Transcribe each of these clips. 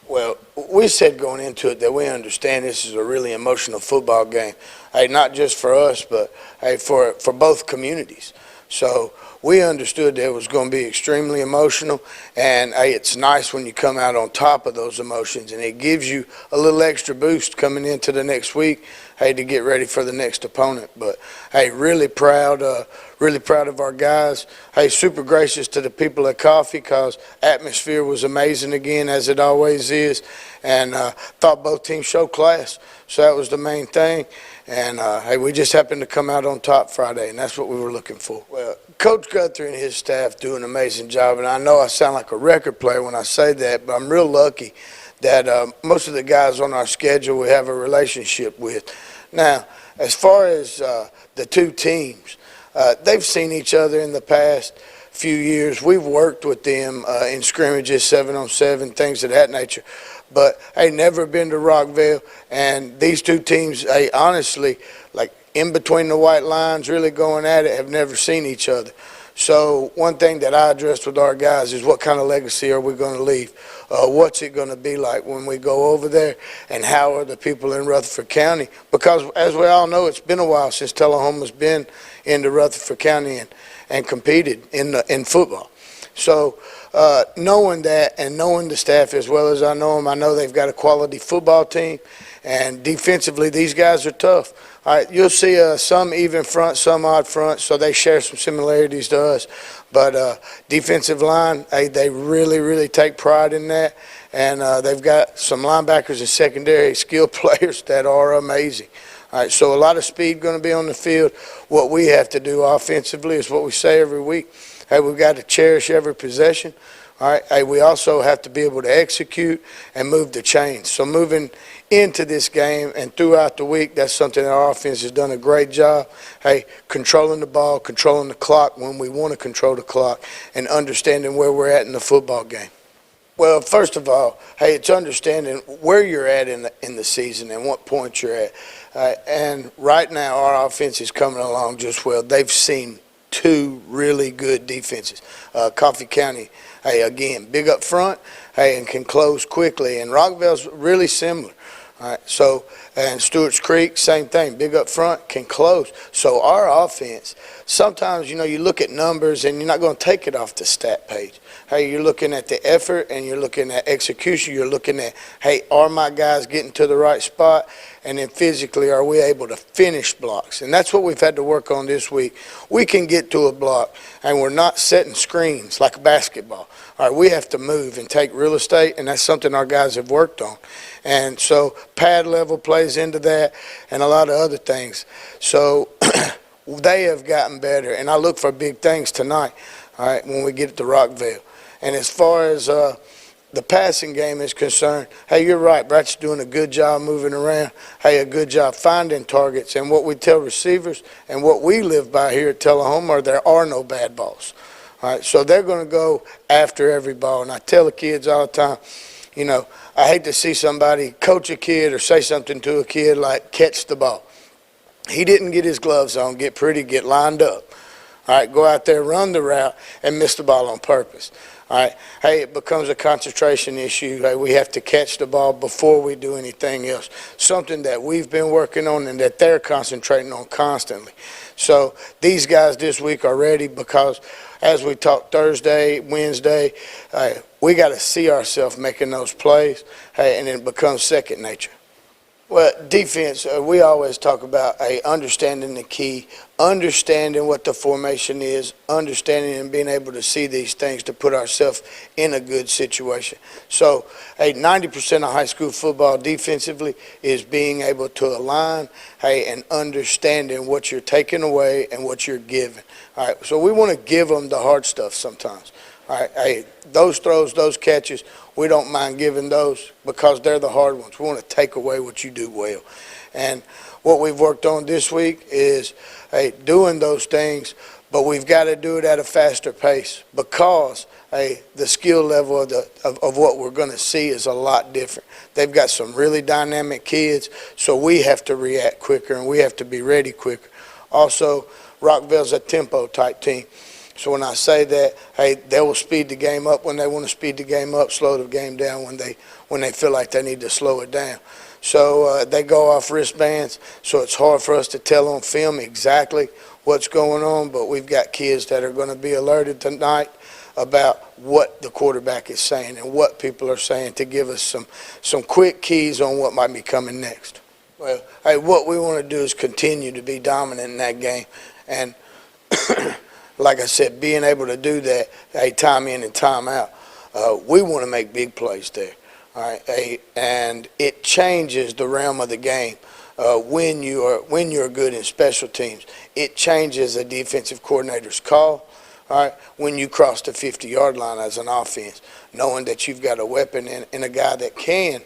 Well, we said going into it that we understand this is a really emotional football game. Hey, not just for us, but hey, for both communities. So we understood that it was going to be extremely emotional, and hey, it's nice when you come out on top of those emotions, and it gives you a little extra boost coming into the next week, hey, to get ready for the next opponent. But hey, really proud of our guys. Hey, super gracious to the people at Coffee, because atmosphere was amazing again, as it always is, and thought both teams showed class. So that was the main thing. And hey, we just happened to come out on top Friday, and that's what we were looking for. Well, Coach Guthrie and his staff do an amazing job, and I know I sound like a record player when I say that, but I'm real lucky that most of the guys on our schedule we have a relationship with. Now, as far as the two teams, they've seen each other in the past few years. We've worked with them in scrimmages, 7-on-7, things of that nature. But I never been to Rockvale, and these two teams, hey, honestly, like in between the white lines, really going at it, have never seen each other. So one thing that I addressed with our guys is what kind of legacy are we going to leave? What's it going to be like when we go over there, and how are the people in Rutherford County? Because as we all know, it's been a while since Tullahoma's been into Rutherford County and competed in football. So knowing that and knowing the staff as well as I know them, I know they've got a quality football team, and defensively these guys are tough. All right, you'll see some even front, some odd front, so they share some similarities to us. But defensive line, hey, they really take pride in that, and they've got some linebackers and secondary skill players that are amazing. All right, so a lot of speed going to be on the field. What we have to do offensively is what we say every week. Hey, we've got to cherish every possession. All right, hey, we also have to be able to execute and move the chains. So moving into this game and throughout the week, that's something that our offense has done a great job. Hey, controlling the ball, controlling the clock when we want to control the clock, and understanding where we're at in the football game. Well, first of all, hey, it's understanding where you're at in the season and what point you're at. And right now, our offense is coming along just well. They've seen two really good defenses. Coffee County, hey, again, big up front, hey, and can close quickly. And Rockvale's really similar. All right, so, and Stewart's Creek, same thing, big up front, can close. So our offense, sometimes, you know, you look at numbers and you're not going to take it off the stat page. Hey, you're looking at the effort and you're looking at execution. You're looking at, hey, are my guys getting to the right spot? And then physically, are we able to finish blocks? And that's what we've had to work on this week. We can get to a block, and we're not setting screens like a basketball. All right, we have to move and take real estate, and that's something our guys have worked on. And so pad level plays into that, and a lot of other things. So they have gotten better, and I look for big things tonight, all right, when we get to Rockvale. And as far as the passing game is concerned, hey, you're right. Brat's doing a good job moving around. Hey, a good job finding targets. And what we tell receivers and what we live by here at Tullahoma are there are no bad balls. All right, so they're going to go after every ball. And I tell the kids all the time, you know, I hate to see somebody coach a kid or say something to a kid like catch the ball. He didn't get his gloves on, get pretty, get lined up. All right, go out there, run the route, and miss the ball on purpose. All right, hey, it becomes a concentration issue. Hey, we have to catch the ball before we do anything else, something that we've been working on and that they're concentrating on constantly. So these guys this week are ready because as we talked Thursday, Wednesday, we got to see ourselves making those plays, hey, and it becomes second nature. Well, defense, we always talk about understanding the key, understanding what the formation is, understanding and being able to see these things to put ourselves in a good situation. So, 90% of high school football defensively is being able to align, and understanding what you're taking away and what you're giving. All right, so we want to give them the hard stuff sometimes. All right, those throws, those catches, we don't mind giving those because they're the hard ones. We want to take away what you do well. And what we've worked on this week is, hey, doing those things, but we've got to do it at a faster pace because, hey, the skill level of what we're going to see is a lot different. They've got some really dynamic kids, so we have to react quicker and we have to be ready quicker. Also, Rockvale's a tempo-type team. So when I say that, hey, they will speed the game up when they want to speed the game up, slow the game down when they feel like they need to slow it down. So they go off wristbands, so it's hard for us to tell on film exactly what's going on, but we've got kids that are going to be alerted tonight about what the quarterback is saying and what people are saying to give us some quick keys on what might be coming next. Well, hey, what we want to do is continue to be dominant in that game, and like I said, being able to do that, hey, time in and time out, we want to make big plays there. All right, hey, and it changes the realm of the game when you're good in special teams. It changes a defensive coordinator's call. All right, when you cross the 50-yard line as an offense, knowing that you've got a weapon and a guy that can,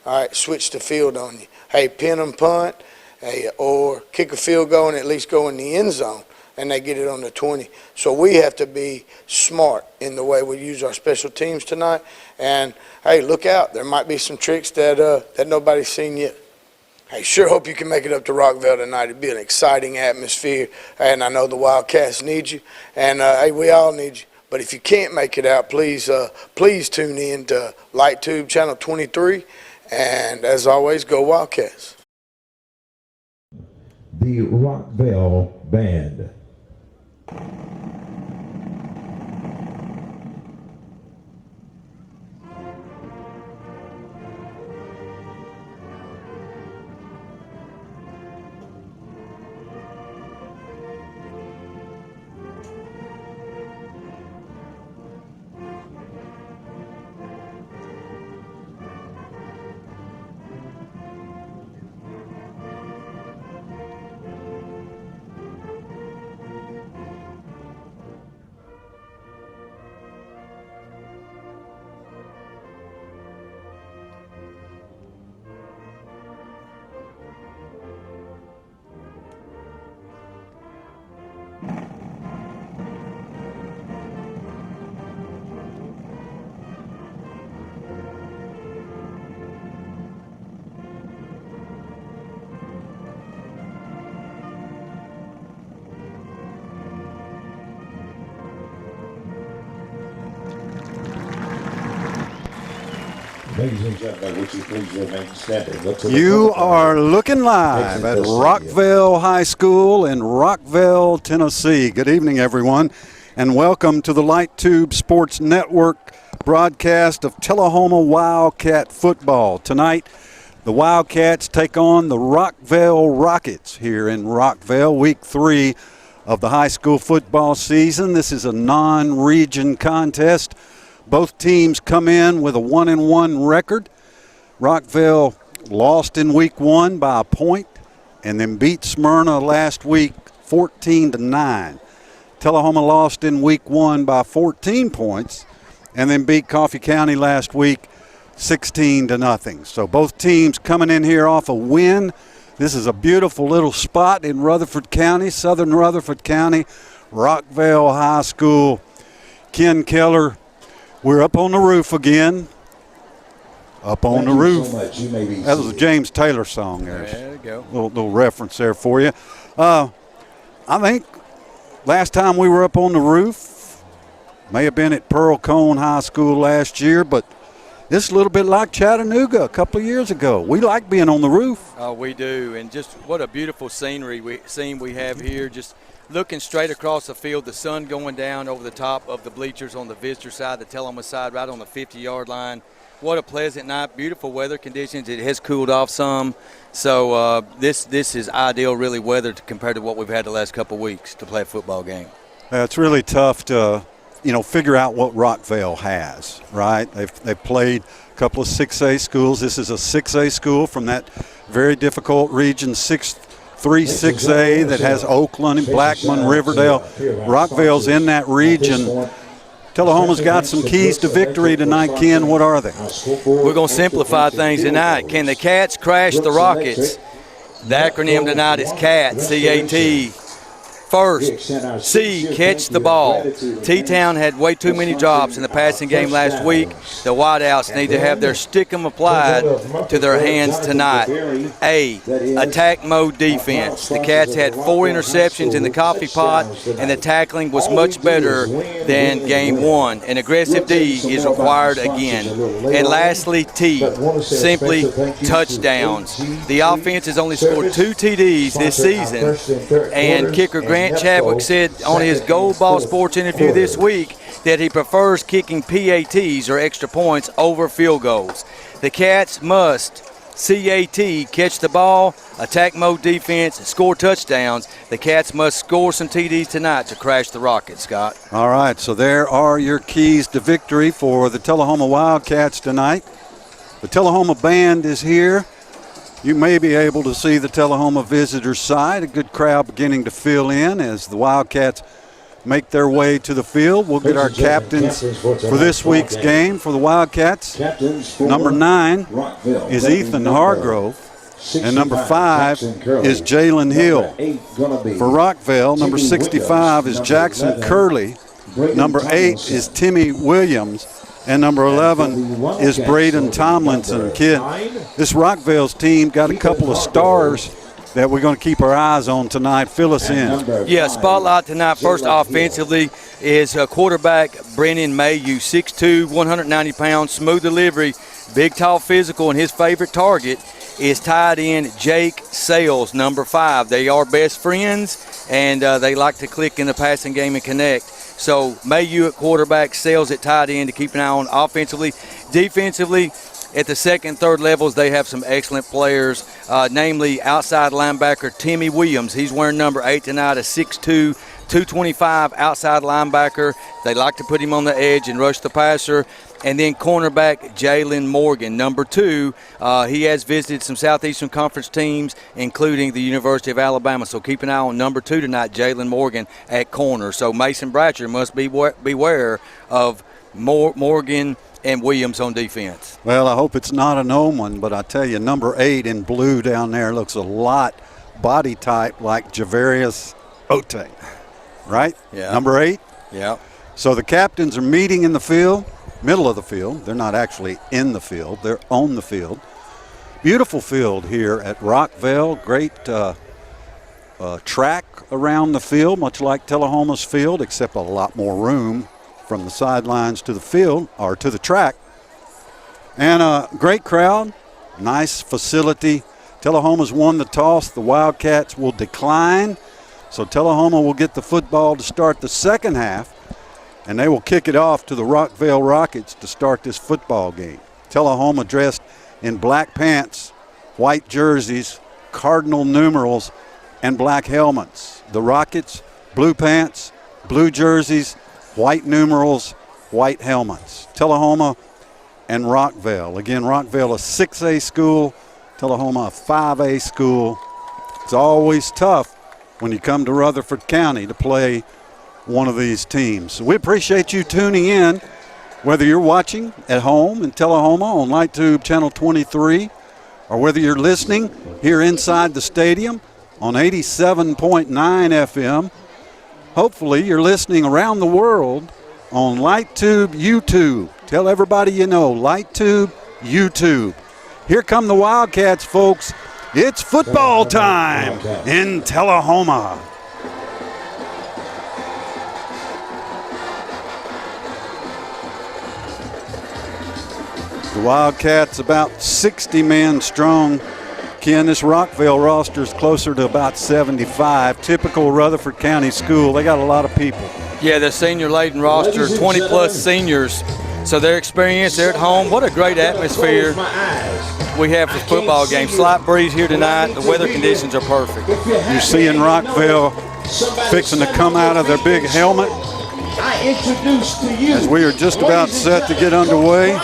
all right, switch the field on you. Hey, pin and punt, hey, or kick a field goal and at least go in the end zone, and they get it on the 20. So we have to be smart in the way we use our special teams tonight. And, hey, look out. There might be some tricks that nobody's seen yet. Hey, sure hope you can make it up to Rockvale tonight. It'd be an exciting atmosphere, and I know the Wildcats need you, and, hey, we all need you. But if you can't make it out, please tune in to Light Tube Channel 23, and as always, go Wildcats. The Rockvale Band. Ladies and gentlemen, would you please remain standing? You are looking live at Rockvale High School in Rockvale, Tennessee. Good evening, everyone, and welcome to the Light Tube Sports Network broadcast of Tullahoma Wildcat football. Tonight, the Wildcats take on the Rockvale Rockets here in Rockvale, week 3 of the high school football season. This is a non-region contest. Both teams come in with a 1-1 record. Rockvale lost in week 1 by a point and then beat Smyrna last week 14-9. Tullahoma lost in week 1 by 14 points and then beat Coffee County last week 16-0. So both teams coming in here off a win. This is a beautiful little spot in Rutherford County, southern Rutherford County, Rockvale High School. Ken Keller, we're up on the roof again. Up on the roof. So much. You may be that was a James Taylor song there. There you go. Little reference there for you. I think last time we were up on the roof may have been at Pearl Cone High School last year, but this is a little bit like Chattanooga a couple of years ago. We like being on the roof. Oh, we do, and just what a beautiful scenery we have here. Just looking straight across the field, the sun going down over the top of the bleachers on the visitor side, the Tullahoma side, right on the 50-yard line. What a pleasant night, beautiful weather conditions. It has cooled off some, so this is ideal, really, weather compared to what we've had the last couple of weeks to play a football game. It's really tough to, figure out what Rockvale has, right? They've played a couple of 6A schools. This is a 6A school from that very difficult region, 6A that has Oakland and Blackman, Riverdale. Rockvale's in that region. Tullahoma's got some keys to victory tonight, Ken. What are they? We're going to simplify things tonight. Can the Cats crash the Rockets? The acronym tonight is CAT, C-A-T. First, C, catch the ball. T-Town had way too many drops in the passing game last week. The wideouts need to have their stickum applied to their hands tonight. A, attack mode defense. The Cats had 4 interceptions in the coffee pot, and the tackling was much better than game 1. An aggressive D is required again. And lastly, T, simply touchdowns. The offense has only scored 2 TDs this season, and kicker Grant Chadwick said on his Gold Ball Sports interview this week that he prefers kicking PATs or extra points over field goals. The Cats must CAT, catch the ball, attack mode defense, score touchdowns. The Cats must score some TDs tonight to crash the Rockets, Scott. All right, so there are your keys to victory for the Tullahoma Wildcats tonight. The Tullahoma Band is here. You may be able to see the Tullahoma visitors side. A good crowd beginning to fill in as the Wildcats make their way to the field. We'll get our captains for this week's game for the Wildcats. Number 9 is Ethan Hargrove, and number 5 is Jalen Hill. For Rockvale, number 65 is Jackson Curley. Number 8 is Timmy Williams. And number 11 is Braden Tomlinson. Kid, this Rockvale's team got a couple of stars that we're going to keep our eyes on tonight. Fill us in. Yeah, spotlight tonight. First offensively is quarterback Brennan Mayu, 6'2", 190 pounds, smooth delivery, big, tall, physical, and his favorite target is tight end Jake Sales, number 5. They are best friends, and they like to click in the passing game and connect. So Mayu at quarterback, Sales at tight end to keep an eye on offensively. Defensively, at the second and third levels, they have some excellent players, namely outside linebacker Timmy Williams. He's wearing number 8 tonight, a 6'2", 225 outside linebacker. They like to put him on the edge and rush the passer. And then cornerback Jalen Morgan, number 2. He has visited some Southeastern Conference teams, including the University of Alabama. So keep an eye on number 2 tonight, Jalen Morgan at corner. So Mason Bratcher must beware of Morgan and Williams on defense. Well, I hope it's not an omen, but I tell you, number 8 in blue down there looks a lot body type like Javarius Ote, right? Yeah. Number 8? Yeah. So the captains are meeting in the field. Middle of the field. They're not actually in the field. They're on the field. Beautiful field here at Rockvale. Great track around the field, much like Tullahoma's field, except a lot more room from the sidelines to the field or to the track. And a great crowd, nice facility. Tullahoma's won the toss. The Wildcats will decline. So Tullahoma will get the football to start the second half. And they will kick it off to the Rockvale Rockets to start this football game. Tullahoma dressed in black pants, white jerseys, cardinal numerals, and black helmets. The Rockets, blue pants, blue jerseys, white numerals, white helmets. Tullahoma and Rockvale. Again, Rockvale a 6A school, Tullahoma a 5A school. It's always tough when you come to Rutherford County to play one of these teams. So we appreciate you tuning in, whether you're watching at home in Tullahoma on LightTube Channel 23, or whether you're listening here inside the stadium on 87.9 FM. Hopefully you're listening around the world on LightTube YouTube. Tell everybody you know, LightTube YouTube. Here come the Wildcats, folks. It's football time in Tullahoma. The Wildcats about 60 men strong. Ken, this Rockvale roster is closer to about 75. Typical Rutherford County school. They got a lot of people. Yeah, the senior-laden roster, 20-plus seniors. So their experience, they're at home. What a great atmosphere we have for football games. Slight breeze here tonight. The weather conditions are perfect. You're seeing Rockvale fixing to come out of their big helmet as we are just about set to get underway.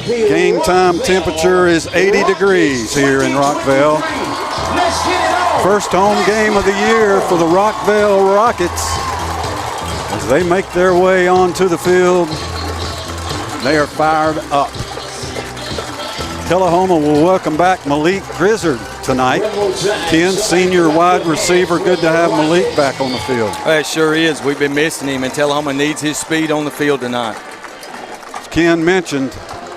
Game time temperature is 80 degrees here in Rockvale. First home game of the year for the Rockvale Rockets. As they make their way onto the field, they are fired up. Tullahoma will welcome back Malik Grizzard tonight. Ken, senior wide receiver. Good to have Malik back on the field. It sure is. We've been missing him, and Tullahoma needs his speed on the field tonight. As Ken mentioned,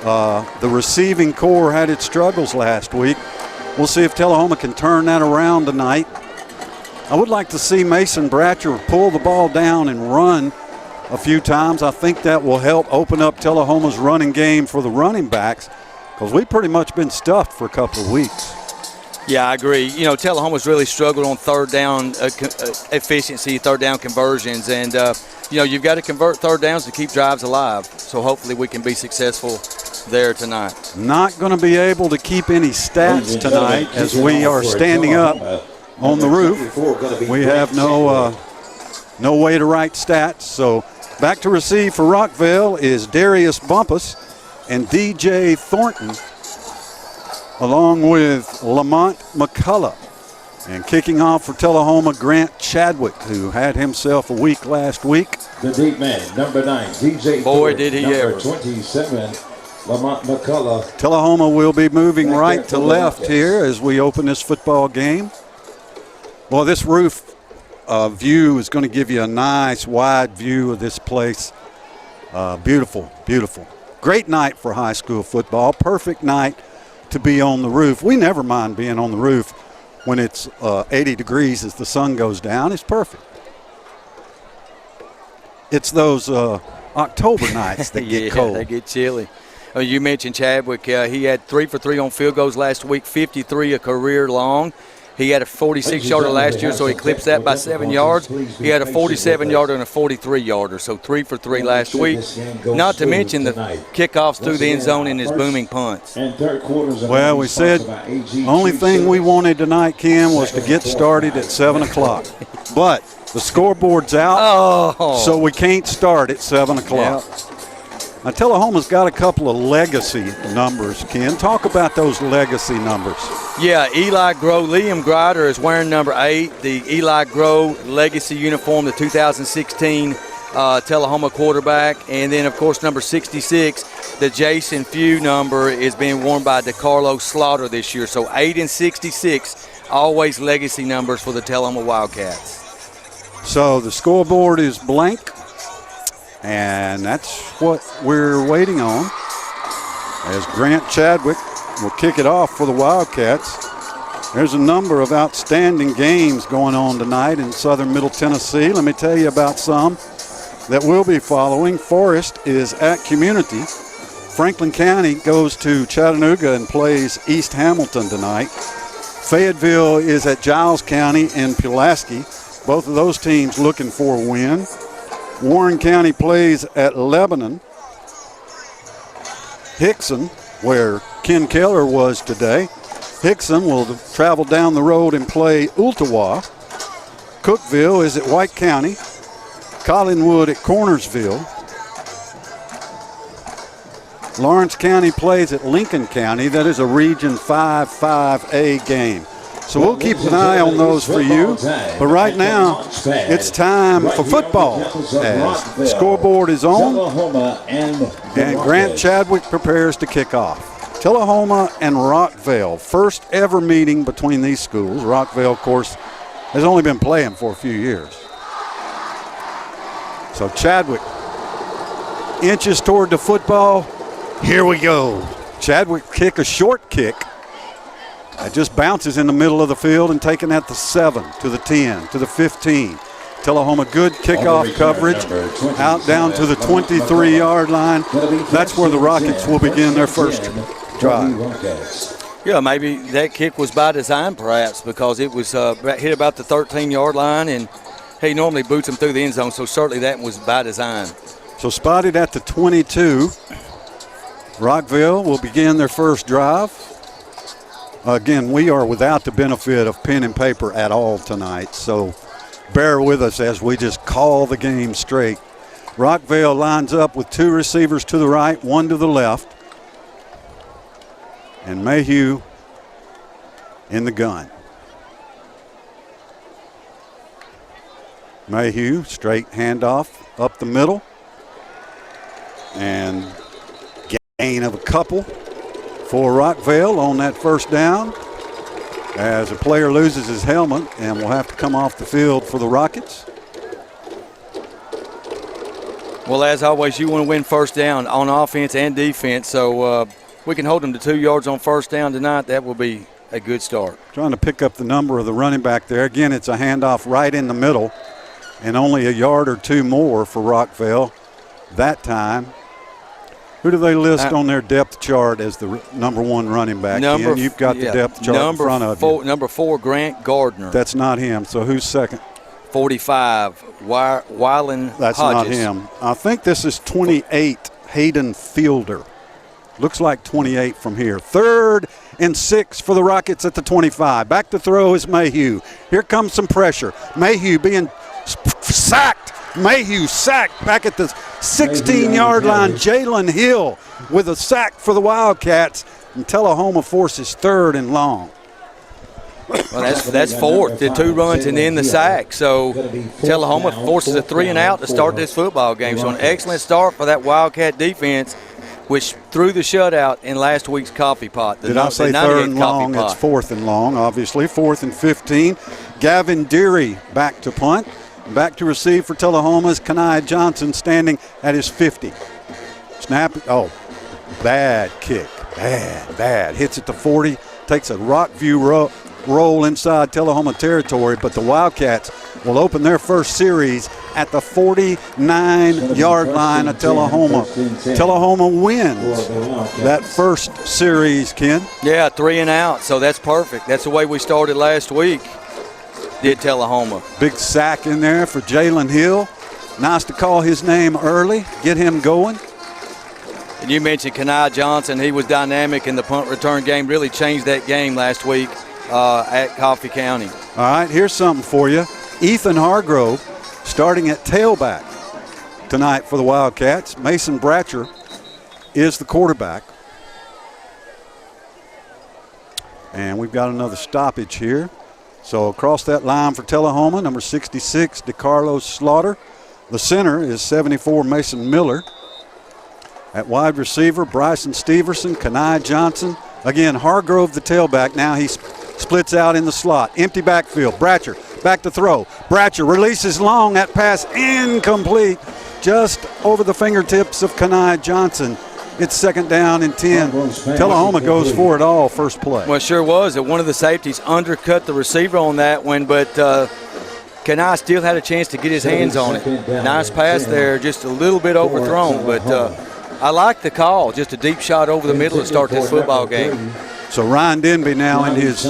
the receiving corps had its struggles last week. We'll see if Tullahoma can turn that around tonight. I would like to see Mason Bratcher pull the ball down and run a few times. I think that will help open up Tullahoma's running game for the running backs, because we've pretty much been stuffed for a couple of weeks. Yeah, I agree. You know, Tullahoma's really struggled on third down efficiency, third down conversions, and, you know, you've got to convert third downs to keep drives alive. So hopefully we can be successful there tonight. Not going to be able to keep any stats tonight as we are standing up on the roof. We have no way to write stats. So back to receive for Rockvale is Darius Bumpus and DJ Thornton, along with Lamont McCullough. And kicking off for Tullahoma, Grant Chadwick, who had himself a week last week. The deep man, number 9, DJ. Boy, did he number ever. 27, Lamont McCullough. Tullahoma will be moving right to left here as we open this football game. Well, this roof view is going to give you a nice wide view of this place. Beautiful, beautiful. Great night for high school football. Perfect night to be on the roof. We never mind being on the roof when it's 80 degrees as the sun goes down. It's perfect. It's those October nights that get cold. They get chilly. You mentioned Chadwick. He had 3 for 3 on field goals last week, 53 a career long. He had a 46-yarder last year, so he clips that by 7 yards. He had a 47-yarder and a 43-yarder, so 3 for 3 last week. Not to mention the kickoffs through the end zone and his booming punts. Well, we said the only thing we wanted tonight, Ken, was to get started at 7 o'clock. But the scoreboard's out, so we can't start at 7 o'clock. Yep. Now, Tullahoma's got a couple of legacy numbers, Ken. Talk about those legacy numbers. Yeah, Eli Groh, Liam Grider is wearing number 8, the Eli Groh legacy uniform, the 2016 Tullahoma quarterback. And then, of course, number 66, the Jason Few number is being worn by DeCarlo Slaughter this year. So 8 and 66, always legacy numbers for the Tullahoma Wildcats. So the scoreboard is blank, and that's what we're waiting on, as Grant Chadwick will kick it off for the Wildcats. There's a number of outstanding games going on tonight in southern Middle Tennessee. Let me tell you about some that we'll be following. Forest is at Community. Franklin County goes to Chattanooga and plays East Hamilton tonight. Fayetteville is at Giles County and Pulaski. Both of those teams looking for a win. Warren County plays at Lebanon. Hickson, where Ken Keller was today. Hickson will travel down the road and play Ooltewah. Cookeville is at White County. Collinwood at Cornersville. Lawrence County plays at Lincoln County. That is a Region 5 5A game. So we'll keep an eye on those for you. But right now, it's time for football as the scoreboard is on and Grant Chadwick prepares to kick off. Tullahoma and Rockvale, first ever meeting between these schools. Rockvale, of course, has only been playing for a few years. So Chadwick inches toward the football. Here we go. Chadwick kick a short kick. It just bounces in the middle of the field and taken at the 7, to the 10, to the 15. Tullahoma good kickoff coverage out down to the 23-yard line. That's where the Rockets will begin their first drive. Yeah, maybe that kick was by design perhaps, because it was hit about the 13-yard line, and he normally boots them through the end zone, so certainly that was by design. So spotted at the 22, Rockvale will begin their first drive. Again, we are without the benefit of pen and paper at all tonight, so bear with us as we just call the game straight. Rockvale lines up with 2 receivers to the right, 1 to the left, and Mayhew in the gun. Mayhew, straight handoff. up the middle. And gain of a couple for Rockvale on that first down as a player loses his helmet and will have to come off the field for the Rockets. Well, as always, you want to win first down on offense and defense, so we can hold them to 2 yards on first down tonight. That will be a good start. Trying to pick up the number of the running back there. Again, it's a handoff right in the middle and only a yard or two more for Rockvale that time. Who do they list on their depth chart as the number 1 running back? Ken, you've got the depth chart in front of you. Number 4, Grant Gardner. That's not him. So who's second? 45, Wylan That's Hodges. not him. I think this is 28, Hayden Fielder. Looks like 28 from here. 3rd and 6 for the Rockets at the 25. Back to throw is Mayhew. Here comes some pressure. Mayhew being sacked. Mayhew sacked back at the 16-yard line. Jalen Hill with a sack for the Wildcats. And Tullahoma forces 3rd and long. Well, that's 4th, the 2 runs and then the sack. So Tullahoma forces a 3 and out to start this football game. So an excellent start for that Wildcat defense, which threw the shutout in last week's coffee pot. Did I say 3rd and long? It's 4th and long, obviously. 4th and 15. Gavin Deary back to punt. Back to receive for Tullahoma's Kenai Johnson standing at his 50. Snap. Oh, bad kick. Bad. Hits at the 40. Takes a Rockview roll inside Tullahoma territory, but the Wildcats will open their first series at the 49-yard line of Tullahoma. Tullahoma wins that first series, Ken. Yeah, 3 and out, so that's perfect. That's the way we started last week, did Tullahoma. Big sack in there for Jalen Hill. Nice to call his name early, get him going. And you mentioned Kenai Johnson. He was dynamic in the punt return game, really changed that game last week at Coffee County. All right, here's something for you. Ethan Hargrove starting at tailback tonight for the Wildcats. Mason Bratcher is the quarterback. And we've got another stoppage here. So across that line for Tullahoma, number 66, DeCarlos Slaughter. The center is 74, Mason Miller. At wide receiver, Bryson Steverson, Kenai Johnson. Again, Hargrove the tailback. Now he splits out in the slot. Empty backfield. Bratcher back to throw. Bratcher releases long. That pass incomplete. Just over the fingertips of Kenai Johnson. It's 2nd down and 10. Tullahoma goes for it all first play. Well, it sure was. One of the safeties undercut the receiver on that one, but Kenai still had a chance to get his hands on it. Nice pass there, just a little bit overthrown, but I like the call. Just a deep shot over the middle to start this football game. So Ryan Denby now in his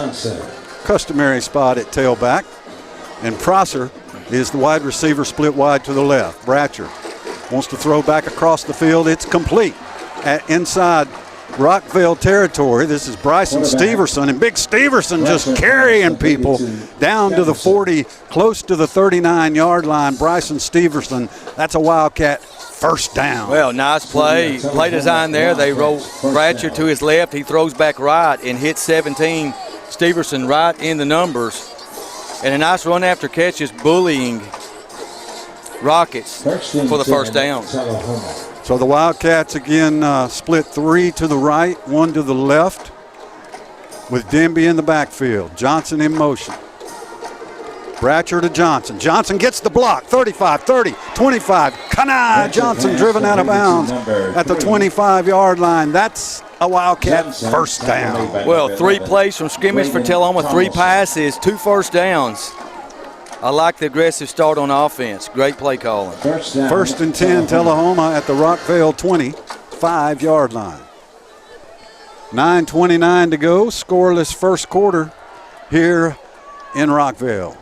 customary spot at tailback. And Prosser is the wide receiver split wide to the left. Bratcher wants to throw back across the field. It's complete at inside Rockvale territory. This is Bryson Steverson, and big Steverson just carrying people down to the 40, close to the 39-yard line. Bryson Steverson, that's a Wildcat first down. Well, nice play design there. They roll Bratcher to his left. He throws back right and hits 17. Steverson right in the numbers. And a nice run after catch is bullying Rockets for the first down. So the Wildcats again split 3 to the right, 1 to the left with Denby in the backfield. Johnson in motion. Bratcher to Johnson. Johnson gets the block. 35, 30, 25. Kenai Johnson driven out of bounds at the 25-yard line. That's a Wildcat first down. Well, 3 plays from scrimmage for Tullahoma, 3 passes, 2 first downs. I like the aggressive start on offense. Great play calling. First and 10, Tullahoma at the Rockvale 25-yard line. 9:29 to go. Scoreless first quarter here in Rockvale.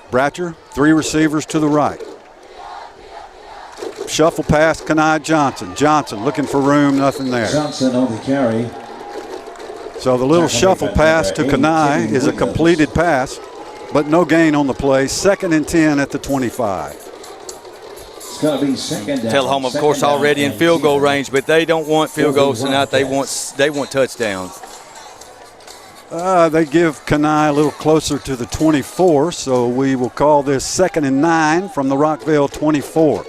Bratcher, 3 receivers to the right. Shuffle pass, Kenai Johnson. Johnson looking for room, nothing there. Johnson on the carry. So the little shuffle pass to Kenai is a completed pass, but no gain on the play. 2nd and 10 at the 25. It's going to be 2nd down. Tullahoma, of course, already in field goal range, but they don't want field goals tonight. They want touchdowns. They give Kenai a little closer to the 24, so we will call this 2nd and 9 from the Rockvale 24.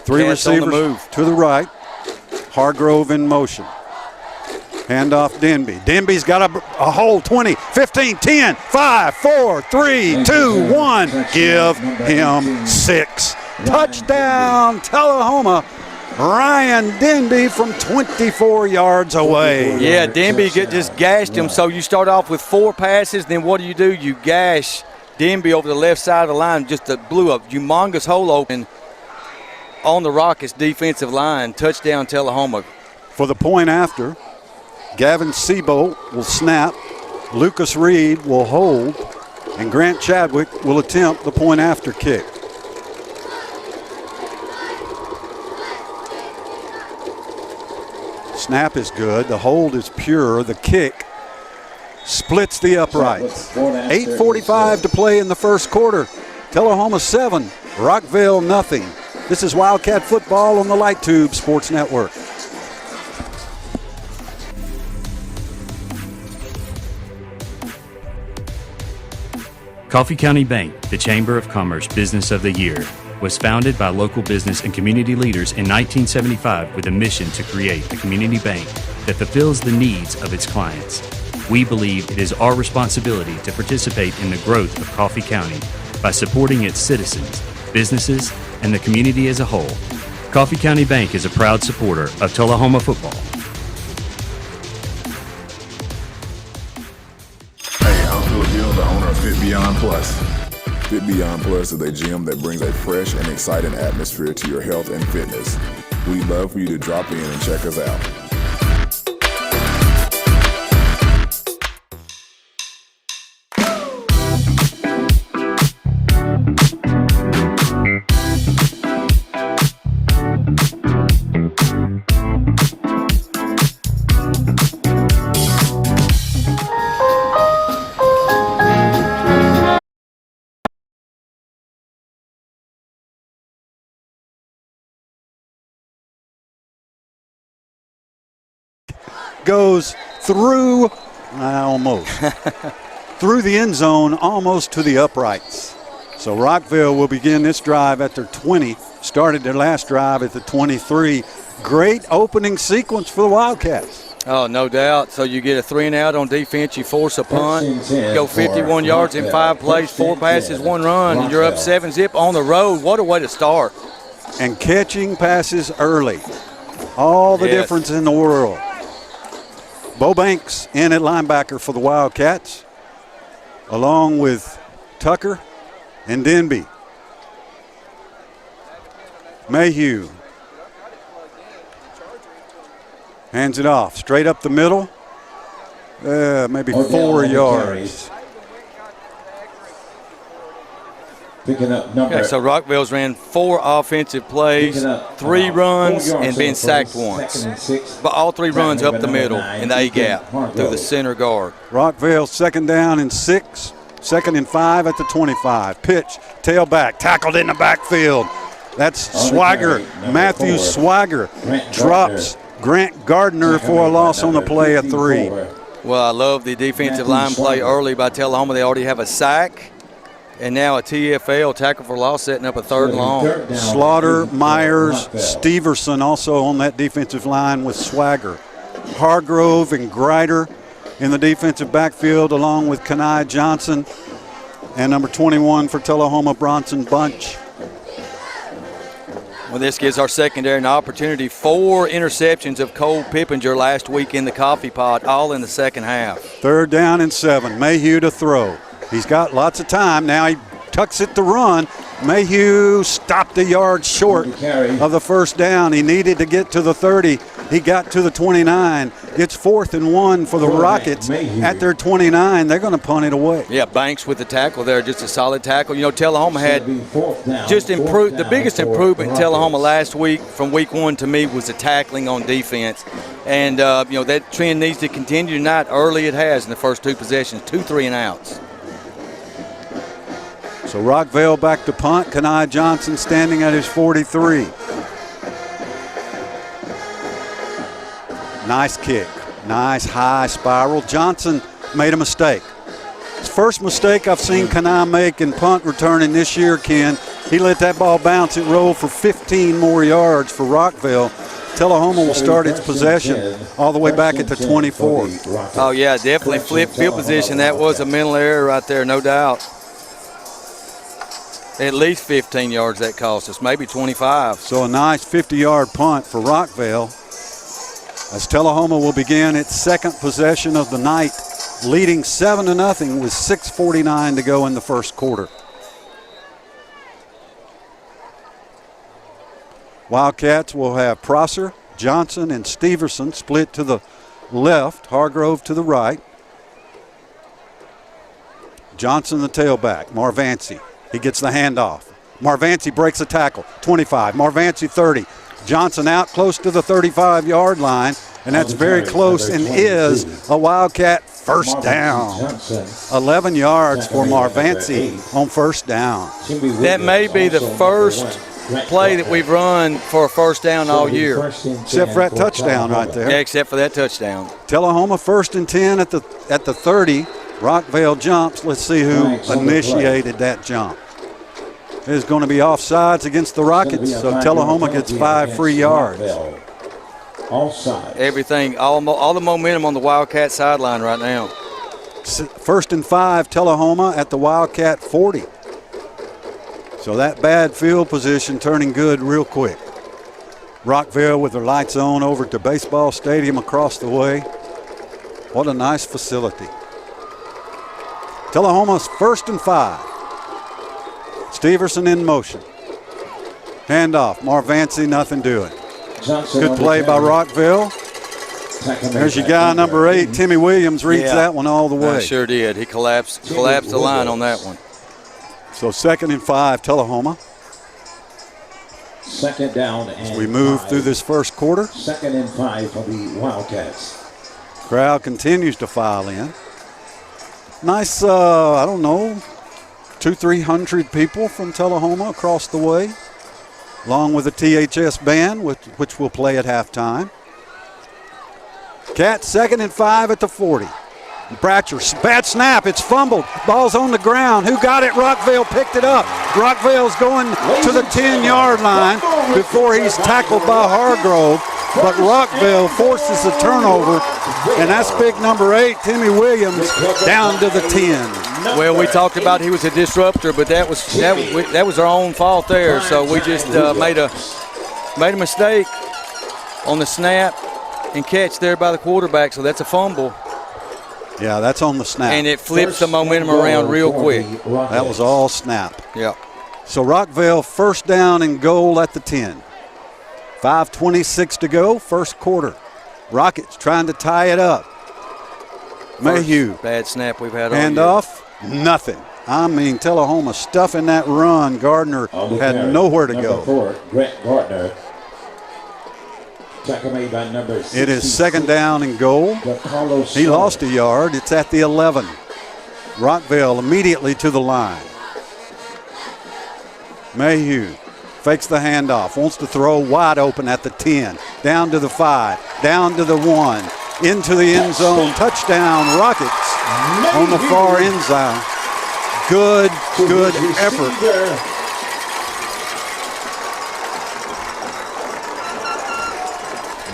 Three Cats on the receivers move. to the right. Hargrove in motion. Handoff Denby. Denby's got a hole. 20, 15, 10, 5, 4, 3, 2, 1. Give him 6. Touchdown, Tullahoma. Ryan Denby from 24 yards away. Yeah, Denby just gashed him. So you start off with 4 passes, then what do? You gash Denby over the left side of the line. Just blew a humongous hole open on the Rockets defensive line. Touchdown, Tullahoma. For the point after, Gavin Seabolt will snap, Lucas Reed will hold, and Grant Chadwick will attempt the point after kick. Snap is good. The hold is pure. The kick splits the uprights. 8:45 to play in the first quarter. Tullahoma 7, Rockvale nothing. This is Wildcat football on the Light Tube Sports Network. Coffee County Bank, the Chamber of Commerce Business of the Year, was founded by local business and community leaders in 1975 with a mission to create a community bank that fulfills the needs of its clients. We believe it is our responsibility to participate in the growth of Coffee County by supporting its citizens, businesses, and the community as a whole. Coffee County Bank is a proud supporter of Tullahoma football. Hey, I'm Phil Gill, the owner of Fit Beyond Plus. Fit Beyond Plus is a gym that brings a fresh and exciting atmosphere to your health and fitness. We'd love for you to drop in and check us out. Goes through, almost, through the end zone, almost to the uprights. So Rockvale will begin this drive at their 20, started their last drive at the 23. Great opening sequence for the Wildcats. Oh, no doubt. So you get a 3 and out on defense, you force a punt, go 51 yards in 5 plays, 4 passes, 1 run, and you're up 7-zip on the road. What a way to start. And catching passes early. All the difference in the world. Bo Banks in at linebacker for the Wildcats, along with Tucker and Denby. Mayhew hands it off, straight up the middle, maybe 4 yards. Picking up number. So Rockvale's ran 4 offensive plays, 3 runs, and been sacked once. But all 3 runs up the middle in the A-gap through the center guard. Rockvale 2nd down and 6, 2nd and 5 at the 25. Pitch, tailback, tackled in the backfield. That's Swagger, Matthew Swagger drops Grant Gardner for a loss on the play of 3. Well, I love the defensive line play early by Tullahoma. They already have a sack. And now a TFL, tackle for loss, setting up a 3rd and long. Slaughter, Myers, Steverson also on that defensive line with Swagger. Hargrove and Greider in the defensive backfield along with Kenai Johnson and number 21 for Tullahoma, Bronson Bunch. Well, this gives our secondary an opportunity. 4 interceptions of Cole Pippinger last week in the coffee pot, all in the second half. 3rd down and 7. Mayhew to throw. He's got lots of time. Now he tucks it to run. Mayhew stopped a yard short of the 1st down. He needed to get to the 30. He got to the 29. It's 4th and 1 for the Rockets at their 29. They're going to punt it away. Yeah, Banks with the tackle there, just a solid tackle. You know, Tullahoma had just improved. The biggest improvement in Tullahoma last week from week 1 to me was the tackling on defense. And, you know, that trend needs to continue tonight. Early it has in the first 2 possessions, 2 3 and outs. So Rockvale back to punt. Kenai Johnson standing at his 43. Nice kick. Nice high spiral. Johnson made a mistake. His first mistake I've seen Kanai make in punt returning this year, Ken. He let that ball bounce. It rolled for 15 more yards for Rockvale. Tullahoma will start its possession all the way back at the 24. Oh, yeah, definitely flipped field position. That was a mental error right there, no doubt. At least 15 yards that cost us, maybe 25. So a nice 50-yard punt for Rockvale as Tullahoma will begin its second possession of the night, leading 7-0 with 6:49 to go in the first quarter. Wildcats will have Prosser, Johnson, and Steverson split to the left, Hargrove to the right. Johnson the tailback, Marvancy. He gets the handoff. Marvancy breaks a tackle, 25, Marvancy 30. Johnson out close to the 35-yard line, and that's very close and is a Wildcat first down. 11 yards for Marvancy on first down. That may be the first play that we've run for a first down all year. Except for that touchdown right there. Yeah, except for that touchdown. Tullahoma 1st and 10 at the 30. Rockvale jumps. Let's see who initiated that jump. It's going to be offsides against the Rockets, so Tullahoma gets 5 free yards. Everything, all the momentum on the Wildcat sideline right now. 1st and 5, Tullahoma at the Wildcat 40. So that bad field position turning good real quick. Rockvale with their lights on over to baseball stadium across the way. What a nice facility. Tullahoma's 1st and 5. Steverson in motion. Handoff. Marvancy, nothing doing. Good play by Rockville. There's your guy, number 8, Timmy Williams, reads that one all the way. I sure did. He collapsed the line on that one. So 2nd and 5, Tullahoma. 2nd down and As we move 5. through this first quarter. 2nd and 5 for the Wildcats. Crowd continues to file in. Nice, I don't know, 200-300 people from Tullahoma across the way, along with the THS band, which will play at halftime. Cats 2nd and 5 at the 40. Bratcher, bad snap, it's fumbled. Ball's on the ground. Who got it? Rockvale picked it up. Rockvale's going to the 10-yard line before he's tackled by Hargrove. But Rockvale forces a turnover, and that's big number 8, Timmy Williams, down to the 10. Well, we talked about he was a disruptor, but that was our own fault there. So we just made a mistake on the snap and catch there by the quarterback. So that's a fumble. Yeah, that's on the snap. And it flips the momentum around real quick. That was all snap. Yeah. So Rockvale 1st down and goal at the 10. 5:26 to go, first quarter. Rockets trying to tie it up. Mayhew. Bad snap we've had all year. Handoff, nothing. I mean, Tullahoma stuffing that run. Gardner had nowhere to go. 4, Grant Gardner. Tackle made by number It is 2nd down and goal. He lost a yard. It's at the 11. Rockvale immediately to the line. Mayhew fakes the handoff, wants to throw wide open at the 10, down to the 5, down to the 1, into the end zone. Touchdown, Rockets on the far end zone. Good effort.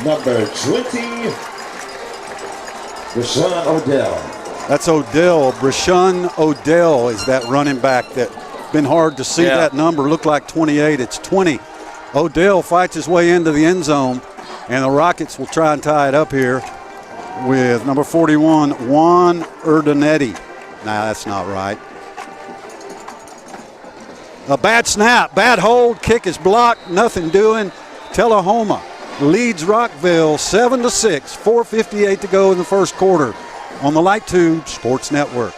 Number 20, Rashawn Odell. That's Odell. Brashun Odell is that running back that been hard to see that number. Look like 28. It's 20. Odell fights his way into the end zone, and the Rockets will try and tie it up here with number 41, Juan Urdanetti. Nah, that's not right. A bad snap, bad hold, kick is blocked, nothing doing. Tullahoma leads Rockville 7-6, 4:58 to go in the first quarter on the Light Tube Sports Network.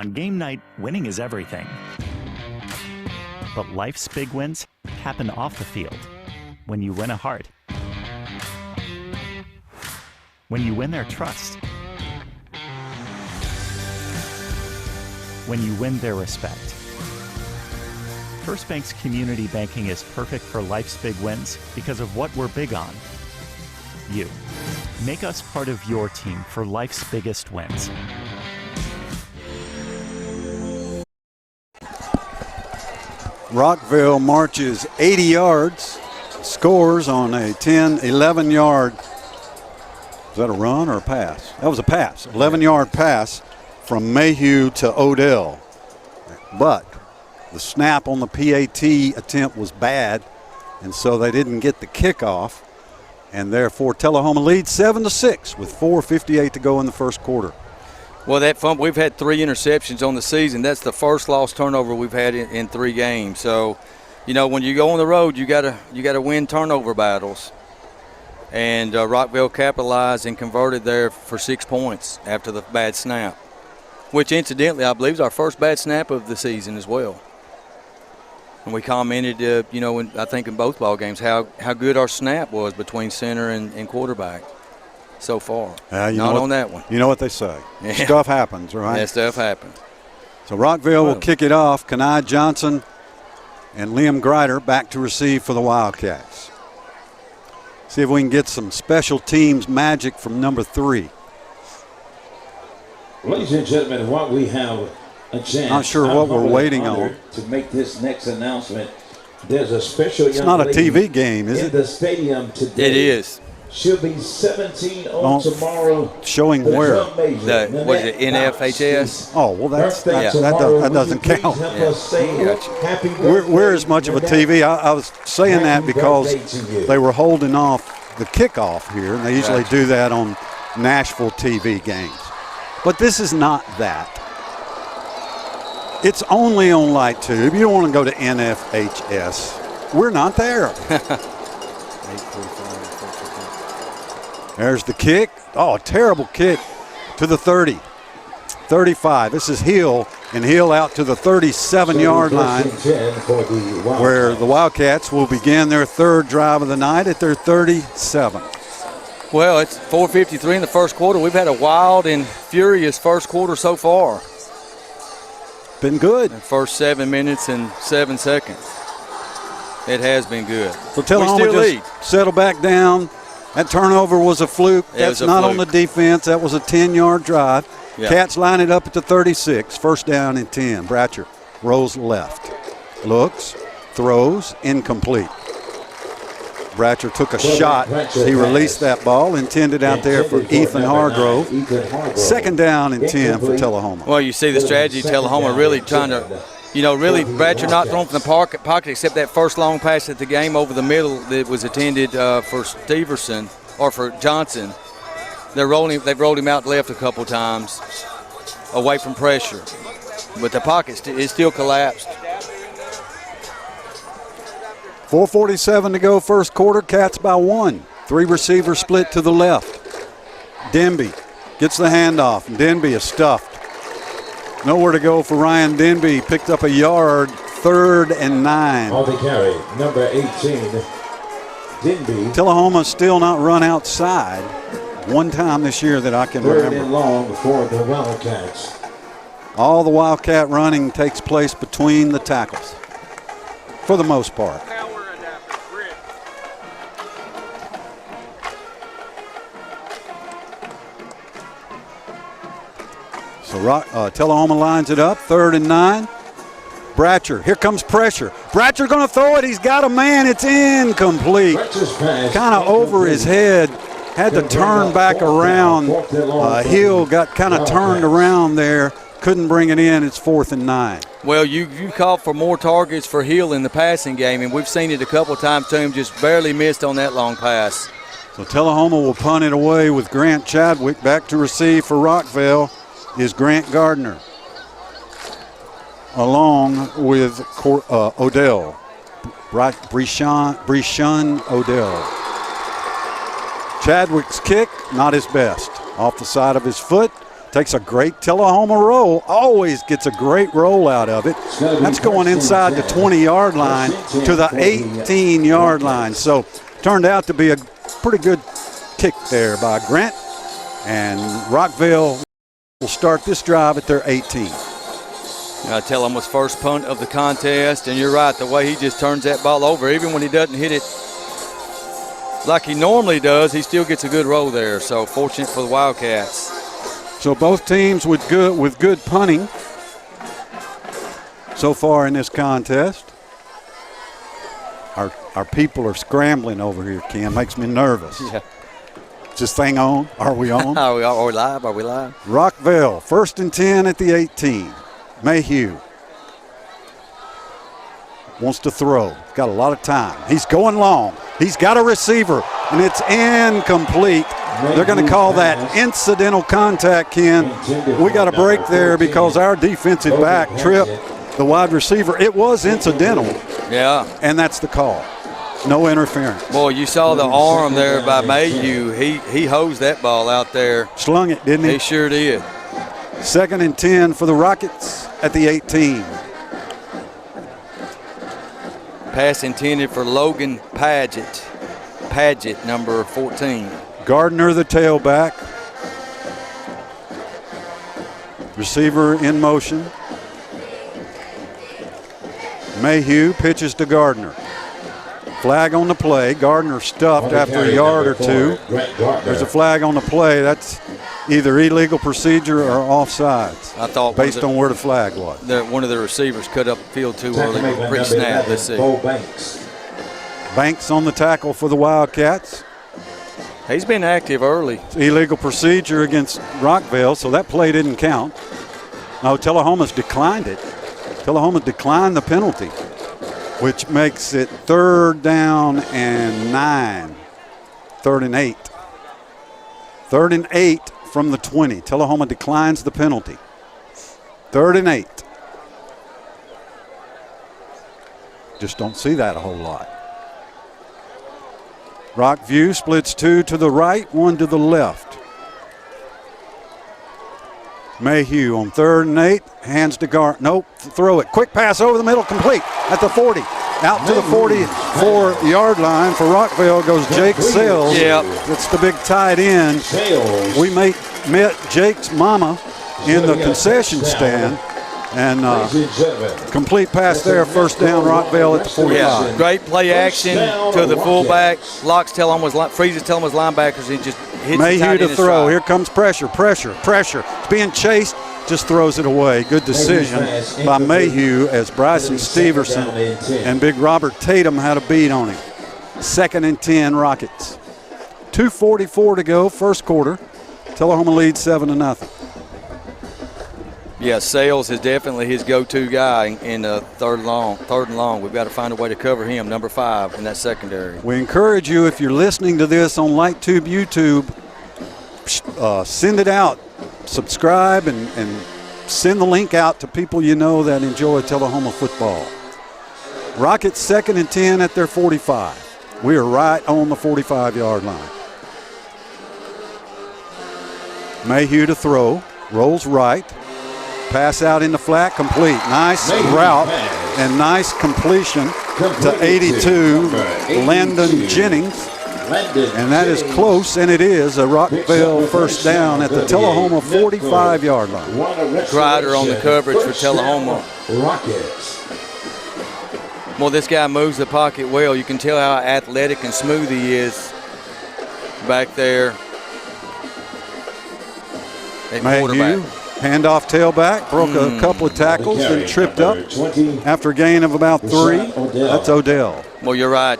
On game night, winning is everything. But life's big wins happen off the field. When you win a heart. When you win their trust. When you win their respect. First Bank's community banking is perfect for life's big wins because of what we're big on. You. Make us part of your team for life's biggest wins. Rockvale marches 80 yards, scores on a 10, 11-yard. Was that a run or a pass? That was a pass. 11-yard pass from Mayhew to Odell. But the snap on the PAT attempt was bad, and so they didn't get the kickoff. And therefore, Tullahoma leads 7-6 with 4:58 to go in the first quarter. Well, that fun, we've had 3 interceptions on the season. That's the first lost turnover we've had in 3 games. So, you know, when you go on the road, you gotta win turnover battles. And Rockvale capitalized and converted there for 6 points after the bad snap, which incidentally I believe is our first bad snap of the season as well. And we commented, you know, I think in both ball games how good our snap was between center and quarterback so far. Not on that one. You know what they say. Yeah. Stuff happens, right? Yeah, stuff happens. So Rockvale will kick it off. Kenai Johnson and Liam Greider back to receive for the Wildcats. See if we can get some special teams magic from number 3. Ladies and gentlemen, while we have a chance, not sure what we're waiting on to make this next announcement. There's a special. It's not a TV game, is in it? The stadium today. It is. She'll be 17 on tomorrow. Showing where? What is it, NFHS? Oh, well, that doesn't count. We're as much of a TV. I was saying that because they were holding off the kickoff here, and they usually do that on Nashville TV games. But this is not that. It's only on Light Tube. You don't want to go to NFHS. We're not there. There's the kick. Oh, a terrible kick to the 30. 35. This is Hill, and Hill out to the 37-yard line where the Wildcats will begin their 3rd drive of the night at their 37. Well, it's 4:53 in the first quarter. We've had a wild and furious first quarter so far. Been good. The first 7 minutes and 7 seconds. It has been good. So Tullahoma just settle back down. That turnover was a fluke. That's not on the defense. That was a 10-yard drive. Yeah. Cats line it up at the 36. First down and 10. Bratcher rolls left. Looks, throws, incomplete. Bratcher took a shot. He released that ball, intended out there for Ethan Hargrove. 2nd down and 10 for Tullahoma. Well, you see the strategy, Tullahoma really trying to, really Bratcher not thrown from the pocket except that first long pass at the game over the middle that was intended for Steverson or for Johnson. They've rolled him out left a couple times away from pressure. But the pocket is still collapsed. 4:47 to go first quarter. Cats by 1. 3 receivers split to the left. Denby gets the handoff. Denby is stuffed. Nowhere to go for Ryan Denby. Picked up a yard. 3rd and 9. On the carry, number 18, Denby. Tullahoma still not run outside one time this year that I can remember. 3rd and long for the Wildcats. All the Wildcat running takes place between the tackles for the most part. So Tullahoma lines it up, 3rd and 9. Bratcher, here comes pressure. Bratcher going to throw it. He's got a man. It's incomplete. Kind of over his head. Had to turn back around. Hill got kind of turned around there. Couldn't bring it in. It's 4th and 9. Well, you called for more targets for Hill in the passing game, and we've seen it a couple of times to him. Just barely missed on that long pass. So Tullahoma will punt it away with Grant Chadwick. Back to receive for Rockvale is Grant Gardner, along with Odell, Brishon Odell. Chadwick's kick, not his best. Off the side of his foot, Takes a great Tullahoma roll. Always gets a great roll out of it. That's going inside the 20-yard line to the 18-yard line. So turned out to be a pretty good kick there by Grant. And Rockvale will start this drive at their 18. Tullahoma's first punt of the contest, and you're right, the way he just turns that ball over, even when he doesn't hit it like he normally does, he still gets a good roll there. So fortunate for the Wildcats. So both teams with good punting so far in this contest. Our people are scrambling over here, Ken. Makes me nervous. Yeah. Is this thing on? Are we on? Are we live? Are we live? Rockvale, 1st and 10 at the 18. Mayhew wants to throw. Got a lot of time. He's going long. He's got a receiver, and it's incomplete. They're going to call that incidental contact, Ken. We got a break there because our defensive back tripped the wide receiver. It was incidental. Yeah. And that's the call. No interference. Boy, you saw the arm there by Mayhew. He hosed that ball out there. Slung it, didn't he? He sure did. 2nd and 10 for the Rockets at the 18. Pass intended for Logan Paget. Paget, number 14. Gardner, the tailback. Receiver in motion. Mayhew pitches to Gardner. Flag on the play. Gardner stuffed after a yard or two. There's a flag on the play. That's either illegal procedure or offsides. I thought based on where the flag was. One of the receivers cut up the field too early. Pre-snap. Let's see. Banks on the tackle for the Wildcats. He's been active early. It's illegal procedure against Rockvale, so that play didn't count. No, Tullahoma's declined it. Tullahoma declined the penalty, which makes it 3rd down and 9. 3rd and 8. 3rd and 8 from the 20. Tullahoma declines the penalty. 3rd and 8. Just don't see that a whole lot. Rockview splits 2 to the right, 1 to the left. Mayhew on 3rd and 8, hands to Gardner. Nope, throw it. Quick pass over the middle, complete at the 40. Out to the 44-yard line for Rockvale goes Jake Sales. Yep. It's the big tight end. We met Jake's mama in the concession stand. And complete pass there, 1st down, Rockvale at the 45. Yeah, great play action to the fullback. Freezes Tullahoma's linebackers. He just hits Mayhew to throw. stride. Here comes pressure. It's being chased, just throws it away. Good decision by Mayhew as Bryson Steverson and big Robert Tatum had a beat on him. 2nd and 10 Rockets. 2:44 to go, 1st quarter. Tullahoma leads 7-0. Yeah, Sales is definitely his go-to guy in 3rd and long. We've got to find a way to cover him, number 5 in that secondary. We encourage you, if you're listening to this on LightTube YouTube, send it out, subscribe, and send the link out to people you know that enjoy Tullahoma football. Rockets 2nd and 10 at their 45. We are right on the 45-yard line. Mayhew to throw, rolls right. Pass out in the flat, complete. Nice route and nice completion to 82, Landon Jennings. And that is close, and it is a Rockvale 1st down at the Tullahoma 45-yard line. Grider on the coverage for Tullahoma. Well, this guy moves the pocket well. You can tell how athletic and smooth he is back there at quarterback. Handoff tailback, broke a couple of tackles and tripped up after a gain of about 3. That's Odell. Well, you're right.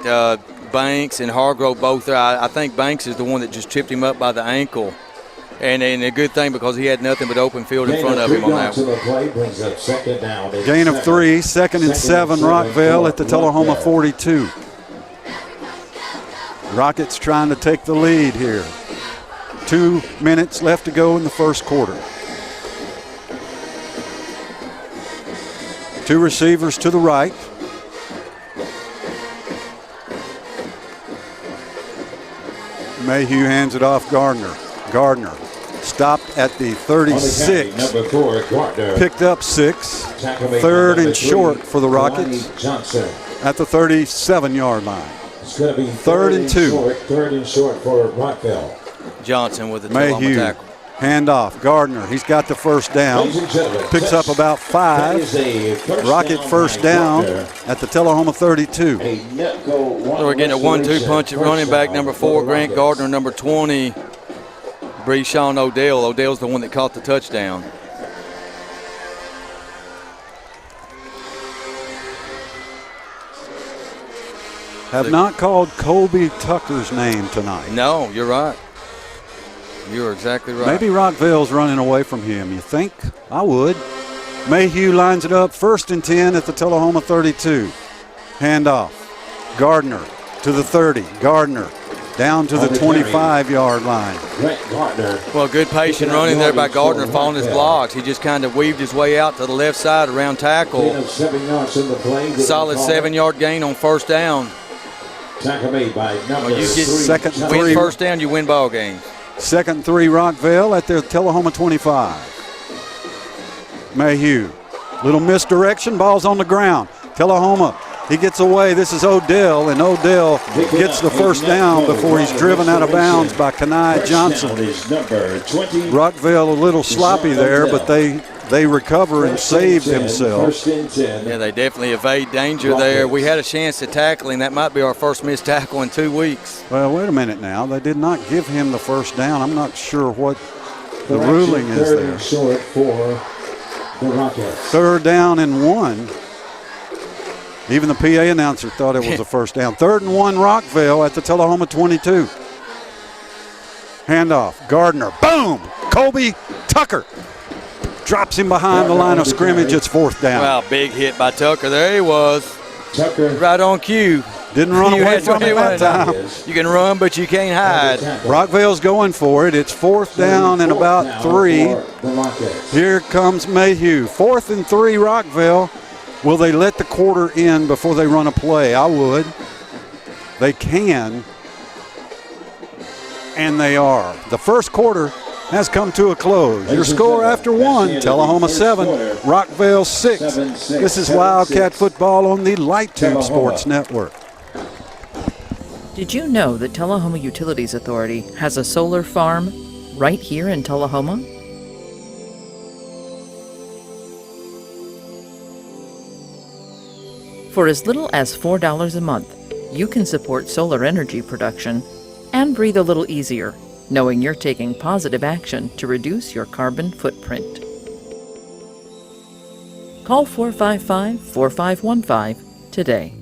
Banks and Hargrove both there. I think Banks is the one that just tripped him up by the ankle. And a good thing because he had nothing but open field in front of him on that one. Gain of 3, 2nd and 7, Rockvale at the Tullahoma 42. Rockets trying to take the lead here. 2 minutes left to go in the 1st quarter. 2 receivers to the right. Mayhew hands it off Gardner. Gardner stopped at the 36. Number 4, Gardner. Picked up 6. Tackle made by Third number and 3, short for the Rockets Lonnie Johnson. at the 37-yard line. It's going to be Third and 2. Third and short for Rockvale. Johnson with the Tullahoma Mayhew, tackle. handoff. Gardner, he's got the first down. Ladies and gentlemen, Picks up about that is 5. a first Rocket down first by down Gardner. at the Tullahoma 32. A Netco So we're getting a 1-2 punch at running back, number 4, Grant Gardner, number 20, Breeshawn Odell. Odell's the one that caught the touchdown. Have not called Colby Tucker's name tonight. No, you're right. You're exactly right. Maybe Rockvale's running away from him. You think? I would. Mayhew lines it up, 1st and 10 at the Tullahoma 32. Handoff. Gardner to the 30. Gardner down to the 25-yard line. Grant Gardner. Well, good patient running there by Gardner, following his blocks. He just kind of weaved his way out to the left side around tackle. Gain of 7 yards in the play. Solid 7-yard gain on first down. Tackle made by number Well, you get 3. second Johnson. Win Three. first down, you win ball games. 2nd and 3 Rockvale at their Tullahoma 25. Mayhew. Little misdirection, ball's on the ground. Tullahoma, he gets away. This is Odell, and Odell gets the first down before he's driven out of bounds by Kenai Johnson. Touchdown is number 20. Rockvale a little sloppy there, but they recover and save themselves. First and 10. Yeah, they definitely evade danger there. We had a chance to tackle him. That might be our first missed tackle in 2 weeks. Well, wait a minute now. They did not give him the first down. I'm not sure what the ruling is Third there. and short for the Rockets. 3rd down and 1. Even the PA announcer thought it was a first down. 3rd and 1 Rockvale at the Tullahoma 22. Handoff. Gardner. Boom! Colby Tucker drops him behind the line of scrimmage. It's 4th down. Wow, big hit by Tucker. There he was, Tucker. right on cue. Didn't run You away had from to him that do it. time. You can run, but you can't hide. Rockvale's going for it. It's 4th down and about 3. For the Rockets. Here comes Mayhew. 4th and 3 Rockvale. Will they let the quarter in before they run a play? I would. They can. And they are. The first quarter has come to a close. Your score after 1, Tullahoma 7, Rockvale 6. This is Wildcat football on the Light Tube Sports Network. Did you know that Tullahoma Utilities Authority has a solar farm right here in Tullahoma? For as little as $4 a month, you can support solar energy production and breathe a little easier, knowing you're taking positive action to reduce your carbon footprint. Call 455-4515 today.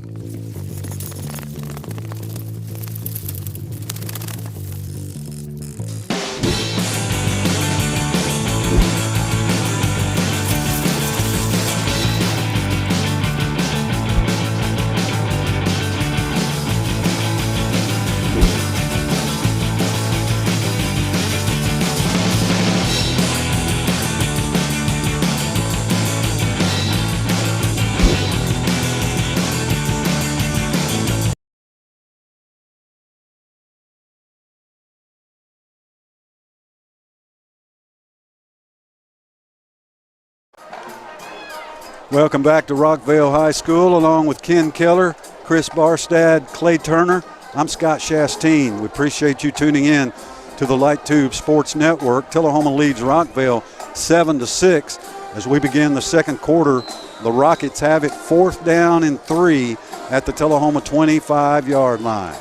Welcome back to Rockvale High School, along with Ken Keller, Chris Barstad, Clay Turner. I'm Scott Chasteen. We appreciate you tuning in to the Light Tube Sports Network. Tullahoma leads Rockvale 7-6 as we begin the second quarter. The Rockets have it 4th down and 3 at the Tullahoma 25-yard line.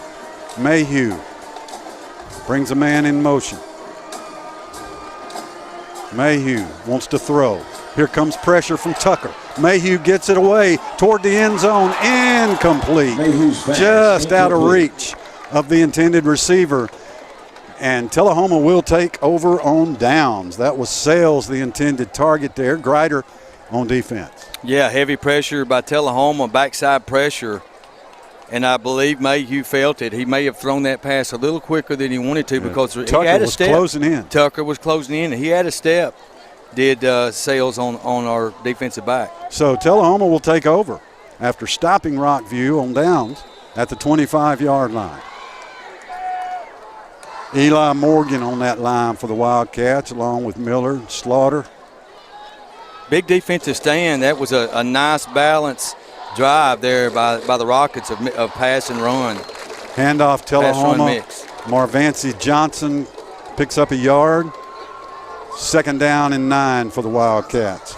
Mayhew brings a man in motion. Mayhew wants to throw. Here comes pressure from Tucker. Mayhew gets it away toward the end zone. Incomplete. Just out of reach of the intended receiver. And Tullahoma will take over on downs. That was Sales, the intended target there. Grider on defense. Yeah, heavy pressure by Tullahoma, backside pressure. And I believe Mayhew felt it. He may have thrown that pass a little quicker than he wanted to because he had a step. Tucker was closing in. Tucker was closing in. He had a step. Did Sales on our defensive back. So Tullahoma will take over after stopping Rockview on downs at the 25-yard line. Eli Morgan on that line for the Wildcats, along with Miller and Slaughter. Big defensive stand. That was a nice balance drive there by the Rockets of pass and run. Handoff Tullahoma. Mix. Marvancy Johnson picks up a yard. 2nd down and 9 for the Wildcats.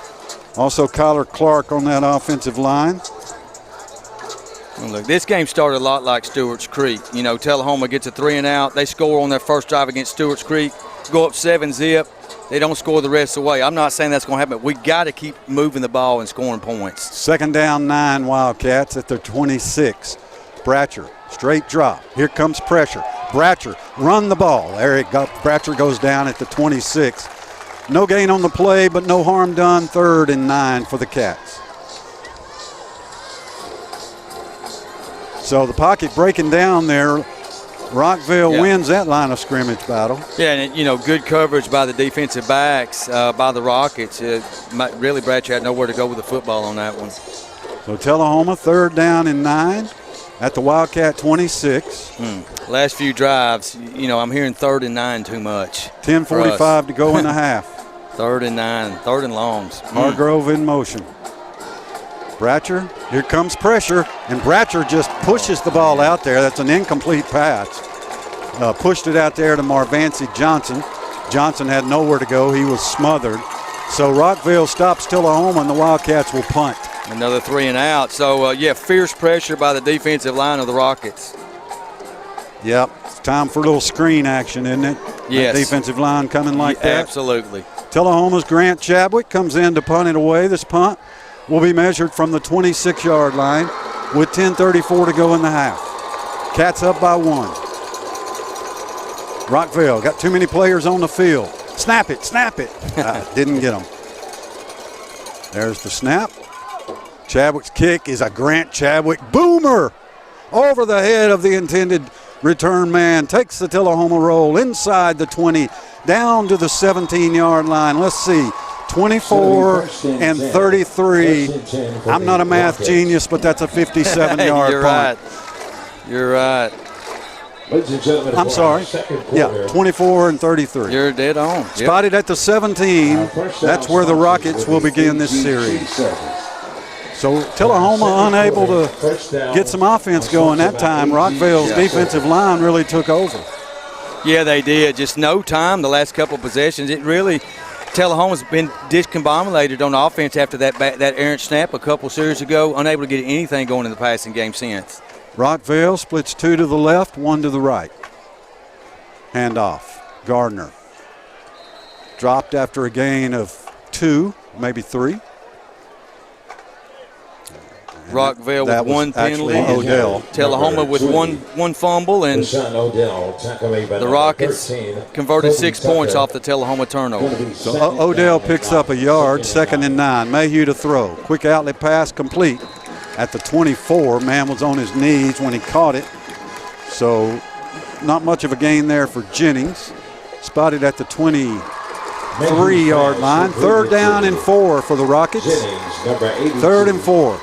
Also Kyler Clark on that offensive line. And look, this game started a lot like Stewart's Creek. You know, Tullahoma gets a 3 and out. They score on their first drive against Stewart's Creek, go up 7-zip. They don't score the rest of the way. I'm not saying that's going to happen, but we got to keep moving the ball and scoring points. 2nd down 9 Wildcats at their 26. Bratcher, straight drop. Here comes pressure. Bratcher, run the ball. There it goes. Bratcher goes down at the 26. No gain on the play, but no harm done. 3rd and 9 for the Cats. So the pocket breaking down there. Rockvale wins that line of scrimmage battle. Yeah, and you know, good coverage by the defensive backs by the Rockets. Really, Bratcher had nowhere to go with the football on that one. So Tullahoma 3rd down and 9 at the Wildcat 26. Last few drives, you know, I'm hearing 3rd and 9 too much. 10:45 to go in the half. 3rd and 9, 3rd and longs. Hargrove in motion. Bratcher, here comes pressure, and Bratcher just pushes the ball out there. That's an incomplete pass. Pushed it out there to Marvancy Johnson. Johnson had nowhere to go. He was smothered. So Rockvale stops Tullahoma, and the Wildcats will punt. Another 3 and out. So, fierce pressure by the defensive line of the Rockets. Yep, it's time for a little screen action, isn't it? Yes. That defensive line coming like that. Absolutely. Tullahoma's Grant Chadwick comes in to punt it away. This punt will be measured from the 26-yard line with 10:34 to go in the half. Cats up by 1. Rockvale got too many players on the field. Snap it, snap it. Didn't get them. There's the snap. Chadwick's kick is a Grant Chadwick boomer over the head of the intended return man. Takes the Tullahoma roll inside the 20, down to the 17-yard line. Let's see. 24 and 33. I'm not a math genius, but that's a 57-yard You're punt. Right. You're right. I'm sorry. Yeah, 24 and 33. You're dead on. Spotted at the 17. That's where the Rockets will begin this series. So Tullahoma unable to get some offense going that time. Rockvale's defensive line really took over. Yeah, they did. Just no time the last couple of possessions. It really, Tullahoma's been discombobulated on offense after that errant snap a couple series ago, unable to get anything going in the passing game since. Rockvale splits 2 to the left, 1 to the right. Handoff. Gardner. Dropped after a gain of 2, maybe 3. Rockvale with 1 penalty. Odell. Tullahoma with one fumble, and the Rockets converted 6 points off the Tullahoma turnover. So Odell picks up a yard, 2nd and 9. Mayhew to throw. Quick outlet pass complete at the 24. Man was on his knees when he caught it. So not much of a gain there for Jennings. Spotted at the 23-yard line. 3rd down and 4 for the Rockets. 3rd and 4.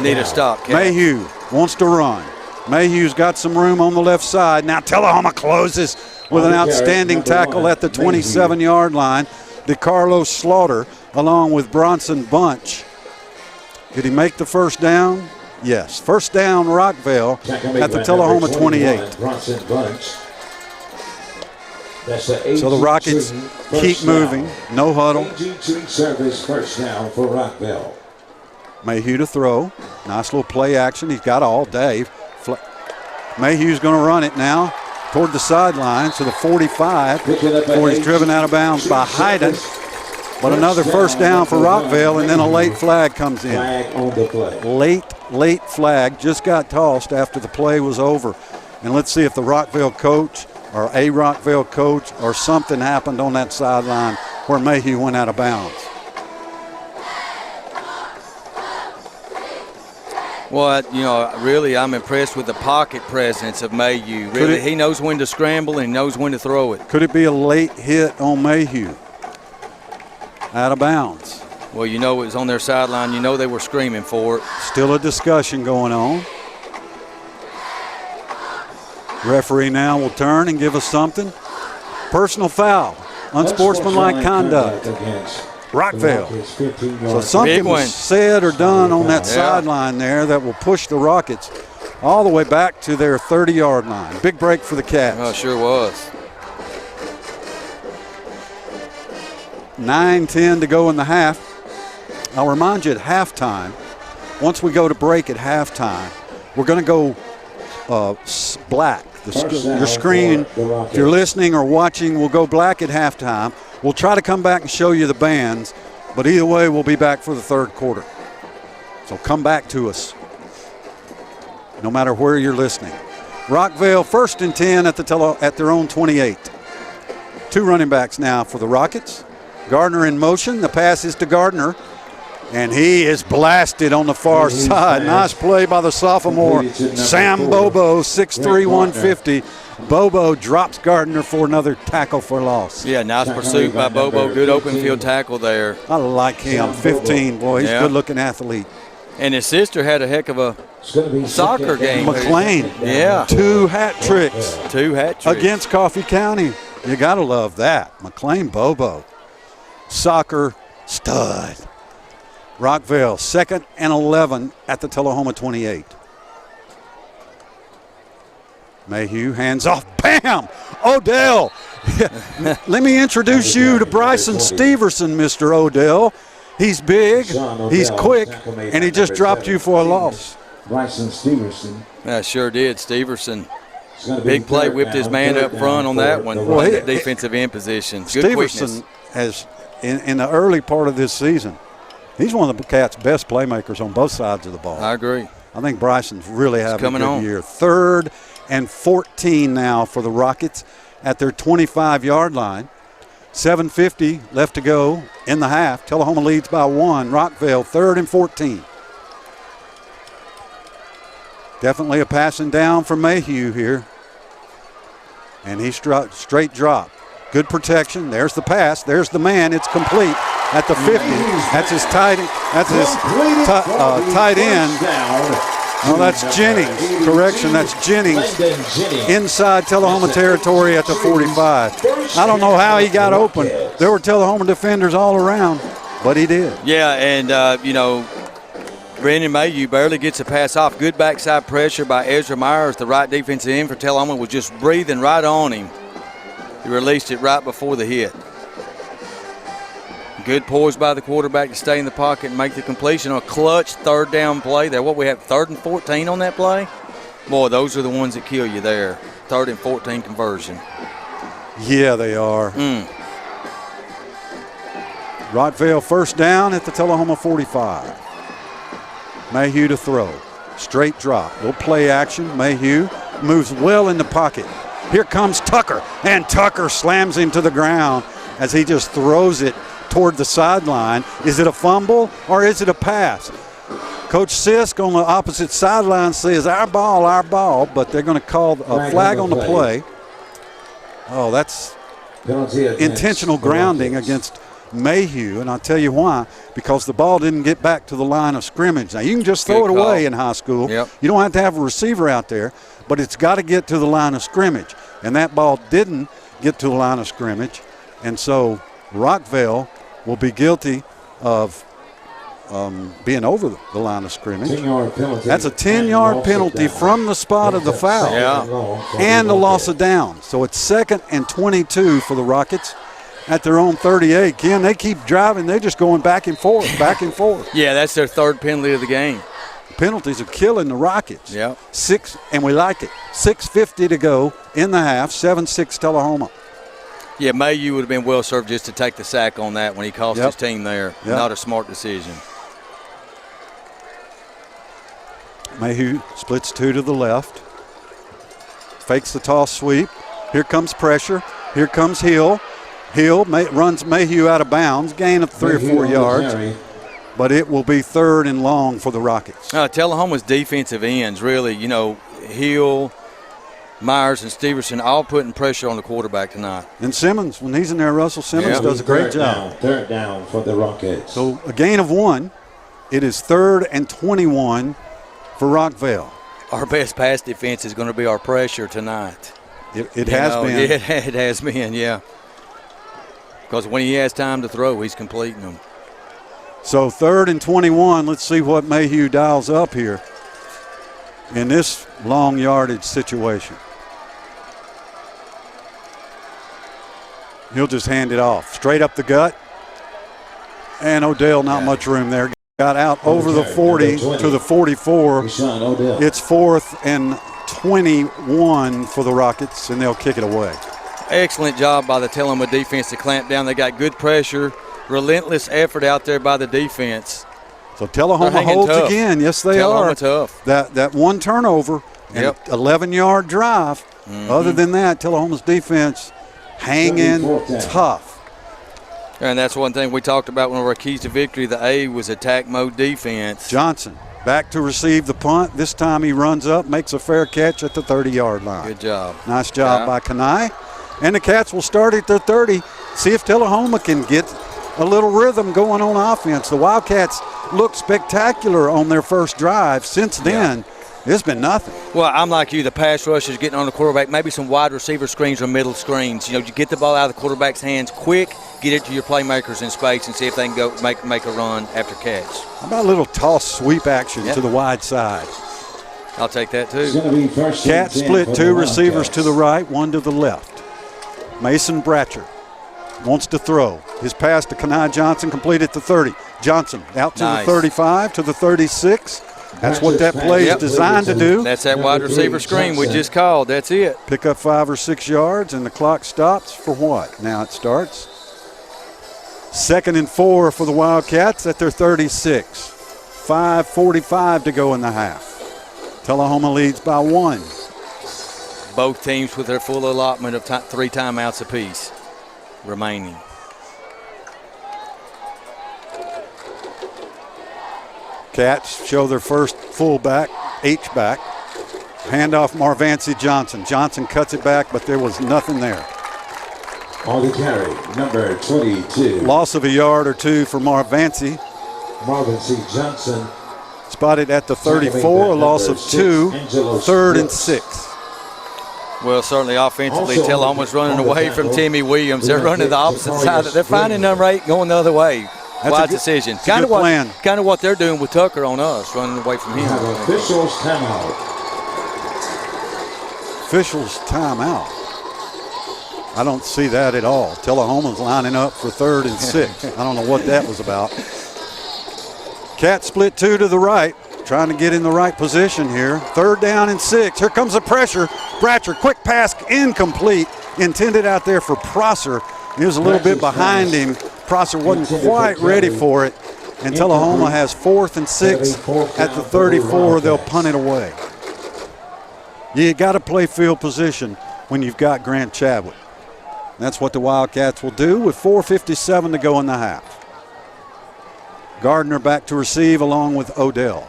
Need a stop, Cat. Mayhew wants to run. Mayhew's got some room on the left side. Now Tullahoma closes with an outstanding tackle at the 27-yard line. DeCarlo Slaughter along with Bronson Bunch. Did he make the first down? Yes. First down, Rockvale at the Tullahoma 28. So the Rockets keep moving. No huddle. First down for Rockvale. Mayhew to throw. Nice little play action. He's got all day. Mayhew's going to run it now toward the sideline to the 45 before he's driven out of bounds by Hyden. But another first down for Rockvale, and then a late flag comes in. Late flag just got tossed after the play was over. And let's see if the Rockvale coach or a Rockvale coach or something happened on that sideline where Mayhew went out of bounds. Well, you know, really, I'm impressed with the pocket presence of Mayhew. Really, he knows when to scramble and he knows when to throw it. Could it be a late hit on Mayhew? Out of bounds. Well, you know, it was on their sideline. You know they were screaming for it. Still a discussion going on. Referee now will turn and give us something. Personal foul. Unsportsmanlike conduct. Rockvale. So something was said or done on that sideline there that will push the Rockets all the way back to their 30-yard line. Big break for the Cats. Oh, sure was. 9:10 to go in the half. I'll remind you at halftime, once we go to break at halftime, we're going to go black. Your screen, if you're listening or watching, will go black at halftime. We'll try to come back and show you the bands, but either way, we'll be back for the third quarter. So come back to us, no matter where you're listening. Rockvale 1st and 10 at their own 28. 2 running backs now for the Rockets. Gardner in motion. The pass is to Gardner, and he is blasted on the far side. Nice play by the sophomore, Sam Bobo, 6'3", 150. Bobo drops Gardner for another tackle for loss. Yeah, nice pursuit by Bobo. Good open field tackle there. I like him. 15, boy. He's a good-looking athlete. And his sister had a heck of a soccer game. McLean. Yeah. 2 hat tricks. 2 hat tricks. Against Coffee County. You got to love that. McLean Bobo. Soccer stud. Rockvale, 2nd and 11 at the Tullahoma 28. Mayhew, hands off, bam! Odell! Let me introduce you to Bryson Steverson, Mr. Odell. He's big, he's quick, and he just dropped you for a loss. Bryson Steverson. Yeah, sure did. Steverson. Big play, whipped his man up front on that one. Played that defensive end position. Good quickness. Steverson has, in the early part of this season, he's one of the Cats' best playmakers on both sides of the ball. I agree. I think Bryson's really having a good year. 3rd and 14 now for the Rockets at their 25-yard line. 7:50 left to go in the half. Tullahoma leads by 1. Rockvale, 3rd and 14. Definitely a passing down for Mayhew here. And he's straight drop. Good protection. There's the pass. There's the man. It's complete at the 50. That's his tight end. Oh, that's Jennings. Correction, that's Jennings. Inside Tullahoma territory at the 45. I don't know how he got open. There were Tullahoma defenders all around, but he did. Yeah, and, Brandon Mayhew barely gets a pass off. Good backside pressure by Ezra Myers. The right defensive end for Tullahoma was just breathing right on him. He released it right before the hit. Good poise by the quarterback to stay in the pocket and make the completion. A clutch 3rd down play there. What we have, 3rd and 14 on that play? Boy, those are the ones that kill you there. 3rd and 14 conversion. Yeah, they are. Rockvale 1st down at the Tullahoma 45. Mayhew to throw. Straight drop. Little play action. Mayhew moves well in the pocket. Here comes Tucker, and Tucker slams him to the ground as he just throws it toward the sideline. Is it a fumble or is it a pass? Coach Sisk on the opposite sideline says, our ball, but they're going to call a flag on the play. Oh, that's intentional grounding against Mayhew, and I'll tell you why. Because the ball didn't get back to the line of scrimmage. Now, you can just throw it away in high school. Yep. You don't have to have a receiver out there, but it's got to get to the line of scrimmage. And that ball didn't get to the line of scrimmage, and so Rockvale will be guilty of being over the line of scrimmage. That's a 10-yard penalty from the spot of the foul. And the loss of down. So it's 2nd and 22 for the Rockets at their own 38. Ken, they keep driving. They're just going back and forth. Yeah, that's their 3rd penalty of the game. Penalties are killing the Rockets. Yeah. 6, and we like it. 6:50 to go in the half. 7-6 Tullahoma. Yeah, Mayhew would have been well served just to take the sack on that when he cost his team there. Not a smart decision. Mayhew splits 2 to the left. Fakes the toss sweep. Here comes pressure. Here comes Hill. Hill runs Mayhew out of bounds. Gain of 3 or 4 yards. But it will be 3rd and long for the Rockets. Tullahoma's defensive ends really, Hill, Myers, and Steverson all putting pressure on the quarterback tonight. And Simmons, when he's in there, Russell Simmons does a great job. 3rd down for the Rockets. So a gain of 1. It is 3rd and 21 for Rockvale. our best pass defense is going to be our pressure tonight. It has been. It has been, yeah. Because when he has time to throw, he's completing them. So 3rd and 21. Let's see what Mayhew dials up here in this long yardage situation. He'll just hand it off. Straight up the gut. And Odell, not much room there. Got out over the 40 to the 44. It's 4th and 21 for the Rockets, and they'll kick it away. Excellent job by the Tullahoma defense to clamp down. They got good pressure, relentless effort out there by the defense. So Tullahoma holds tough. Again. Yes, they Tullahoma are. Tough. That one turnover and 11-yard drive. Other than that, Tullahoma's defense hanging tough. And that's one thing we talked about, one of our keys to victory. The A was attack mode defense. Johnson back to receive the punt. This time he runs up, makes a fair catch at the 30-yard line. Good job. Nice job by Kanai. And the Cats will start at their 30. See if Tullahoma can get a little rhythm going on offense. The Wildcats looked spectacular on their first drive. Since then, it's been nothing. Well, I'm like you. The pass rush is getting on the quarterback. Maybe some wide receiver screens or middle screens. You get the ball out of the quarterback's hands quick, get it to your playmakers in space, and see if they can go make a run after catch. How about a little toss sweep action to the wide side? I'll take that too. Cats split 2 receivers to the right, 1 to the left. Mason Bratcher wants to throw. His pass to Kanai Johnson complete at the 30. Johnson out to the 35, to the 36. That's what that play is designed to do. That's that wide receiver screen we just called. That's it. Pick up 5 or 6 yards, and the clock stops for what? Now it starts. 2nd and 4 for the Wildcats at their 36. 5:45 to go in the half. Tullahoma leads by 1. Both teams with their full allotment of 3 timeouts apiece remaining. Cats show their first fullback, H-back. Handoff Marvancy Johnson. Johnson cuts it back, but there was nothing there. On the carry, number 22. Loss of a yard or 2 for Marvancy. Marvancy Johnson. Spotted at the 34, a loss of 2, 3rd and 6. Well, certainly offensively, Tullahoma's running away from Timmy Williams. They're running the opposite side. They're finding number 8 going the other way. Wise decision. Kind of what they're doing with Tucker on us, running away from him. Officials timeout. Officials timeout. I don't see that at all. Tullahoma's lining up for 3rd and 6. I don't know what that was about. Cats split 2 to the right, trying to get in the right position here. 3rd down and 6. Here comes the pressure. Bratcher, quick pass, incomplete. Intended out there for Prosser. He was a little bit behind him. Prosser wasn't quite ready for it. And Tullahoma has 4th and 6 at the 34. They'll punt it away. You got to play field position when you've got Grant Chadwick. That's what the Wildcats will do with 4:57 to go in the half. Gardner back to receive along with Odell.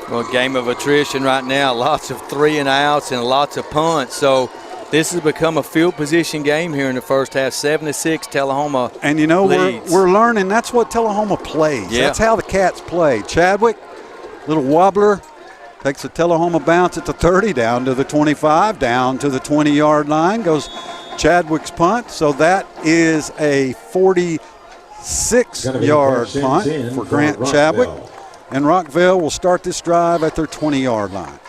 Well, game of attrition right now. Lots of 3 and outs and lots of punts. So this has become a field position game here in the first half. 7-6, Tullahoma. And you know, leads. we're learning that's what Tullahoma plays. Yeah. That's how the Cats play. Chadwick, little wobbler, takes a Tullahoma bounce at the 30, down to the 25, down to the 20-yard line. Goes Chadwick's punt. So that is a 46-yard punt for Grant Chadwick. And Rockvale will start this drive at their 20-yard line.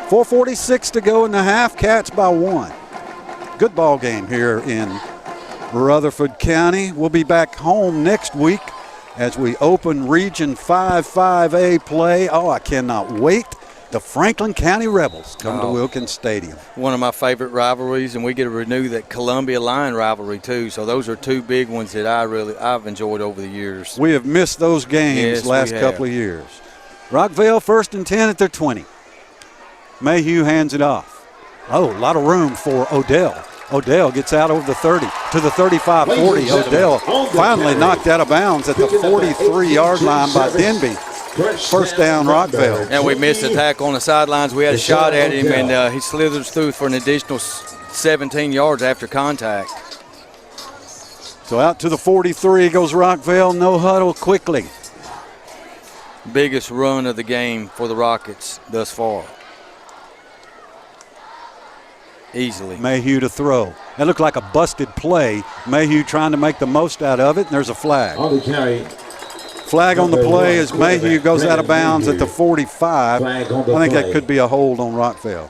4:46 to go in the half. Cats by 1. Good ball game here in Rutherford County. We'll be back home next week as we open Region 5-5A play. Oh, I cannot wait. The Franklin County Rebels come to Wilkins Stadium. One of my favorite rivalries, and we get to renew that Columbia Lion rivalry too. So those are 2 big ones that I've enjoyed over the years. We have missed those games last couple of years. Rockvale 1st and 10 at their 20. Mayhew hands it off. Oh, a lot of room for Odell. Odell gets out over the 30 to the 35-40. Odell finally knocked out of bounds at the 43-yard line by Denby. 1st down, Rockvale. And we missed a tackle on the sidelines. We had a shot at him, and he slithers through for an additional 17 yards after contact. So out to the 43 goes Rockvale. No huddle quickly. biggest run of the game for the Rockets thus far. Easily. Mayhew to throw. That looked like a busted play. Mayhew trying to make the most out of it, and there's a flag. On the carry. Flag on the play as Mayhew goes out of bounds at the 45. I think that could be a hold on Rockvale.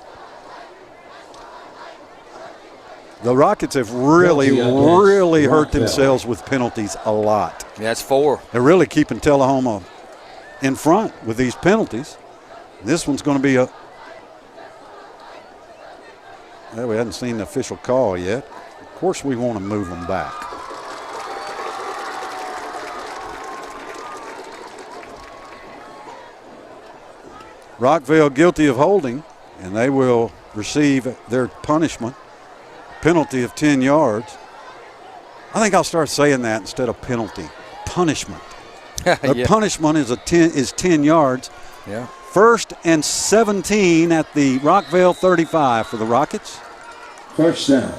The Rockets have really hurt themselves with penalties a lot. Yeah, that's 4. They're really keeping Tullahoma in front with these penalties. This one's going to be a... Well, we hadn't seen the official call yet. Of course we want to move them back. Rockvale guilty of holding, and they will receive their punishment. Penalty of 10 yards. I think I'll start saying that instead of penalty. Punishment. Their punishment is 10 yards. Yeah. 1st and 17 at the Rockvale 35 for the Rockets. First down.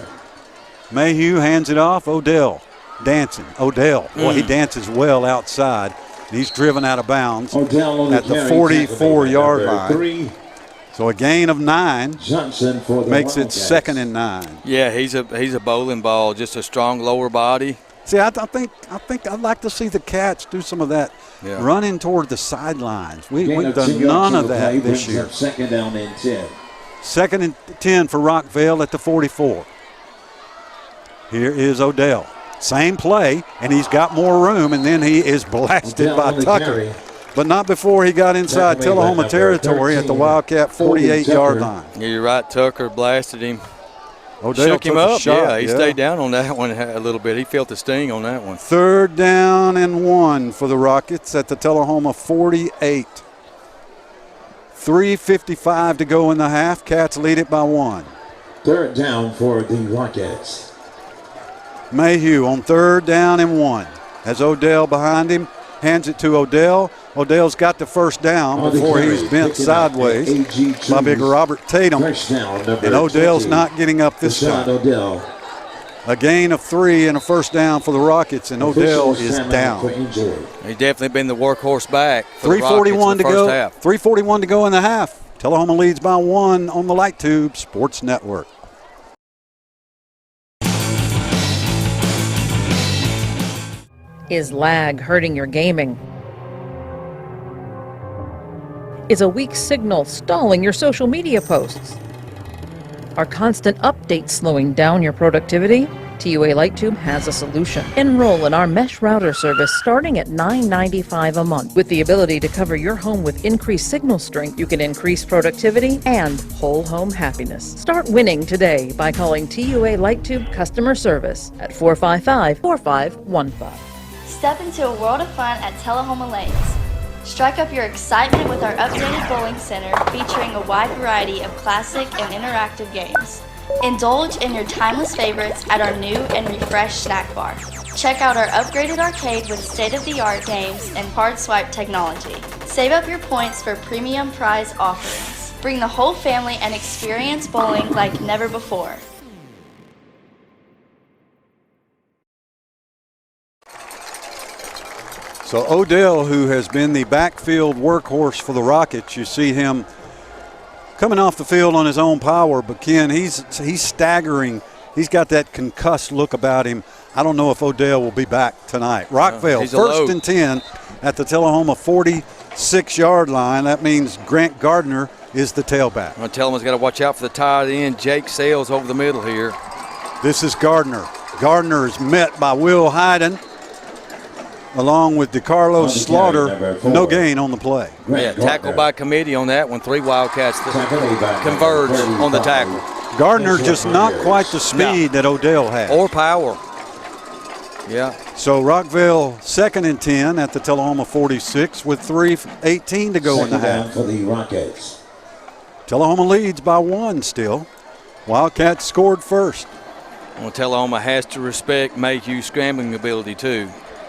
Mayhew hands it off. Odell dancing. Odell. Boy, he dances well outside. He's driven out of bounds at the 44-yard line. So a gain of 9 Johnson for the makes it Wildcats. 2nd and 9. Yeah, he's a bowling ball, just a strong lower body. See, I think I'd like to see the Cats do some of that running toward the sidelines. We've done none of that this year. 2nd down and 10. 2nd and 10 for Rockvale at the 44. Here is Odell. Same play, and he's got more room, and then he is blasted by Tucker. But not before he got inside Tullahoma territory at the Wildcat 48-yard line. Yeah, you're right. Tucker blasted him. Odell shook him up. Shot, He stayed down on that one a little bit. He felt the sting on that one. 3rd down and 1 for the Rockets at the Tullahoma 48. 3:55 to go in the half. Cats lead it by 1. 3rd down for the Rockets. Mayhew on 3rd down and 1. Has Odell behind him. Hands it to Odell. Odell's got the 1st down before he's bent sideways by big Robert Tatum. And Odell's not getting up this time. A gain of 3 and a 1st down for the Rockets, and Odell is down. He's definitely been the workhorse back. 3:41 to go. Half. 3:41 to go in the half. Tullahoma leads by 1 on the Light Tube Sports Network. Is lag hurting your gaming? Is a weak signal stalling your social media posts? Are constant updates slowing down your productivity? TUA Lighttube has a solution. Enroll in our mesh router service starting at $9.95 a month. With the ability to cover your home with increased signal strength, you can increase productivity and whole home happiness. Start winning today by calling TUA Lighttube customer service at 455-4515. Step into a world of fun at Tullahoma Lanes. Strike up your excitement with our updated bowling center featuring a wide variety of classic and interactive games. Indulge in your timeless favorites at our new and refreshed snack bar. Check out our upgraded arcade with state-of-the-art games and card swipe technology. Save up your points for premium prize offerings. Bring the whole family and experience bowling like never before. So Odell, who has been the backfield workhorse for the Rockets, you see him coming off the field on his own power, but Ken, he's staggering. He's got that concussed look about him. I don't know if Odell will be back tonight. Rockvale, 1st and 10 at the Tullahoma 46-yard line. That means Grant Gardner is the tailback. I'm going to tell him he's got to watch out for the tight end, Jake Sales, over the middle here. This is Gardner. Gardner is met by Will Hyden, along with DeCarlos Slaughter. No gain on the play. Yeah, tackle by committee on that one. 3 Wildcats converge on the tackle. Gardner just not quite the speed that Odell had. Or power. Yeah. So Rockvale 2nd and 10 at the Tullahoma 46 with 3:18 to go in the half. For the Rockets. Tullahoma leads by 1 still. Wildcats scored first. Well, Tullahoma has to respect Mayhew's scrambling ability too.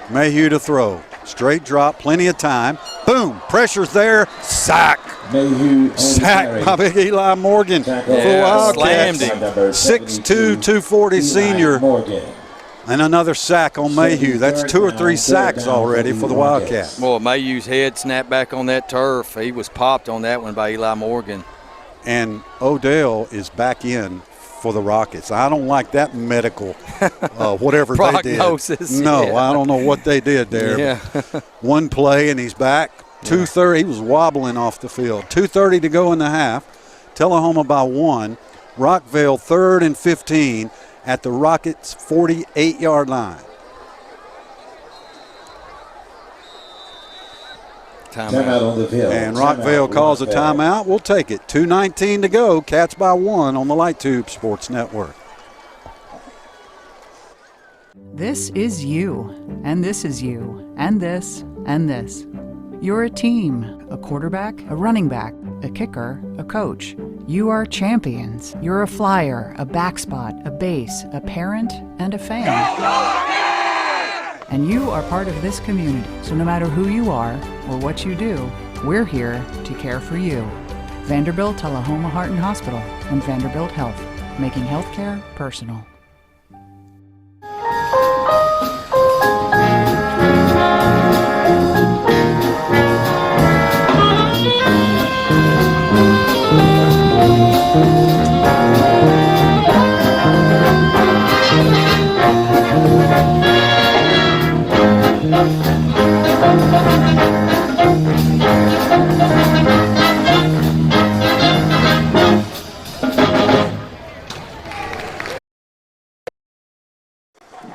Mayhew to throw. Straight drop, plenty of time. Boom, pressure's there. Sack. Mayhew Sack by big Eli Morgan. Yeah, Wildcats. slammed him. 6'2", 240 senior. Morgan. And another sack on Mayhew. That's 2 or 3 sacks already for the Wildcats. Boy, Mayhew's head snapped back on that turf. He was popped on that one by Eli Morgan. And Odell is back in for the Rockets. I don't like that medical, whatever they did. Prognosis. No, yeah. I don't know what they did there. Yeah. One play and he's back. 2:30. He was wobbling off the field. 2:30 to go in the half. Tullahoma by 1. Rockvale 3rd and 15 at the Rockets' 48-yard line. Timeout on the field. And Rockvale calls a timeout. We'll take it. 2:19 to go. Cats by 1 on the Light Tube Sports Network. This is you, and this is you, and this, and this. You're a team, a quarterback, a running back, a kicker, a coach. You are champions. You're a flyer, a backspot, a base, a parent, and a fan. And you are part of this community. So no matter who you are or what you do, we're here to care for you. Vanderbilt Tullahoma Heart and Hospital and Vanderbilt Health, making healthcare personal.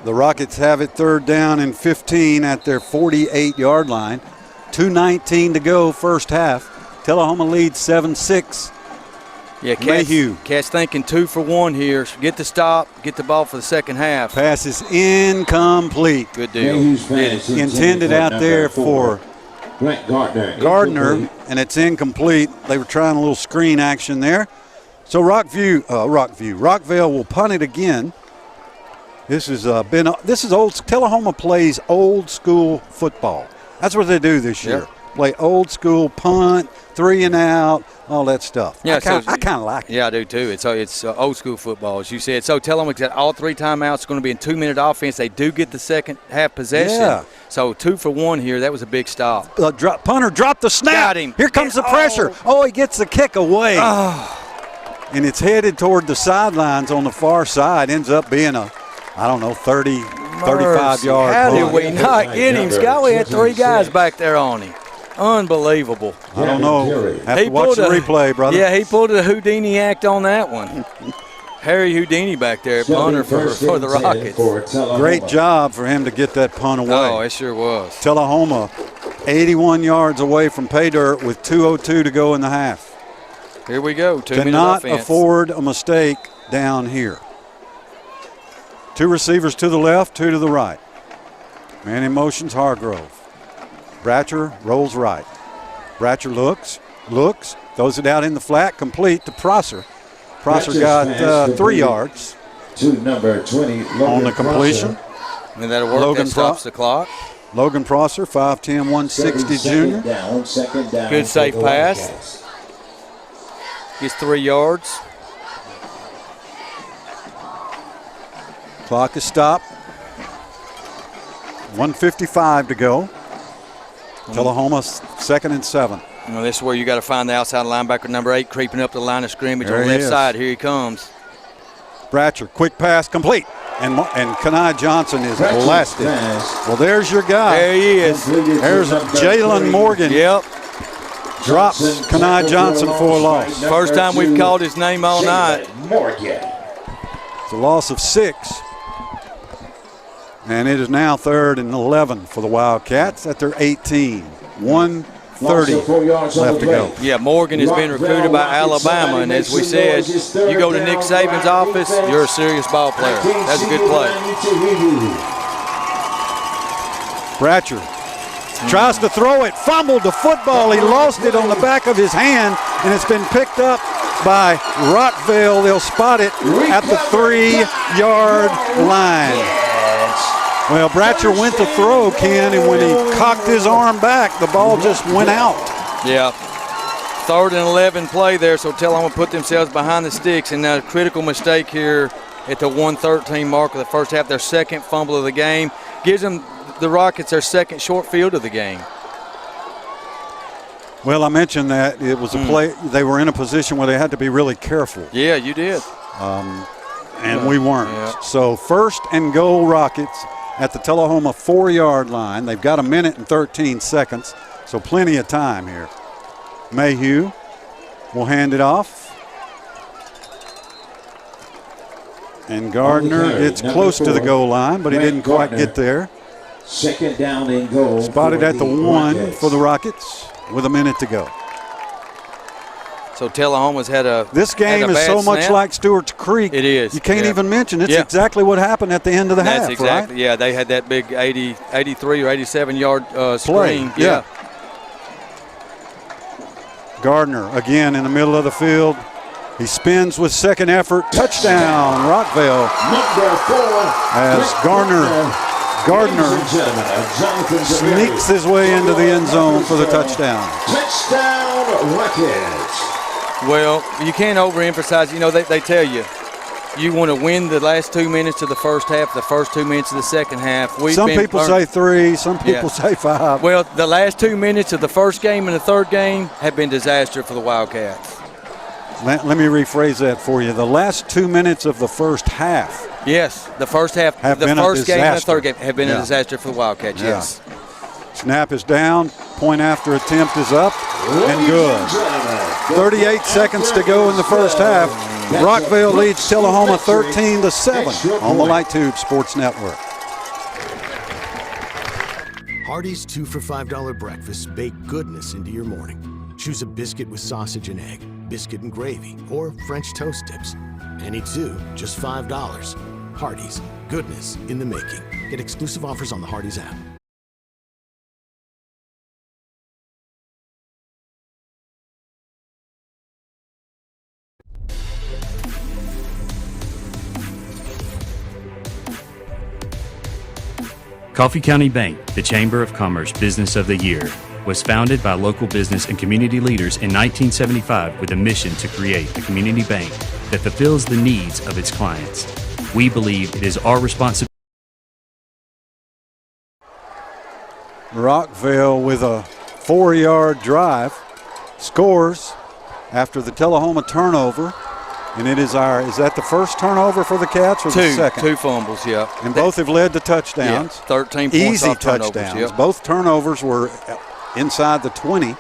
The Rockets have it 3rd down and 15 at their 48-yard line. 2:19 to go, first half. Tullahoma leads 7-6. Yeah, Mayhew. Cats thinking 2 for 1 here. Get the stop, get the ball for the second half. Pass is incomplete. Good deal. Intended out there for Gardner, and it's incomplete. They were trying a little screen action there. So Rockvale will punt it again. This is old. Tullahoma plays old school football. That's what they do this year. Yep. Play old school punt, 3 and out, all that stuff. Yeah, I kind of like it. Yeah, I do too. It's old school football, as you said. So Tullahoma got all 3 timeouts. Going to be in 2-minute offense. They do get the second half possession. Yeah. So 2 for 1 here. That was a big stop. Punter dropped the snap. Got him. Here comes the pressure. Oh, he gets the kick away. And it's headed toward the sidelines on the far side. Ends up being a 35-yard How punt. did we not get him, Scott? We had 3 guys back there on him. Unbelievable. I don't know. Have to watch the replay, brother. Yeah, he pulled a Houdini act on that one. Harry Houdini back there, punter for the Rockets. Great job for him to get that punt away. Oh, it sure was. Tullahoma 81 yards away from pay dirt with 2:02 to go in the half. Here we go. 2-minute Cannot offense. afford a mistake down here. 2 receivers to the left, 2 to the right. Man in motion's Hargrove. Bratcher rolls right. Bratcher looks, throws it out in the flat, complete to Prosser. Prosser got 3 yards to number 20 on the completion. And that'll work. That stops the clock. Logan Prosser, 5'10", 160 junior. Second down. Good safe pass. Gets 3 yards. Clock is stopped. 1:55 to go. Tullahoma 2nd and 7. Well, this is where you got to find the outside linebacker, number 8, creeping up the line of scrimmage There on the he left is. side. Here he comes. Bratcher, quick pass, complete. And Kenai Johnson is blasted. Well, there's your guy. There he is. There's Jalen Morgan. Yep. Drops Kenai Johnson for a loss. First time we've called his name all night. It's a loss of 6. And it is now 3rd and 11 for the Wildcats at their 18. 1:30 left to go. Yeah, Morgan has been recruited by Alabama, and as we said, you go to Nick Saban's office, you're a serious ball player. That's a good play. Bratcher tries to throw it, fumbled the football. He lost it on the back of his hand, and it's been picked up by Rockvale. They'll spot it at the 3-yard line. Well, Bratcher went to throw, Ken, and when he cocked his arm back, the ball just went out. Yeah. 3rd and 11 play there, so Tullahoma put themselves behind the sticks, and a critical mistake here at the 1:13 mark of the first half. Their second fumble of the game gives them the Rockets their second short field of the game. Well, I mentioned that it was a play. They were in a position where they had to be really careful. Yeah, you did. And we weren't. Yeah. So 1st and goal Rockets at the Tullahoma 4-yard line. They've got 1 minute and 13 seconds, so plenty of time here. Mayhew will hand it off. And Gardner gets close to the goal line, but he didn't quite get there. Second down and goal. Spotted at the 1 Rockets. for the Rockets with 1 minute to go. So Tullahoma's had a This game is so much like Stewart's Creek. It is. You can't Yeah. even mention it's Yeah. exactly what happened at the end of the half, That's exactly. right? Yeah, they had that big 83 or 87-yard Play. screen. Yeah. Gardner again in the middle of the field. He spins with second effort. Touchdown, Rockvale. Number 4. As Gardner sneaks his way into the end zone for the touchdown. Touchdown, Rockets. Well, you can't overemphasize. You know, they tell you, you want to win the last 2 minutes of the first half, the first 2 minutes of the second half. Some people say 3, some people say 5. Well, the last 2 minutes of the first game and the third game have been disaster for the Wildcats. Let me rephrase that for you. The last 2 minutes of the first half. Yes, the first half, Have the been a first game and the disaster. third game have been Yeah. a disaster for the Wildcats, Yeah. yes. Snap is down. Point after attempt is up and good. 38 seconds to go in the first half. Rockvale leads Tullahoma 13-7 on the Light Tube Sports Network. Hardee's 2 for $5 breakfast bake goodness into your morning. Choose a biscuit with sausage and egg, biscuit and gravy, or French toast tips. Any two, just $5. Hardee's, goodness in the making. Get exclusive offers on the Hardee's app. Coffee County Bank, the Chamber of Commerce Business of the Year, was founded by local business and community leaders in 1975 with a mission to create a community bank that fulfills the needs of its clients. We believe it is our responsibility. Rockvale with a 4-yard drive scores after the Tullahoma turnover. And it is is that the first turnover for the Cats or the second? 2 fumbles, yeah. And both have led to touchdowns. Yeah, 13 points Easy off turnovers, touchdowns. yeah. Both turnovers were inside the 20.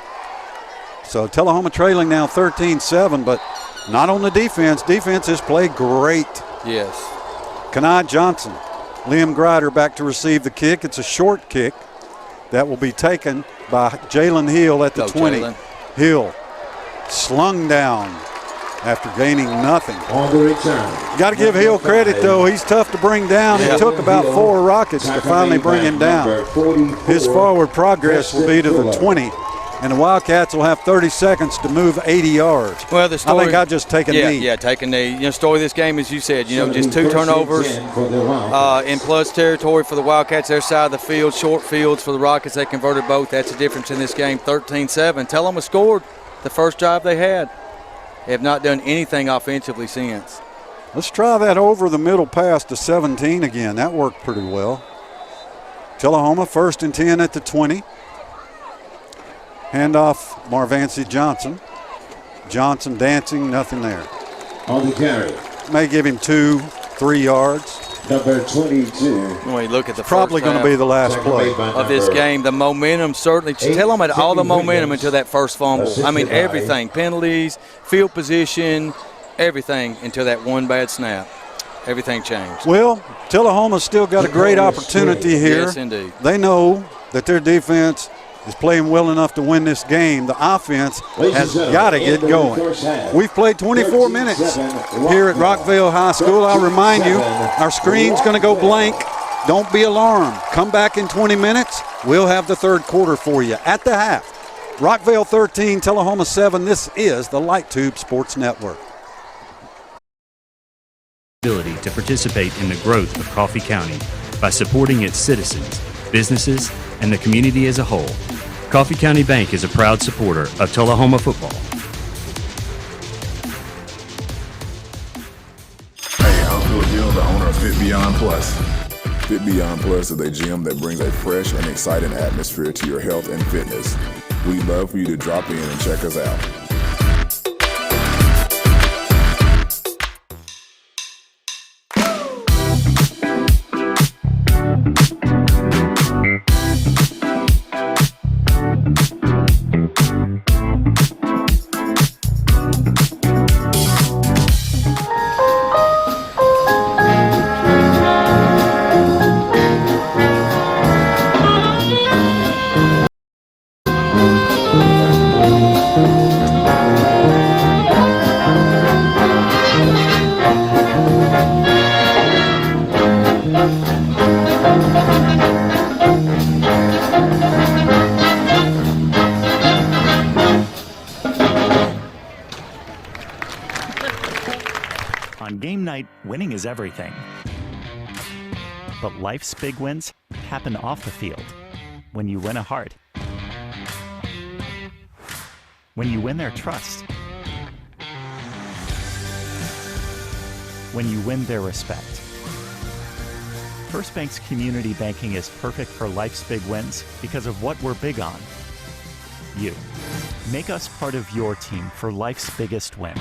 So Tullahoma trailing now 13-7, but not on the defense. Defense has played great. Yes. Kanai Johnson, Liam Grider back to receive the kick. It's a short kick that will be taken by Jalen Hill at the 20. Jalen. Hill slung down after gaining nothing. On the return. Got to give Hill credit, though. He's tough to bring down. Yeah. It took about 4 Rockets to finally bring him down. His forward progress will be to the 20, and the Wildcats will have 30 seconds to move 80 yards. Well, the story, I think I just take a knee. Yeah, take a knee. You know, story of this game, as you said, just 2 turnovers in plus territory for the Wildcats, their side of the field, short fields for the Rockets. They converted both. That's the difference in this game, 13-7. Tullahoma scored the first drive they had. They have not done anything offensively since. Let's try that over the middle pass to 17 again. That worked pretty well. Tullahoma 1st and 10 at the 20. Handoff Marvancy Johnson. Johnson dancing, nothing there. On the carry. May give him 2-3 yards. Number 22. When you look at the Probably first going to half be the last play of this game, the momentum certainly. Tullahoma had all the momentum until that first fumble. I mean, everything, penalties, field position, everything until that one bad snap. Everything changed. Well, Tullahoma's still got a great opportunity here. Yes, indeed. They know that their defense is playing well enough to win this game. The offense has got to get going. We've played 24 minutes here at Rockvale High School. I'll remind you, our screen's going to go blank. Don't be alarmed. Come back in 20 minutes. We'll have the third quarter for you at the half. Rockvale 13, Tullahoma 7. This is the Light Tube Sports Network. Ability to participate in the growth of Coffee County by supporting its citizens, businesses, and the community as a whole. Coffee County Bank is a proud supporter of Tullahoma football. Hey, Uncle Bill Fit Beyond Plus is a gym that brings a fresh and exciting atmosphere to your health and fitness. We'd love for you to drop in and check us out. On game night, winning is everything. But life's big wins happen off the field. When you win a heart. When you win their trust. When you win their respect. First Bank's community banking is perfect for life's big wins because of what we're big on. You. Make us part of your team for life's biggest win.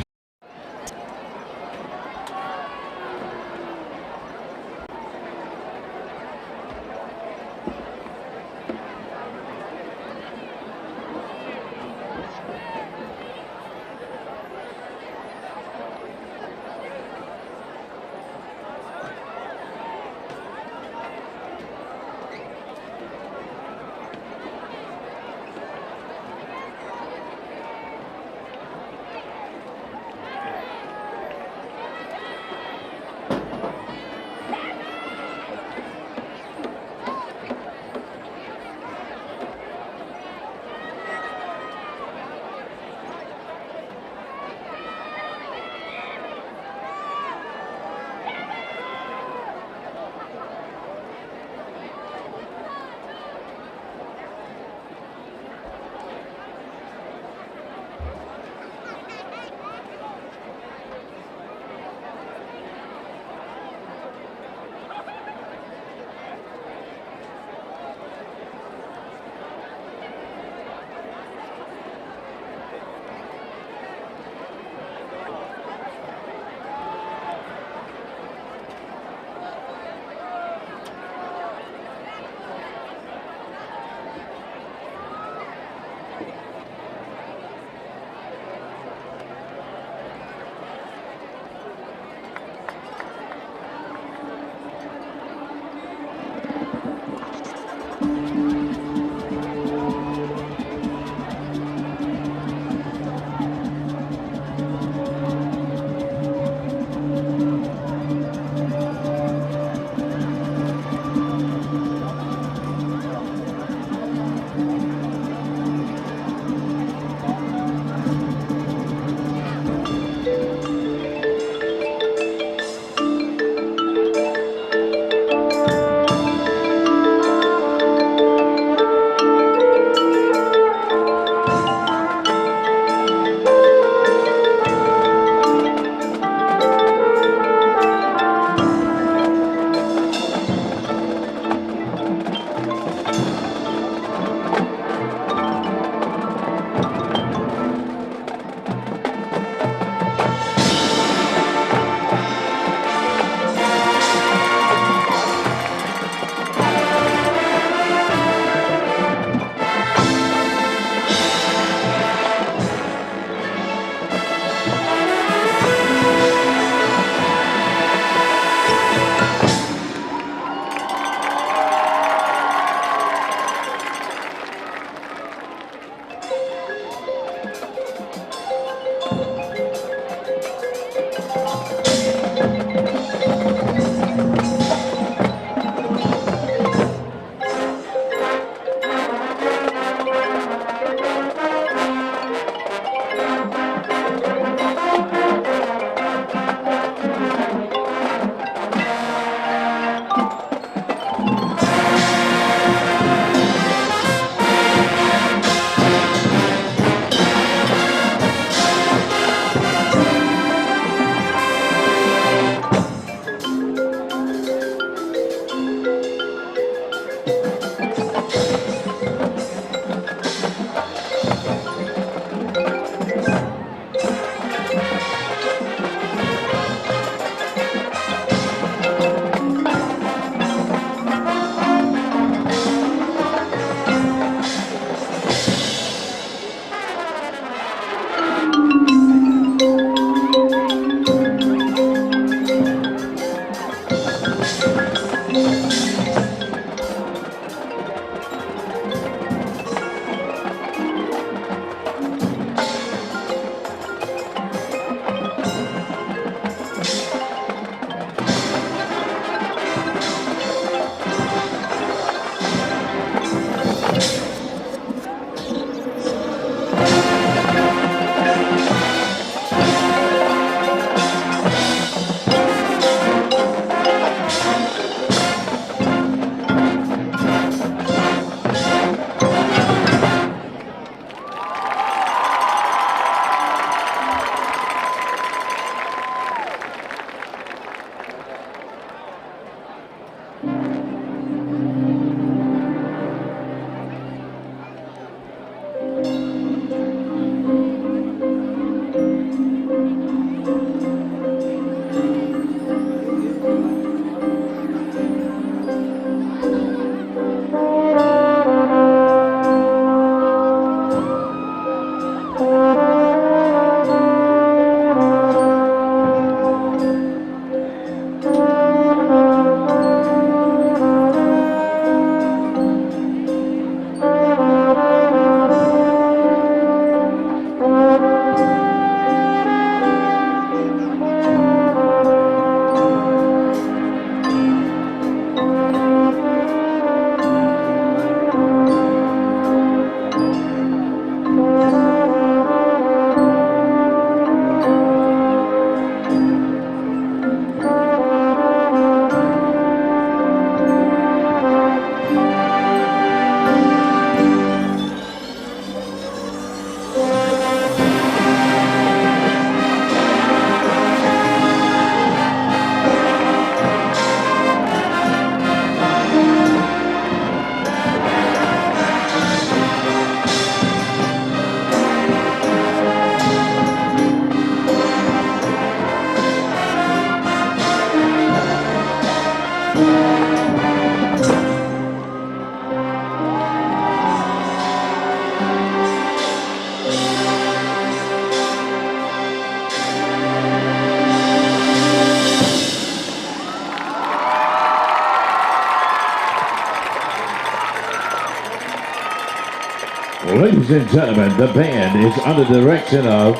Ladies and gentlemen, the band is under the direction of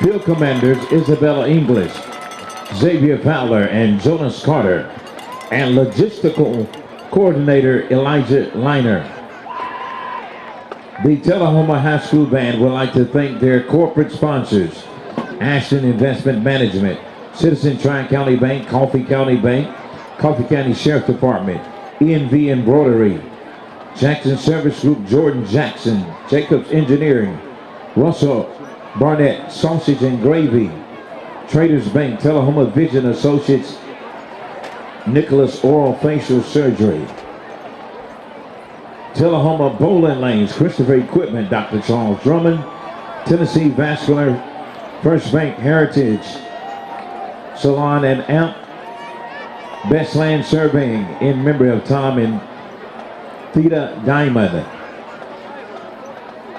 Field Commanders Isabella English, Xavier Fowler, and Jonas Carter, and Logistical Coordinator Elijah Liner. The Tullahoma High School Band would like to thank their corporate sponsors, Ashton Investment Management, Citizen Tri-County Bank, Coffee County Bank, Coffee County Sheriff Department, ENV Embroidery, Jackson Service Group, Jordan Jackson, Jacobs Engineering, Russell Barnett Sausage and Gravy, Traders Bank, Tullahoma Vision Associates, Nicholas Oral Facial Surgery, Tullahoma Bowling Lanes, Christopher Equipment, Dr. Charles Drummond, Tennessee Vascular, First Bank Heritage, Salon and Amp, Best Land Surveying in memory of Tom and Theta Diamond,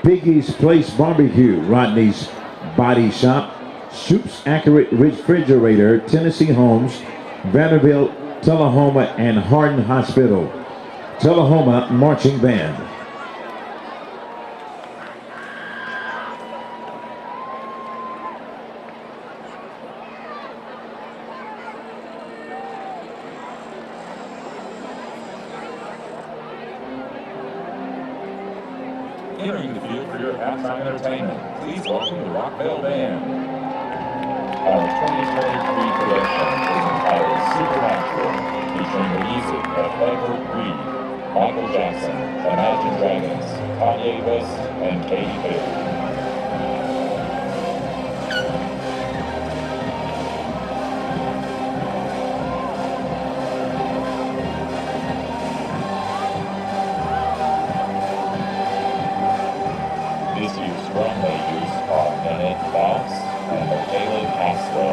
Piggy's Place Barbecue, Rodney's Body Shop, Shoop's Accurate Refrigerator, Tennessee Homes, Vanderbilt, Tullahoma, and Hardin Hospital. Tullahoma Marching Band. Entering the field for your halftime entertainment, please welcome the Rockvale Band. Our 2023 production is entitled Supernatural, featuring the music of Edward Reed, Michael Jackson, Imagine Dragons, Kanye West, and Katy Perry. This year's runway use are Nanette Fox and Michaela Castro.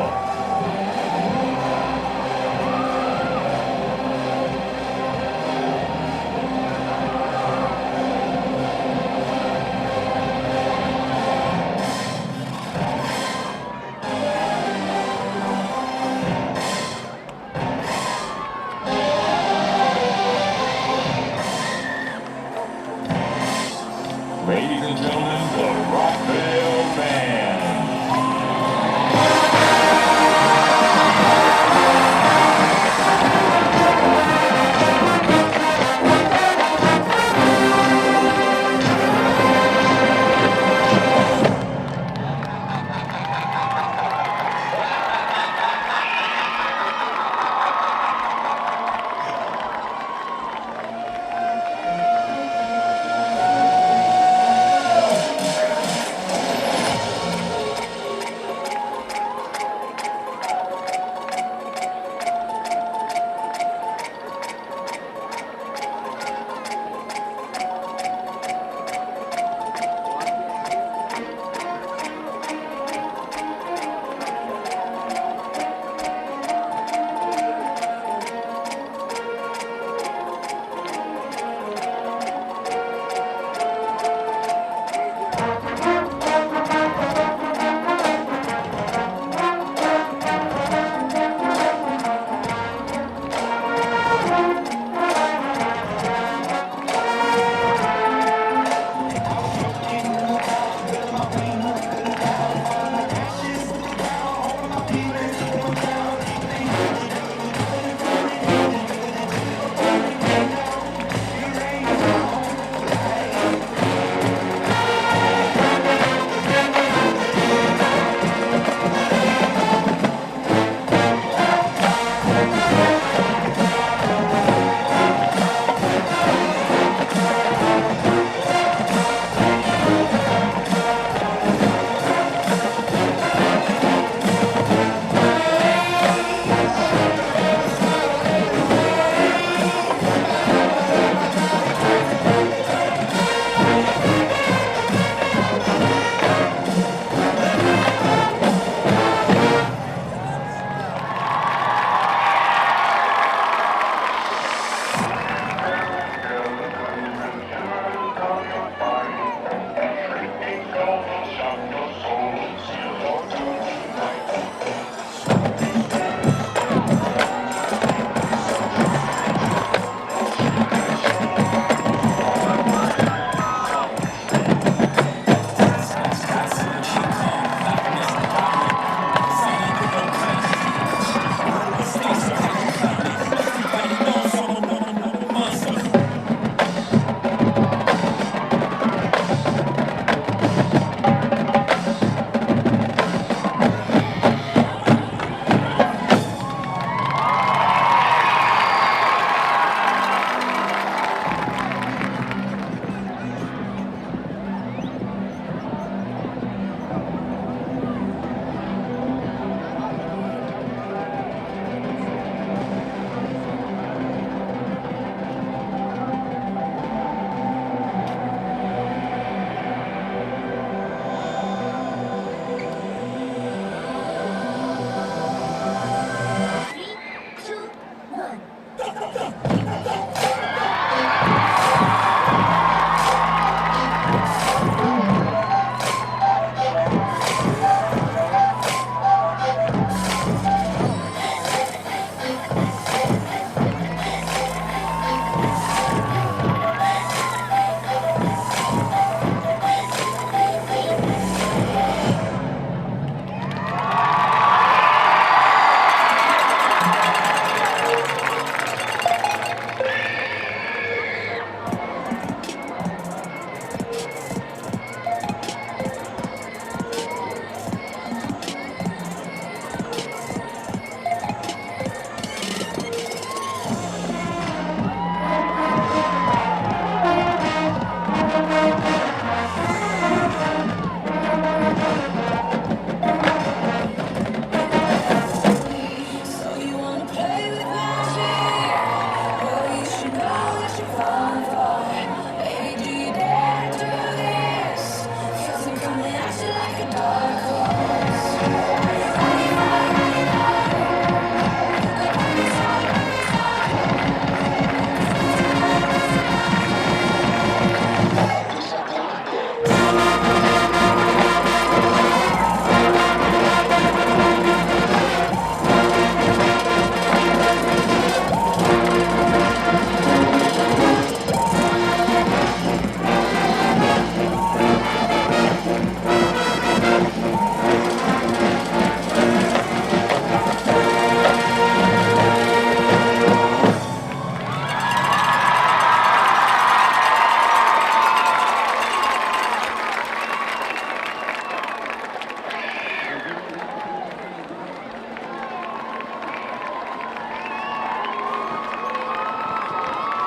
Ladies and gentlemen, the Rockvale Band.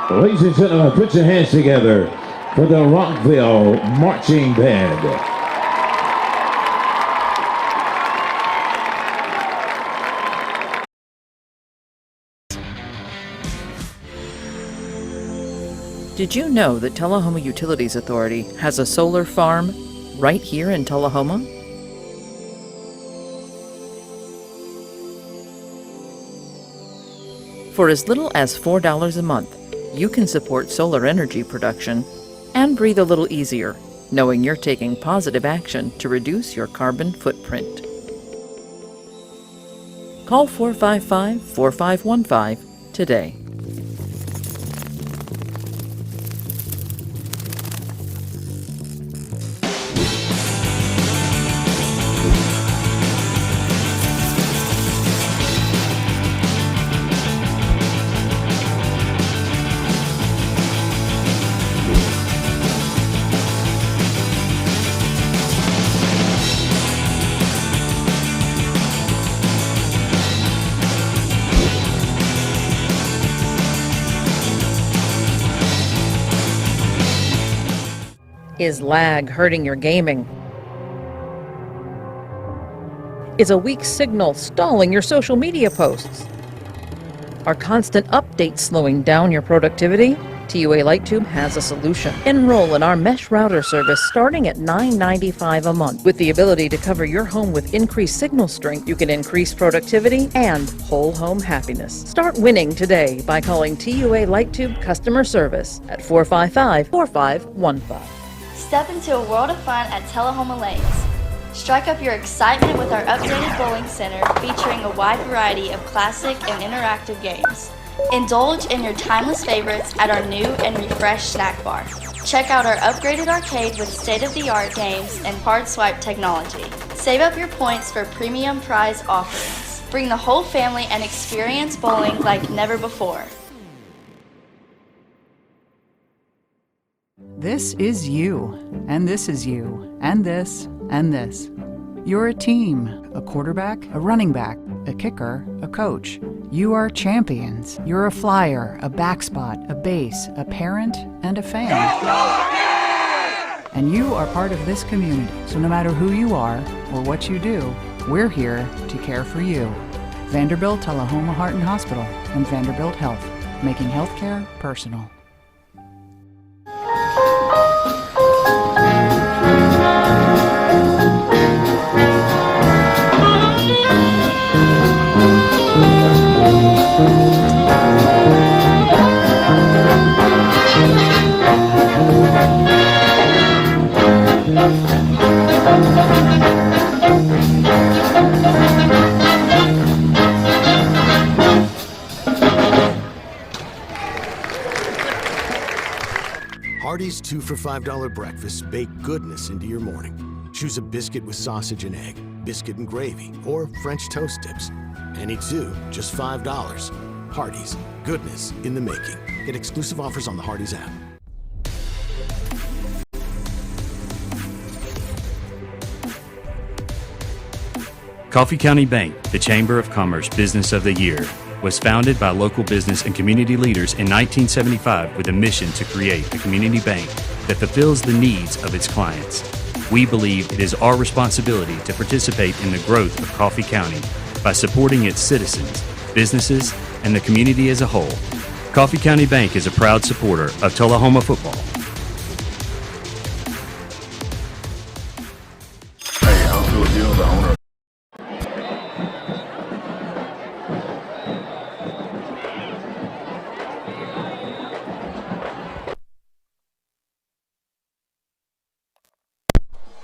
Ladies and gentlemen, put your hands together for the Rockvale Marching Band. Did you know that Tullahoma Utilities Authority has a solar farm right here in Tullahoma? For as little as $4 a month, you can support solar energy production and breathe a little easier, knowing you're taking positive action to reduce your carbon footprint. Call 455-4515 today. Is lag hurting your gaming? Is a weak signal stalling your social media posts? Are constant updates slowing down your productivity? TUA Lighttube has a solution. Enroll in our mesh router service starting at $9.95 a month. With the ability to cover your home with increased signal strength, you can increase productivity and whole home happiness. Start winning today by calling TUA Lighttube customer service at 455-4515. Step into a world of fun at Tullahoma Lanes. Strike up your excitement with our updated bowling center featuring a wide variety of classic and interactive games. Indulge in your timeless favorites at our new and refreshed snack bar. Check out our upgraded arcade with state-of-the-art games and card swipe technology. Save up your points for premium prize offerings. Bring the whole family and experience bowling like never before. This is you, and this is you, and this, and this. You're a team, a quarterback, a running back, a kicker, a coach. You are champions. You're a flyer, a backspot, a base, a parent, and a fan. And you are part of this community, so no matter who you are or what you do, we're here to care for you. Vanderbilt Tullahoma Heart and Hospital and Vanderbilt Health, making healthcare personal. Hardee's 2 for $5 breakfast bake goodness into your morning. Choose a biscuit with sausage and egg, biscuit and gravy, or French toast tips. Any two, just $5. Hardee's, goodness in the making. Get exclusive offers on the Hardee's app. Coffee County Bank, the Chamber of Commerce Business of the Year, was founded by local business and community leaders in 1975 with a mission to create a community bank that fulfills the needs of its clients. We believe it is our responsibility to participate in the growth of Coffee County by supporting its citizens, businesses, and the community as a whole. Coffee County Bank is a proud supporter of Tullahoma football. Hey, I'm Phil Gill, the owner.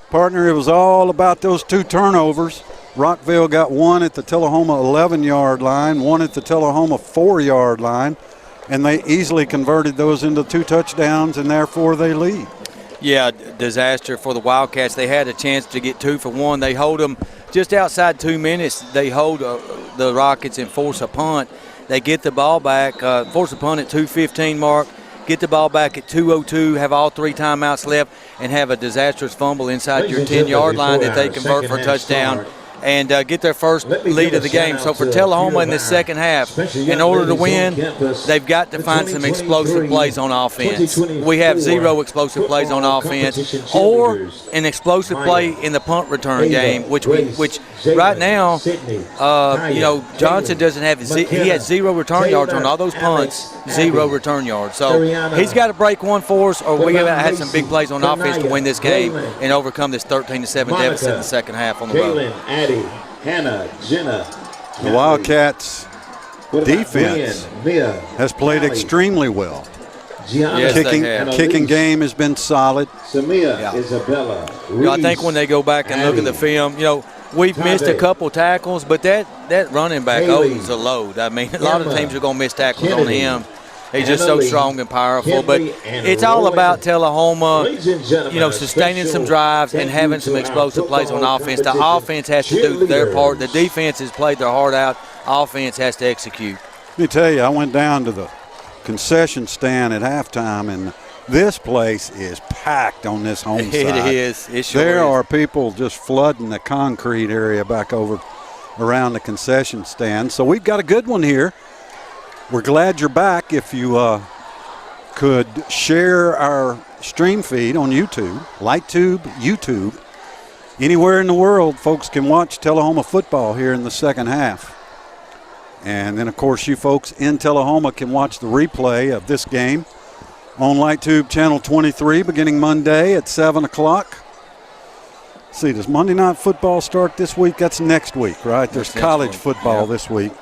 Partner, it was all about those two turnovers. Rockvale got one at the Tullahoma 11-yard line, one at the Tullahoma 4-yard line, and they easily converted those into 2 touchdowns, and therefore they lead. Yeah, disaster for the Wildcats. They had a chance to get 2 for 1. They hold them just outside 2 minutes. They hold the Rockets and force a punt. They get the ball back, force a punt at 2:15 mark, get the ball back at 2:02, have all 3 timeouts left, and have a disastrous fumble inside your 10-yard line that they convert for a touchdown. and get their first lead of the game. So for Tullahoma in the second half, in order to win, they've got to find some explosive plays on offense. We have 0 explosive plays on offense, or an explosive play in the punt return game, which right now, Johnson doesn't have. He has 0 return yards on all those punts, 0 return yards. So he's got to break one for us, or we have had some big plays on offense to win this game and overcome this 13-7 deficit in the second half on the road. The Wildcats defense has played extremely well. Yes, kicking game has been solid. I think when they go back and look at the film, we've missed a couple tackles, but that running back owns a load. I mean, a lot of teams are going to miss tackles on him. He's just so strong and powerful. But it's all about Tullahoma, sustaining some drives and having some explosive plays on offense. The offense has to do their part. The defense has played their heart out. Offense has to execute. Let me tell you, I went down to the concession stand at halftime, and this place is packed on this home side. It is. It sure there is. are people just flooding the concrete area back over around the concession stand. So we've got a good one here. We're glad you're back. If you could share our stream feed on YouTube, LightTube, YouTube. Anywhere in the world, folks can watch Tullahoma football here in the second half. And then, of course, you folks in Tullahoma can watch the replay of this game on LightTube Channel 23 beginning Monday at 7 o'clock. See, does Monday Night Football start this week? That's next week, right? There's college football this week.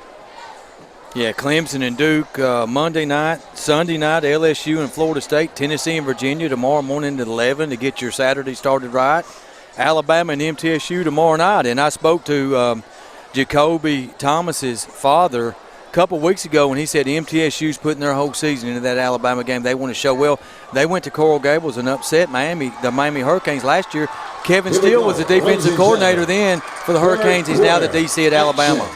Yeah, Clemson and Duke Monday night, Sunday night, LSU and Florida State, Tennessee and Virginia tomorrow morning at 11 to get your Saturday started right. Alabama and MTSU tomorrow night. And I spoke to Jacoby Thomas's father a couple weeks ago, and he said MTSU's putting their whole season into that Alabama game. They want to show well. They went to Coral Gables and upset the Miami Hurricanes last year. Kevin Steele was the defensive coordinator then for the Hurricanes. He's now the DC at Alabama.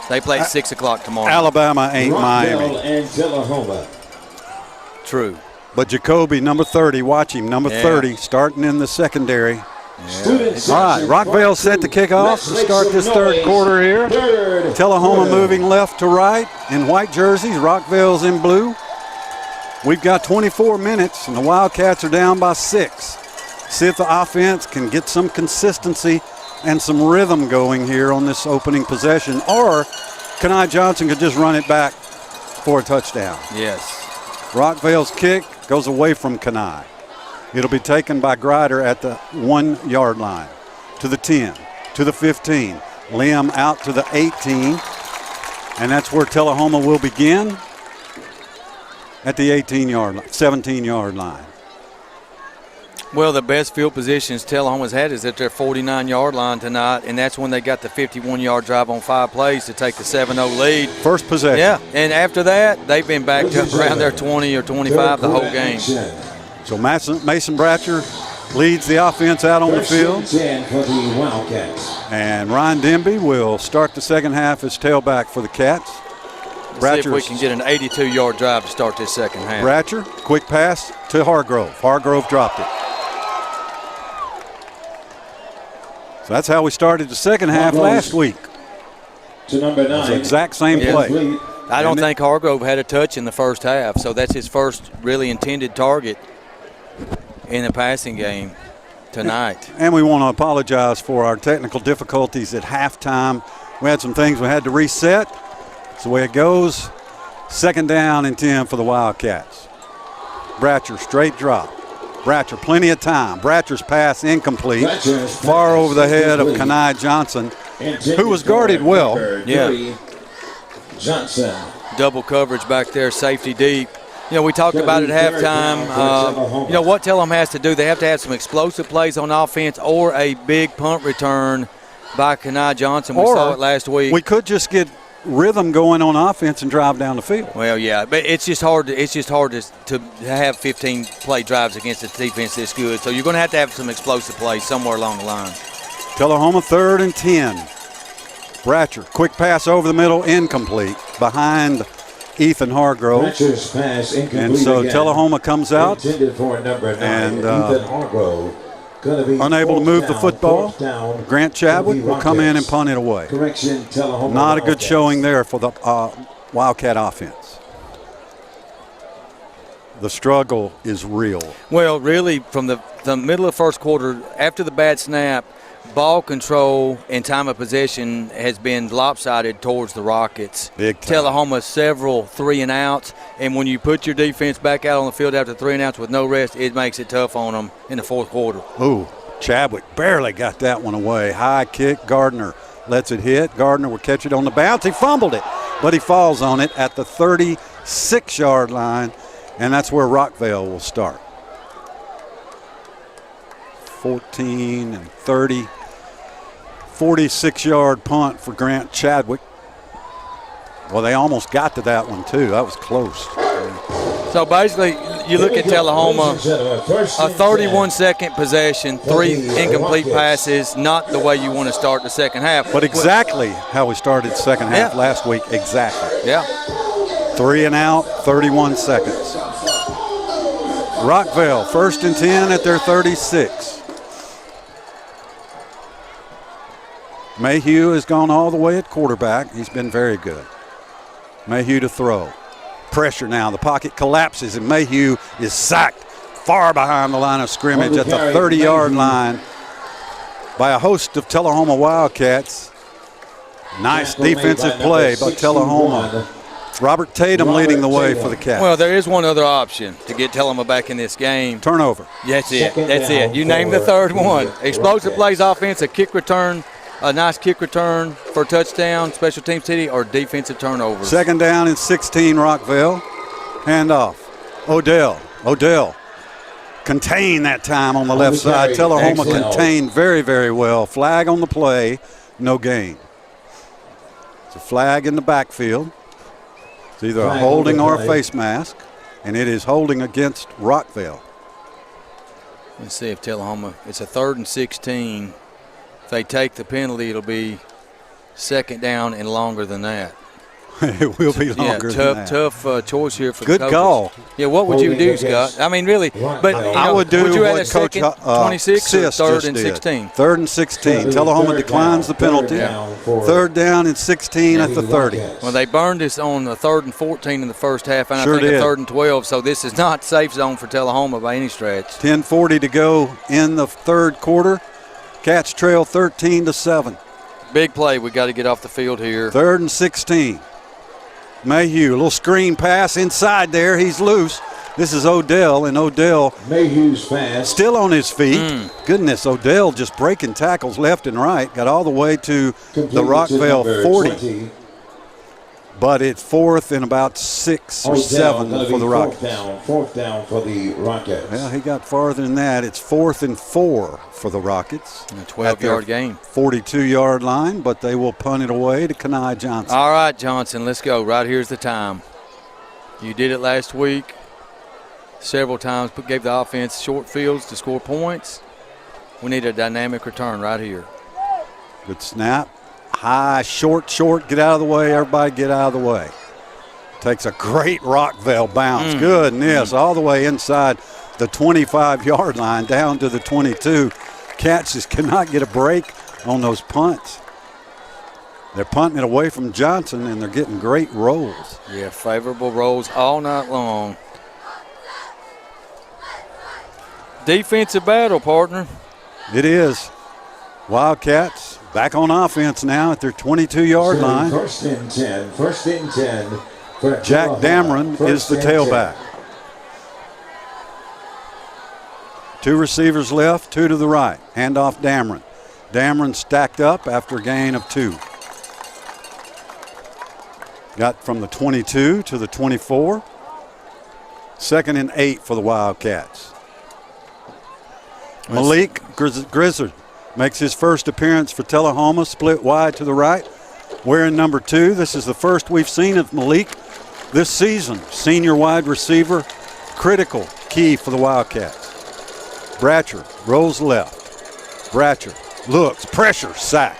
They play at 6 o'clock tomorrow. Alabama ain't Miami. True. But Jacoby, number 30, watch him, number 30, starting in the secondary. All right, Rockvale set to kick off to start this third quarter here. Tullahoma moving left to right in white jerseys. Rockvale's in blue. We've got 24 minutes, and the Wildcats are down by 6. See if the offense can get some consistency and some rhythm going here on this opening possession, or Kenai Johnson could just run it back for a touchdown. Yes. Rockvale's kick goes away from Kenai. It'll be taken by Grider at the 1 yard line, to the 10, to the 15. Liam out to the 18, and that's where Tullahoma will begin at the 17 yard line. Well, the best field positions Tullahoma's had is at their 49-yard line tonight, and that's when they got the 51-yard drive on 5 plays to take the 7-0 lead. First possession. Yeah, and after that, they've been backed up around their 20 or 25 the whole game. So Mason Bratcher leads the offense out on the field. And Ryan Denby will start the second half as tailback for the Cats. See if we can get an 82-yard drive to start this second half. Bratcher, quick pass to Hargrove. Hargrove dropped it. So that's how we started the second half last week. To number 9. It's the exact same play. I don't think Hargrove had a touch in the first half, so that's his first really intended target in the passing game tonight. And we want to apologize for our technical difficulties at halftime. We had some things we had to reset. That's the way it goes. Second down and 10 for the Wildcats. Bratcher, straight drop. Bratcher, plenty of time. Bratcher's pass incomplete. Far over the head of Kenai Johnson, who was guarded well. Yeah. Johnson. Double coverage back there, safety deep. We talked about it at halftime. What Tullahoma has to do, they have to have some explosive plays on offense or a big punt return by Kenai Johnson. We saw it last week. We could just get rhythm going on offense and drive down the field. Well, yeah, but it's just hard to have 15 play drives against a defense this good. So you're going to have some explosive plays somewhere along the line. Tullahoma 3rd and 10. Bratcher, quick pass over the middle, incomplete, behind Ethan Hargrove. Bratcher's pass incomplete and so again. Tullahoma comes out. Intended for number 9, and Ethan Hargrove. unable to move the football. Grant Chadwick will come in and punt it away. Not a good showing there for the Wildcat offense. The struggle is real. Well, really, from the middle of the first quarter, after the bad snap, ball control and time of possession has been lopsided towards the Rockets. Big time. Tullahoma several 3-and-outs, and when you put your defense back out on the field after 3-and-outs with no rest, it makes it tough on them in the fourth quarter. Ooh, Chadwick barely got that one away. High kick, Gardner lets it hit. Gardner will catch it on the bounce. He fumbled it, but he falls on it at the 36-yard line, and that's where Rockvale will start. 14 and 30. 46-yard punt for Grant Chadwick. Well, they almost got to that one, too. That was close. So basically, you look at Tullahoma, a 31-second possession, 3 incomplete passes, not the way you want to start the second half. But exactly how we started the second half last week, exactly. Yeah. 3-and-out, 31 seconds. Rockvale, 1st and 10 at their 36. Mayhew has gone all the way at quarterback. He's been very good. Mayhew to throw. Pressure now. The pocket collapses, and Mayhew is sacked far behind the line of scrimmage at the 30-yard line by a host of Tullahoma Wildcats. Nice defensive play by Tullahoma. Robert Tatum leading the way for the Cats. Well, there is one other option to get Tullahoma back in this game. Turnover. That's it. That's it. You named the third one. Explosive plays offense, a kick return, a nice kick return for a touchdown, special teams TD, or defensive turnovers. 2nd down and 16, Rockvale. Handoff. Odell. Contained that time on the left side. Tullahoma contained very, very well. Flag on the play, no gain. It's a flag in the backfield. It's either a holding or a face mask, and it is holding against Rockvale. Let's see if Tullahoma, it's a 3rd and 16. If they take the penalty, it'll be 2nd down and longer than that. It will be longer than that. Tough choice here for good the coaches. Call. Yeah, what would you do, Scott? I mean, really, but I would do you what Coach 26 or Sis 3rd just and did. 16? 3rd and 16. Tullahoma declines the penalty. 3rd down and 16 at the 30. Well, they burned us on the 3rd and 14 in the first half, and Sure I think did. a 3rd and 12. So this is not safe zone for Tullahoma by any stretch. 10:40 to go in the 3rd quarter. Cats trail 13-7. Big play. We got to get off the field here. 3rd and 16. Mayhew, a little screen pass inside there. He's loose. This is Odell, and Odell Mayhew's fast. Still on his feet. Goodness, Odell just breaking tackles left and right. Got all the way to the Rockvale 40. But it's 4th and about 6 or 7 for the Rockets. 4th down for the Rockets. Well, he got farther than that. It's 4th and 4 for the Rockets. A 12-yard game. 42-yard line, but they will punt it away to Kenai Johnson. All right, Johnson, let's go. Right here's the time. You did it last week several times, but gave the offense short fields to score points. We need a dynamic return right here. Good snap. High, short, get out of the way. Everybody get out of the way. Takes a great Rockvale bounce. Goodness, all the way inside the 25-yard line down to the 22. Cats just cannot get a break on those punts. They're punting it away from Johnson, and they're getting great rolls. Yeah, favorable rolls all night long. Defensive battle, partner. It is. Wildcats back on offense now at their 22-yard line. 1st and 10. 1st and 10. For Jack Dameron is the tailback. 2 receivers left, 2 to the right. Handoff Dameron. Dameron stacked up after a gain of 2. Got from the 22 to the 24. 2nd and 8 for the Wildcats. Malik Grizzard makes his first appearance for Tullahoma, split wide to the right. Wearing number 2. This is the first we've seen of Malik this season. Senior wide receiver, critical key for the Wildcats. Bratcher rolls left. Bratcher looks, pressure, sack.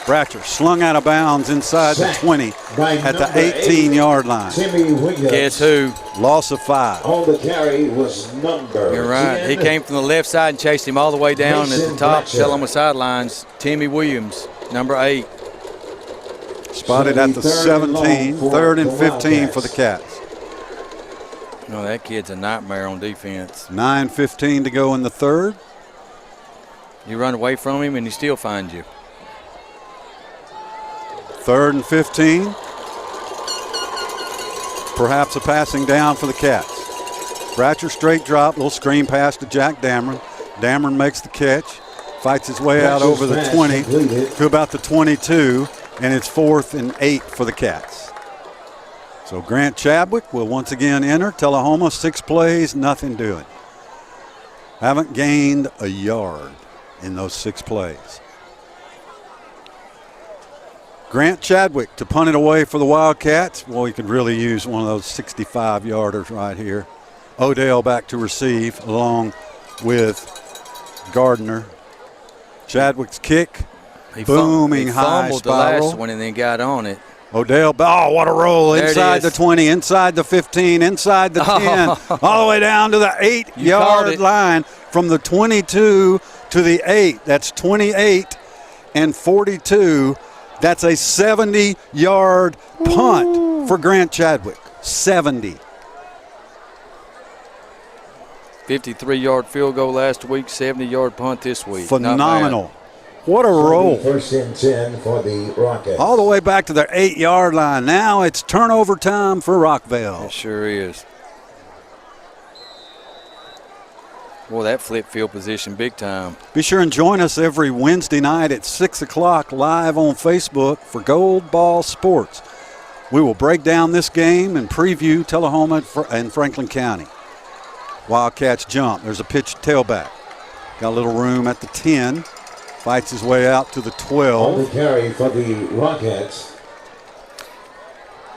Bratcher slung out of bounds inside the 20 at the 18-yard line. Timmy Williams. Guess who? Loss of 5. On the carry was number You're right. 10. He came from the left side and chased him all the way down at the top, Teloma sidelines. Timmy Williams, number 8. Spotted at the 17, 3rd and 15 for the Cats. No, that kid's a nightmare on defense. 9:15 to go in the 3rd. You run away from him and he still finds you. 3rd and 15. Perhaps a passing down for the Cats. Bratcher straight drop, little screen pass to Jack Dameron. Dameron makes the catch, fights his way out over the 20 to about the 22, and it's 4th and 8 for the Cats. So Grant Chadwick will once again enter. Tullahoma, 6 plays, nothing doing. Haven't gained a yard in those 6 plays. Grant Chadwick to punt it away for the Wildcats. Well, he could really use one of those 65-yarders right here. Odell back to receive along with Gardner. Chadwick's kick, booming high fumbled spiral. the last one and then got on it. Odell, oh, what a roll. There Inside the 20, inside the 15, inside the 10, all the way down to the 8-yard line from the 22 to the 8. That's 28 and 42. That's a 70-yard punt for Grant Chadwick. 70. 53-yard field goal last week, 70-yard punt this week. Phenomenal. What a roll. 1st and 10 for the Rockets. All the way back to their 8-yard line. Now it's turnover time for Rockvale. It sure is. Boy, that flip field position big time. Be sure and join us every Wednesday night at 6 o'clock live on Facebook for Gold Ball Sports. We will break down this game and preview Tullahoma and Franklin County. Wildcats jump. There's a pitch tailback. Got a little room at the 10. Fights his way out to the 12. On the carry for the Rockets.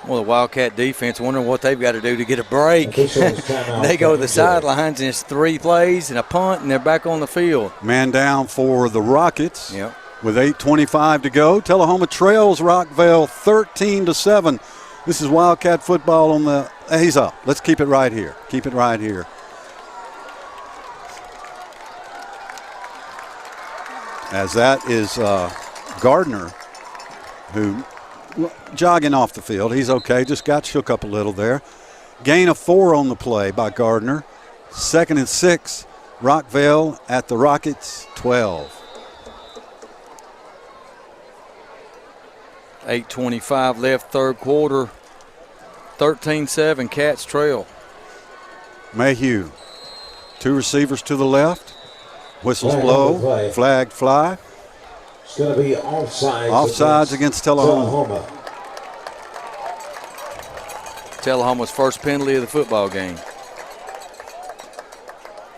Well, the Wildcat defense wondering what they've got to do to get a break. They go to the sidelines, and it's 3 plays and a punt, and they're back on the field. Man down for the Rockets. Yep. With 8:25 to go. Tullahoma trails Rockvale 13-7. This is Wildcat football on the – he's up. Let's keep it right here. Keep it right here. As that is Gardner, who jogging off the field. He's okay, just got shook up a little there. Gain of 4 on the play by Gardner. 2nd and 6, Rockvale at the Rockets 12. 8:25 left, 3rd quarter. 13-7, Cats trail. Mayhew, 2 receivers to the left. Whistles blow, flag fly. It's going to be offsides against Tullahoma. Tullahoma's first penalty of the football game.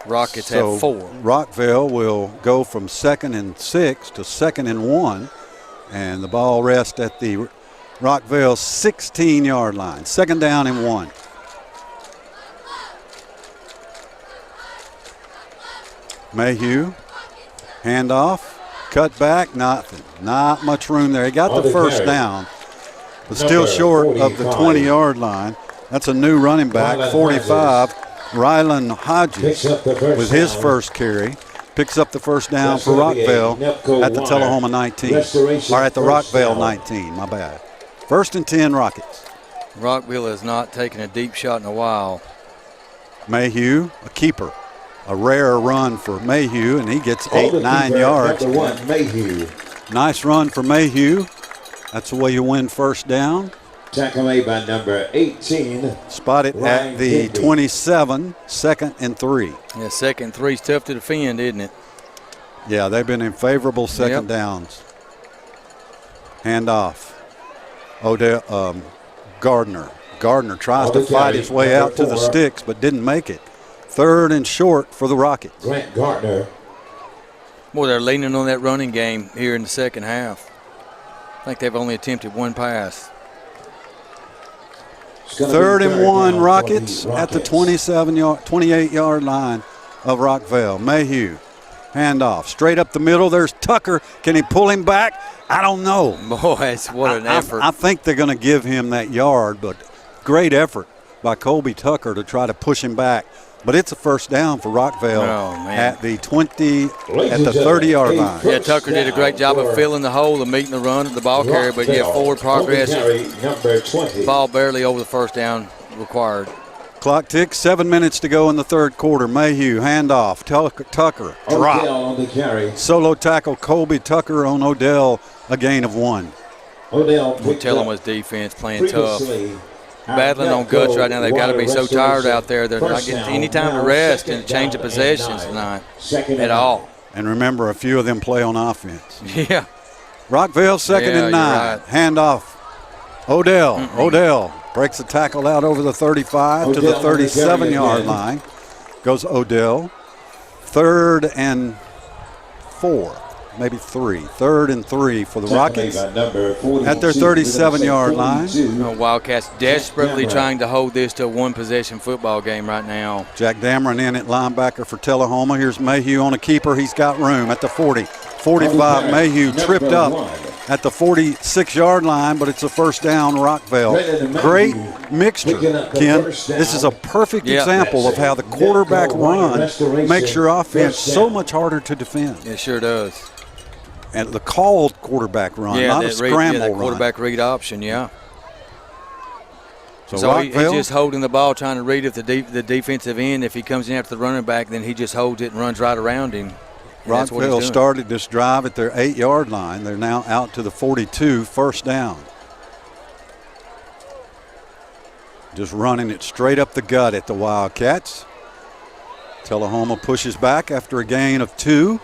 Rockets have 4. Rockvale will go from 2nd and 6 to 2nd and 1, and the ball rests at the Rockvale 16-yard line. 2nd down and 1. Mayhew, handoff, cut back, nothing. Not much room there. He got the first down, but still short of the 20-yard line. That's a new running back, 45, Rylan Hodges, with his first carry. Picks up the first down for Rockvale at the Tullahoma 19, or at the Rockvale 19, my bad. 1st and 10, Rockets. Rockville has not taken a deep shot in a while. Mayhew, a keeper. A rare run for Mayhew, and he gets 8-9 yards. Mayhew. Nice run for Mayhew. That's the way you win first down. Tackle made by number 18. Spotted at the 27, 2nd and 3. Yeah, 2nd and 3 is tough to defend, isn't it? Yeah, they've been in favorable second downs. Handoff. Odell, Gardner. Gardner tries to fight his way out to the sticks, but didn't make it. 3rd and short for the Rockets. Grant Gardner. Boy, they're leaning on that running game here in the second half. I think they've only attempted 1 pass. 3rd and 1, Rockets at the 28-yard line of Rockvale. Mayhew Handoff. Straight up the middle. There's Tucker. Can he pull him back? I don't know. Boy, what an effort. I think they're going to give him that yard, but great effort by Colby Tucker to try to push him back. But it's a first down for Rockvale at the 30-yard line. Yeah, Tucker did a great job of filling the hole and meeting the run of the ball carrier, but yeah, forward progress. Ball barely over the first down required. Clock ticks, 7 minutes to go in the third quarter. Mayhew, handoff. Tucker, drop. Solo tackle, Colby Tucker on Odell, a gain of 1. We'll tell them his defense playing tough. Battling on guts right now. They've got to be so tired out there. They're not getting any time to rest and change of possessions tonight at all. And remember, a few of them play on offense. Yeah. Rockvale, second and 9. Right. Handoff. Odell. Odell breaks the tackle out over the 35 to the 37-yard line. Goes Odell. 3rd and 4. Maybe 3. 3rd and 3 for the Rockets at their 37-yard line. Wildcats desperately trying to hold this to a one-possession football game right now. Jack Dameron in at linebacker for Tullahoma. Here's Mayhew on a keeper. He's got room at the 40. 45, Mayhew tripped up at the 46-yard line, but it's a first down, Rockvale. Great mixture, Ken. This is a perfect example of how the quarterback run makes your offense so much harder to defend. It sure does. And the called quarterback run, not a scramble run. Quarterback read option, yeah. So he's just holding the ball, trying to read if the defensive end, if he comes in after the running back, then he just holds it and runs right around him. Rockvale started this drive at their 8-yard line. They're now out to the 42, first down. Just running it straight up the gut at the Wildcats. Tullahoma pushes back after a gain of 2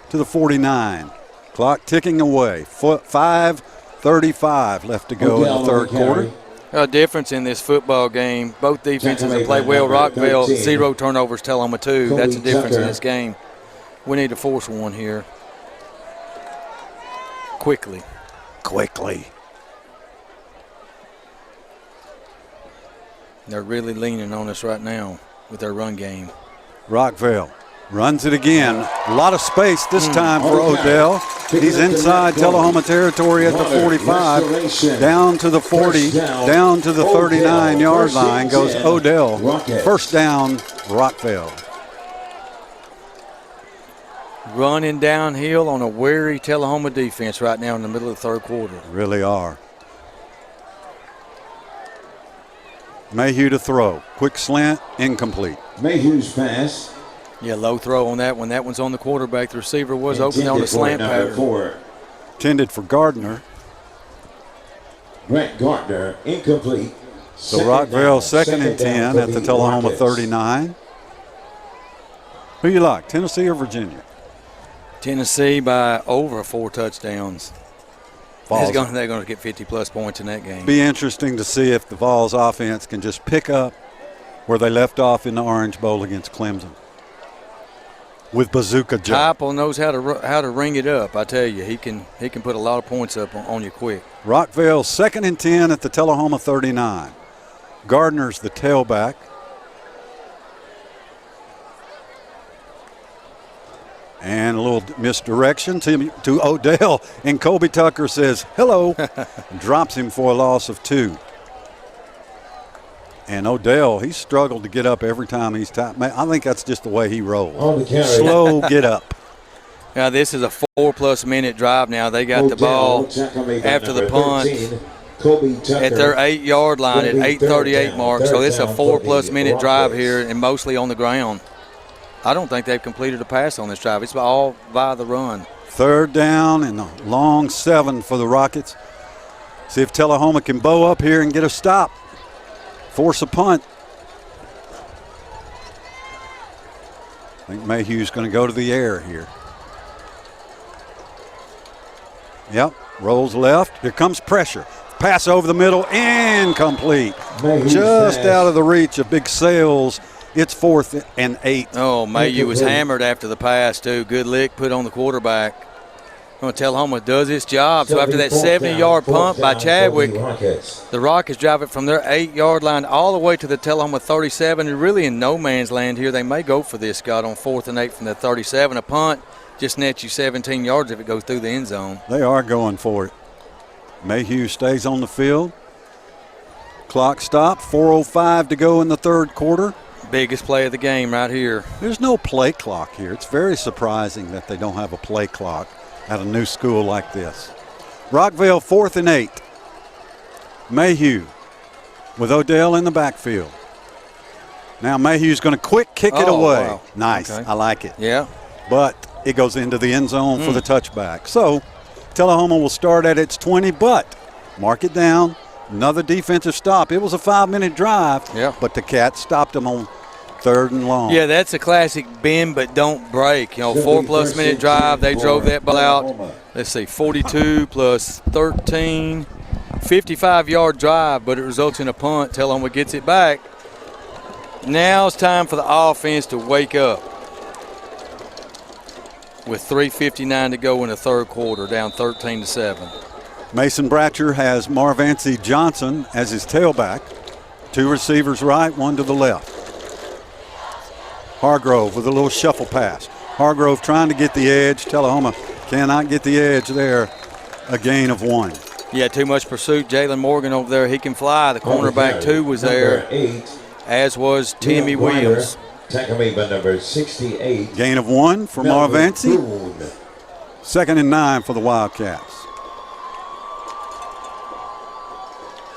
to the 49. Clock ticking away. 5:35 left to go in the third quarter. A difference in this football game. Both defenses have played well. Rockvale, 0 turnovers, Tullahoma 2. That's a difference in this game. We need to force one here. Quickly. They're really leaning on us right now with their run game. Rockvale runs it again. A lot of space this time for Odell. He's inside Tullahoma territory at the 45. Down to the 40. Down to the 39-yard line goes Odell. First down, Rockvale. Running downhill on a wary Tullahoma defense right now in the middle of the third quarter. Really are. Mayhew to throw. Quick slant, incomplete. Mayhew's pass. Yeah, low throw on that one. That one's on the quarterback. The receiver was open on the slant pattern. Intended for Gardner. Brett Gardner, incomplete. So Rockvale second and 10 at the Tullahoma 39. Who you like, Tennessee or Virginia? Tennessee by over 4 touchdowns. They're going to get 50-plus points in that game. Be interesting to see if the Vols offense can just pick up where they left off in the Orange Bowl against Clemson. With Bazooka Joe. Heupel knows how to ring it up. I tell you, he can put a lot of points up on you quick. Rockvale second and 10 at the Tullahoma 39. Gardner's the tailback. And a little misdirection to Odell. And Colby Tucker says, hello. Drops him for a loss of 2. And Odell, he struggled to get up every time he's tight. I think that's just the way he rolls. Slow get up. Now, this is a 4-plus minute drive now. They got the ball after the punt at their 8-yard line at 8:38 mark. So it's a 4-plus minute drive here and mostly on the ground. I don't think they've completed a pass on this drive. It's all via the run. Third down and a long 7 for the Rockets. See if Tullahoma can bow up here and get a stop. Force a punt. I think Mayhew's going to go to the air here. Yep, rolls left. Here comes pressure. Pass over the middle, incomplete. Just out of the reach of Big Sales. It's 4th and 8. Oh, Mayhew was hammered after the pass, too. Good lick put on the quarterback. Well, Tullahoma does its job. So after that 70-yard punt by Chadwick, the Rockets drive it from their 8-yard line all the way to the Tullahoma 37. They're really in no man's land here. They may go for this, Scott, on 4th and 8 from the 37. A punt just nets you 17 yards if it goes through the end zone. They are going for it. Mayhew stays on the field. Clock stopped, 4:05 to go in the third quarter. Biggest play of the game right here. There's no play clock here. It's very surprising that they don't have a play clock at a new school like this. Rockvale 4th and 8. Mayhew with Odell in the backfield. Now Mayhew's going to quick kick it away. Wow. Nice. Okay. I like it. Yeah. But it goes into the end zone for the touchback. So Tullahoma will start at its 20, but mark it down. Another defensive stop. It was a 5-minute drive, but the Cats stopped them on 3rd and long. Yeah, that's a classic bend but don't break. 4+ minute drive. They drove that ball out. Let's see, 42 plus 13, 55-yard drive, but it results in a punt. Tullahoma gets it back. Now it's time for the offense to wake up. With 3:59 to go in the third quarter, down 13-7. Mason Bratcher has Marvancy Johnson as his tailback. 2 receivers right, 1 to the left. Hargrove with a little shuffle pass. Hargrove trying to get the edge. Tullahoma cannot get the edge there. A gain of 1. Yeah, too much pursuit. Jalen Morgan over there, he can fly. The cornerback, too, was there, as was Timmy Williams. Tackle made by number 68. Gain of 1 for Marvancy. 2nd and 9 for the Wildcats.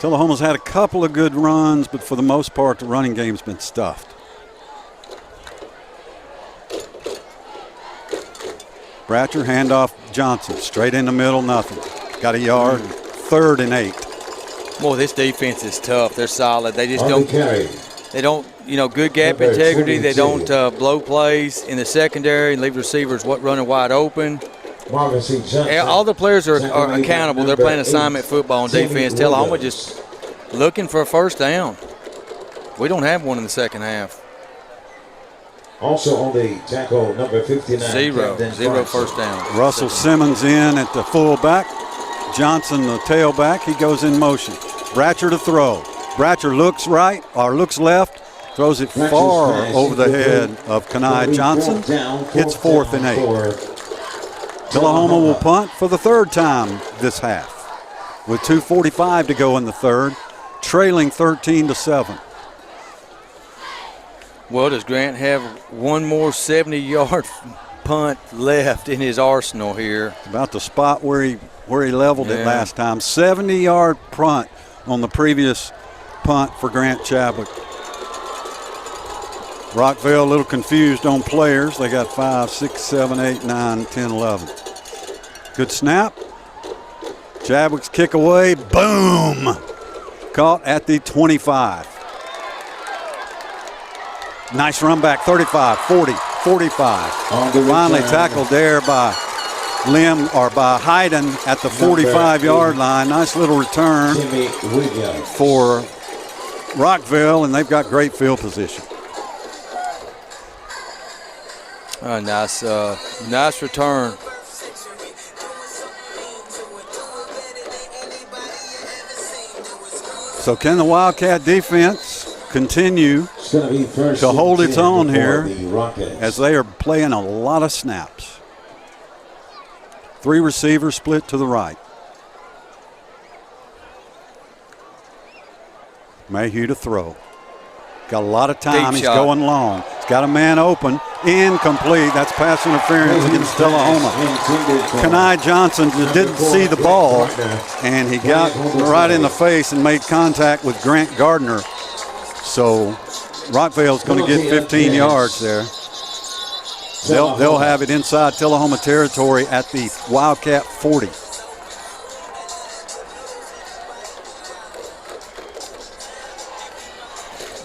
Tullahoma's had a couple of good runs, but for the most part, the running game's been stuffed. Bratcher, handoff Johnson, straight in the middle, nothing. Got a yard, 3rd and 8. Boy, this defense is tough. They're solid. They just don't. They don't, good gap integrity. They don't blow plays in the secondary and leave receivers running wide open. All the players are accountable. They're playing assignment football on defense. Tullahoma just looking for a first down. We don't have one in the second half. Also on the tackle, number 59. Zero first down. Russell Simmons in at the fullback. Johnson, the tailback. He goes in motion. Bratcher to throw. Bratcher looks right or looks left. Throws it far over the head of Kenai Johnson. It's 4th and 8. Tullahoma will punt for the 3rd time this half with 2:45 to go in the 3rd, trailing 13-7. Well, does Grant have one more 70-yard punt left in his arsenal here? About the spot where he leveled it last time. 70-yard punt on the previous punt for Grant Chadwick. Rockvale a little confused on players. They got 5, 6, 7, 8, 9, 10, 11. Good snap. Chadwick's kick away. Boom! Caught at the 25. Nice run back. 35, 40, 45. Finally tackled there by Hayden at the 45-yard line. Nice little return for Rockvale, and they've got great field position. Nice return. So can the Wildcat defense continue to hold its own here as they are playing a lot of snaps? 3 receivers split to the right. Mayhew to throw. Got a lot of time. He's going long. He's got a man open. Incomplete. That's pass interference against Tullahoma. Kenai Johnson didn't see the ball, and he got right in the face and made contact with Grant Gardner. So Rockvale's going to get 15 yards there. They'll have it inside Tullahoma territory at the Wildcat 40.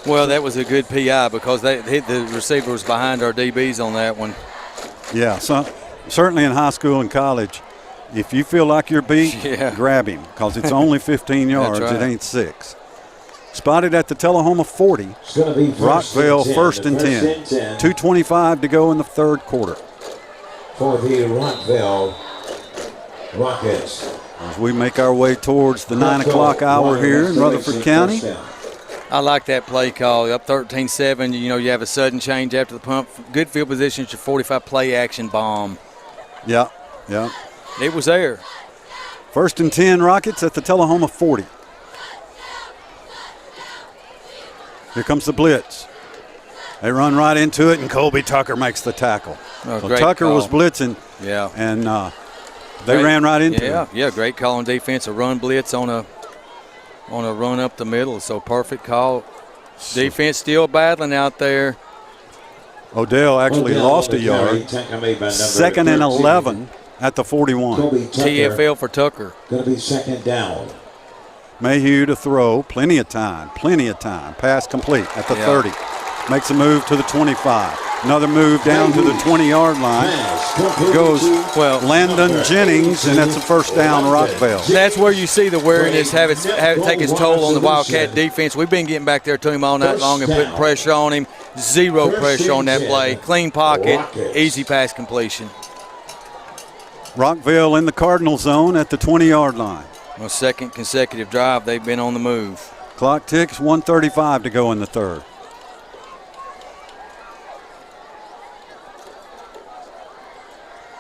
Well, that was a good PI because the receiver was behind our DBs on that one. Yeah, so certainly in high school and college, if you feel like you're beat, grab him because it's only 15 yards. Right. It ain't 6. Spotted at the Tullahoma 40. Rockvale 1st and 10. 2:25 to go in the 3rd quarter. For the Rockvale Rockets. As we make our way towards the 9 o'clock hour here in Rutherford County. I like that play call. Up 13-7, you have a sudden change after the pump. Good field position, your 45 play action bomb. Yeah. It was there. 1st and 10 Rockets at the Tullahoma 40. Here comes the blitz. They run right into it, and Colby Tucker makes the tackle. Tucker call. was blitzing. Yeah. And they ran right into it. Yeah, great call on defense. A run blitz on a run up the middle. So perfect call. Defense still battling out there. Odell actually lost a yard. 2nd and 11 at the 41. TFL for Tucker. Going to be 2nd down. Mayhew to throw. Plenty of time. Pass complete at the 30. Makes a move to the 25. Another move down to the 20-yard line. Goes Landon Jennings, and that's a 1st down, Rockvale. That's where you see the weariness have it take its toll on the Wildcat defense. We've been getting back there to him all night long and putting pressure on him. Zero pressure on that play. Clean pocket, easy pass completion. Rockvale in the Cardinal zone at the 20-yard line. Well, 2nd consecutive drive, they've been on the move. Clock ticks, 1:35 to go in the 3rd.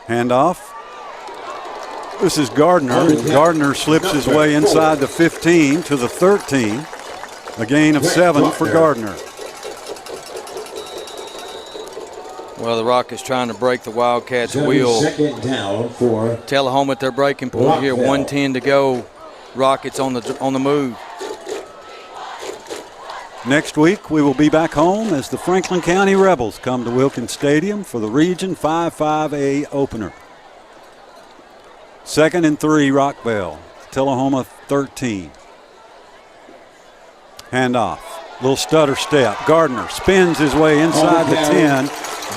Handoff. This is Gardner. Gardner slips his way inside the 15 to the 13. A gain of 7 for Gardner. Well, the Rockets trying to break the Wildcats' wheel. 2nd down for Tullahoma at their breaking point here. 1:10 to go. Rockets on the move. Next week, we will be back home as the Franklin County Rebels come to Wilkins Stadium for the Region 5-5A opener. 2nd and 3, Rockvale. Tullahoma 13. Handoff. Little stutter step. Gardner spins his way inside the 10,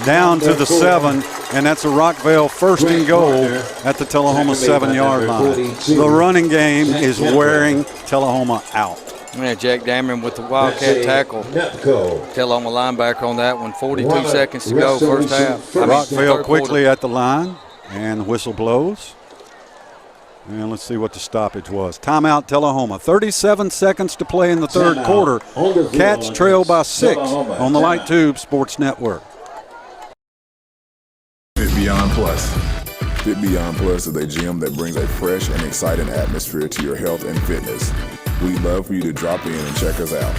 down to the 7, and that's a Rockvale 1st and goal at the Tullahoma 7-yard line. The running game is wearing Tullahoma out. Yeah, Jack Dameron with the Wildcat tackle. Tullahoma linebacker on that one. 42 seconds to go, 1st half. Rockvale quickly at the line, and the whistle blows. And let's see what the stoppage was. Timeout, Tullahoma. 37 seconds to play in the 3rd quarter. Cats trail by 6 on the Light Tube Sports Network. Fit Beyond Plus. Fit Beyond Plus is a gym that brings a fresh and exciting atmosphere to your health and fitness. We'd love for you to drop in and check us out.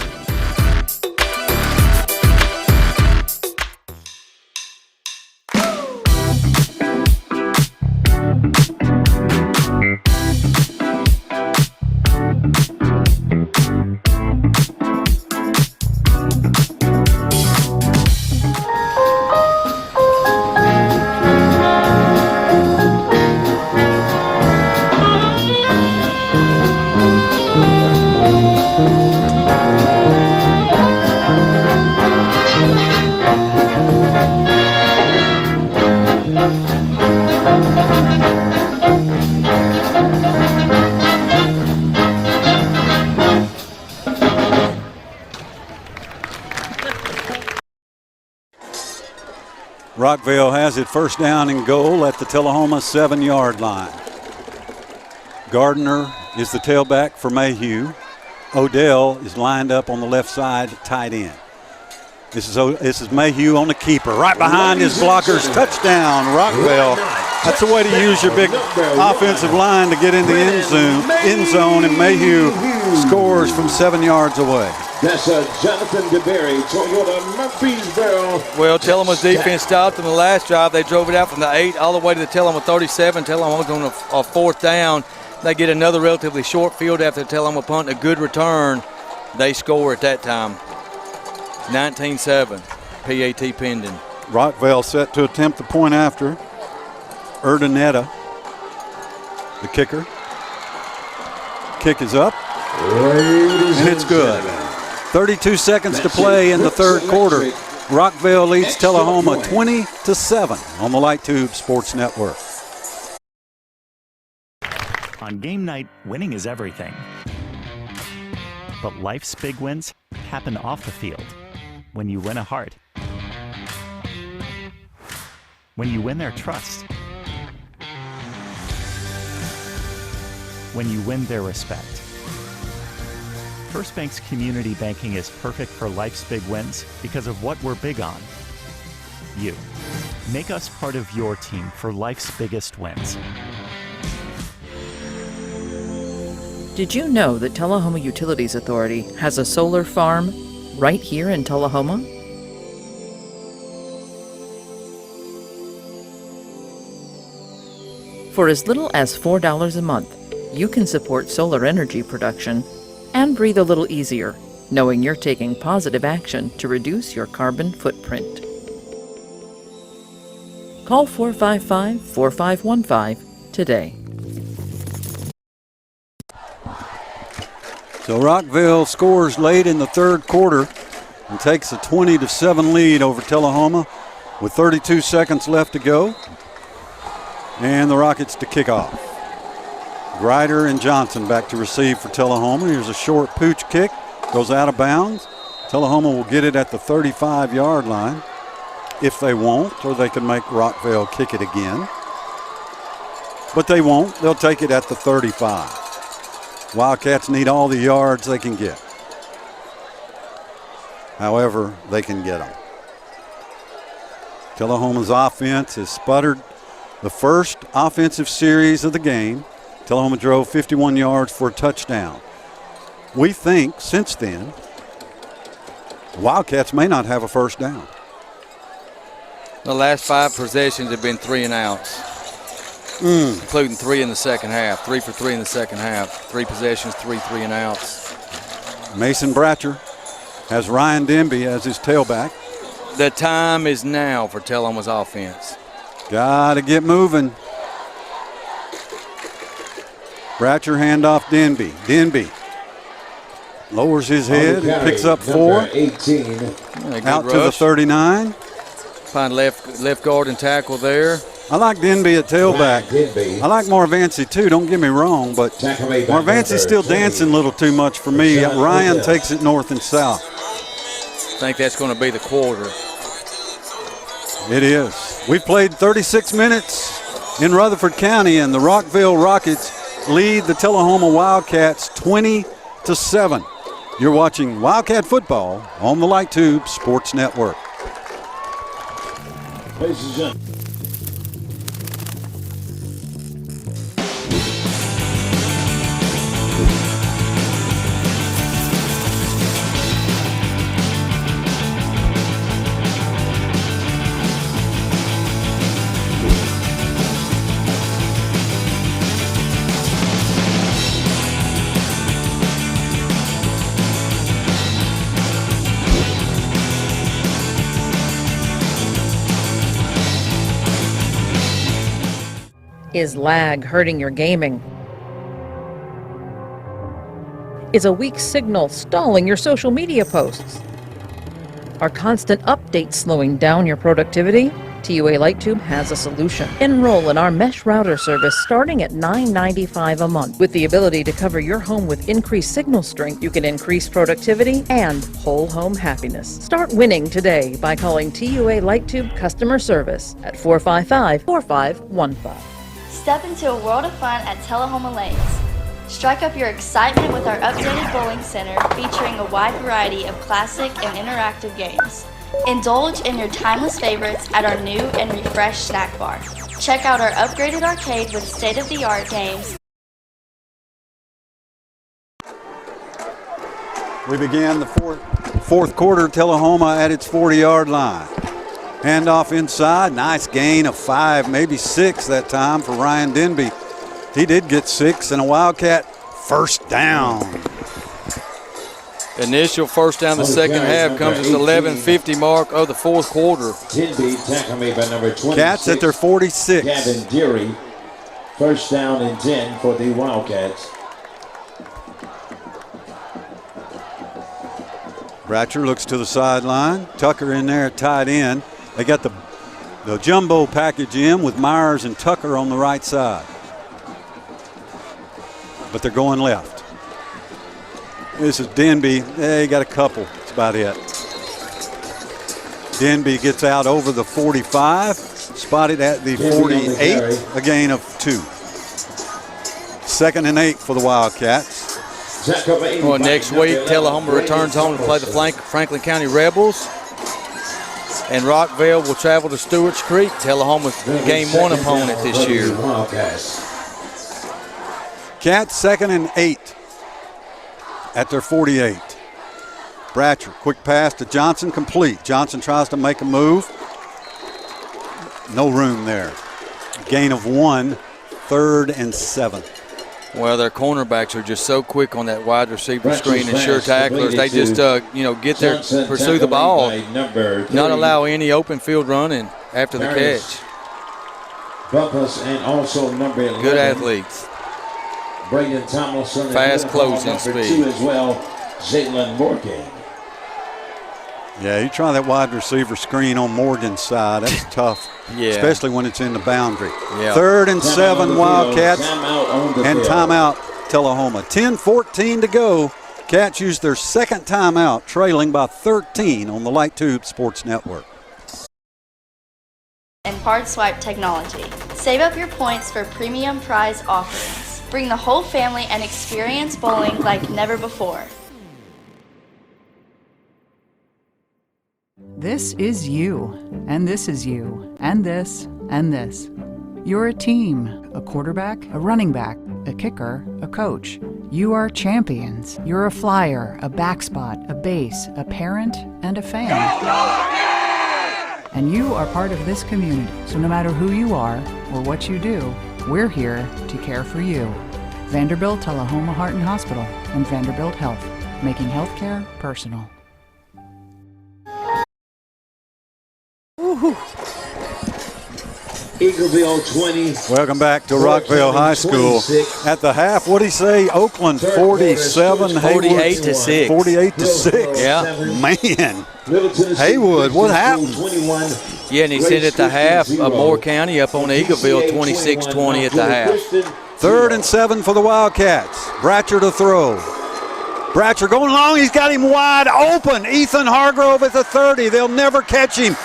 Rockvale has it 1st down and goal at the Tullahoma 7-yard line. Gardner is the tailback for Mayhew. Odell is lined up on the left side, tight end. This is Mayhew on the keeper. Right behind his blockers, touchdown, Rockvale. That's the way to use your big offensive line to get in the end zone, and Mayhew scores from 7 yards away. That's Jonathan DeBerry, Toyota Murfreesboro. Well, Tullahoma's defense stopped in the last drive. They drove it out from the 8 all the way to the Tullahoma 37. Tullahoma's on a 4th down. They get another relatively short field after the Tullahoma punt, a good return. They score at that time. 19-7, PAT pending. Rockvale set to attempt the point after. Urdaneta, the kicker. Kick is up, and it's good. 32 seconds to play in the 3rd quarter. Rockvale leads Tullahoma 20-7 on the Light Tube Sports Network. On game night, winning is everything. But life's big wins happen off the field. When you win a heart. When you win their trust. when you win their respect. First Bank's community banking is perfect for life's big wins because of what we're big on. You. Make us part of your team for life's biggest wins. Did you know that Tullahoma Utilities Authority has a solar farm right here in Tullahoma? For as little as $4 a month, you can support solar energy production and breathe a little easier, knowing you're taking positive action to reduce your carbon footprint. Call 455-4515 today. So Rockvale scores late in the third quarter and takes a 20-7 lead over Tullahoma with 32 seconds left to go. And the Rockets to kick off. Grider and Johnson back to receive for Tullahoma. Here's a short pooch kick, goes out of bounds. Tullahoma will get it at the 35-yard line. If they won't, or they can make Rockvale kick it again. But they won't. They'll take it at the 35. Wildcats need all the yards they can get. However, they can get them. Tullahoma's offense has sputtered the first offensive series of the game. Tullahoma drove 51 yards for a touchdown. We think since then, Wildcats may not have a first down. The last 5 possessions have been 3 and outs, including 3 in the second half. 3 for 3 in the second half. 3 possessions, 3 and outs. Mason Bratcher has Ryan Denby as his tailback. The time is now for Tullahoma's offense. Got to get moving. Bratcher handoff Denby. Denby lowers his head and picks up 4. 18. Out to the 39. Find left guard and tackle there. I like Denby at tailback. I like Marvancy too, don't get me wrong, but Marvancy's still dancing a little too much for me. Ryan takes it north and south. I think that's going to be the quarter. It is. We've played 36 minutes in Rutherford County, and the Rockvale Rockets lead the Tullahoma Wildcats 20-7. You're watching Wildcat football on the Light Tube Sports Network. Ladies and gentlemen. Is lag hurting your gaming? Is a weak signal stalling your social media posts? Are constant updates slowing down your productivity? TUA Lighttube has a solution. Enroll in our mesh router service starting at $9.95 a month. With the ability to cover your home with increased signal strength, you can increase productivity and whole home happiness. Start winning today by calling TUA Lighttube customer service at 455-4515. Step into a world of fun at Tullahoma Lanes. Strike up your excitement with our updated bowling center featuring a wide variety of classic and interactive games. Indulge in your timeless favorites at our new and refreshed snack bar. Check out our upgraded arcade with state-of-the-art games. We began the fourth quarter, Tullahoma at its 40-yard line. Handoff inside, nice gain of 5, maybe 6 that time for Ryan Denby. He did get 6 and a Wildcat first down. Initial first down the second half comes at the 11:50 mark of the fourth quarter. Denby tackled me by number 26. Cats at their 46. Gavin Deary, first down and 10 for the Wildcats. Bratcher looks to the sideline. Tucker in there at tight end. They got the jumbo package in with Myers and Tucker on the right side. But they're going left. This is Denby. They got a couple. That's about it. Denby gets out over the 45, spotted at the 48, a gain of 2. 2nd and 8 for the Wildcats. Well, next week, Tullahoma returns home to play the Franklin County Rebels. And Rockvale will travel to Stewart's Creek, Tullahoma's game 1 opponent this year. Cats 2nd and 8 at their 48. Bratcher, quick pass to Johnson, complete. Johnson tries to make a move. No room there. Gain of 1, 3rd and 7. Well, their cornerbacks are just so quick on that wide receiver screen and sure tacklers. They just, get there, pursue the ball, not allow any open field running after the catch. And also number 11. Good athletes. Braden Tomlinson. Fast closing speed. 2 as well, Jalen Morgan. Yeah, you try that wide receiver screen on Morgan's side. That's tough, especially when it's in the boundary. Yeah. 3rd and 7, Wildcats, and timeout, Tullahoma. 10-14 to go. Cats use their 2nd timeout, trailing by 13 on the Light Tube Sports Network. And card swipe technology. Save up your points for premium prize offerings. Bring the whole family and experience bowling like never before. This is you, and this is you, and this, and this. You're a team, a quarterback, a running back, a kicker, a coach. You are champions. You're a flyer, a back spot, a base, a parent, and a fan. And you are part of this community, so no matter who you are or what you do, we're here to care for you. Vanderbilt Tullahoma Heart and Hospital and Vanderbilt Health, making healthcare personal. Eagleville 20. Welcome back to Rockvale High School. At the half, what did he say? Oakland 47, 48 to 6. 48 to 6. Yeah. Man. Haywood, what happened? Yeah, and he said at the half, Moore County up on Eagleville 26-20 at the half. 3rd and 7 for the Wildcats. Bratcher to throw. Bratcher going long. He's got him wide open. Ethan Hargrove at the 30. They'll never catch him.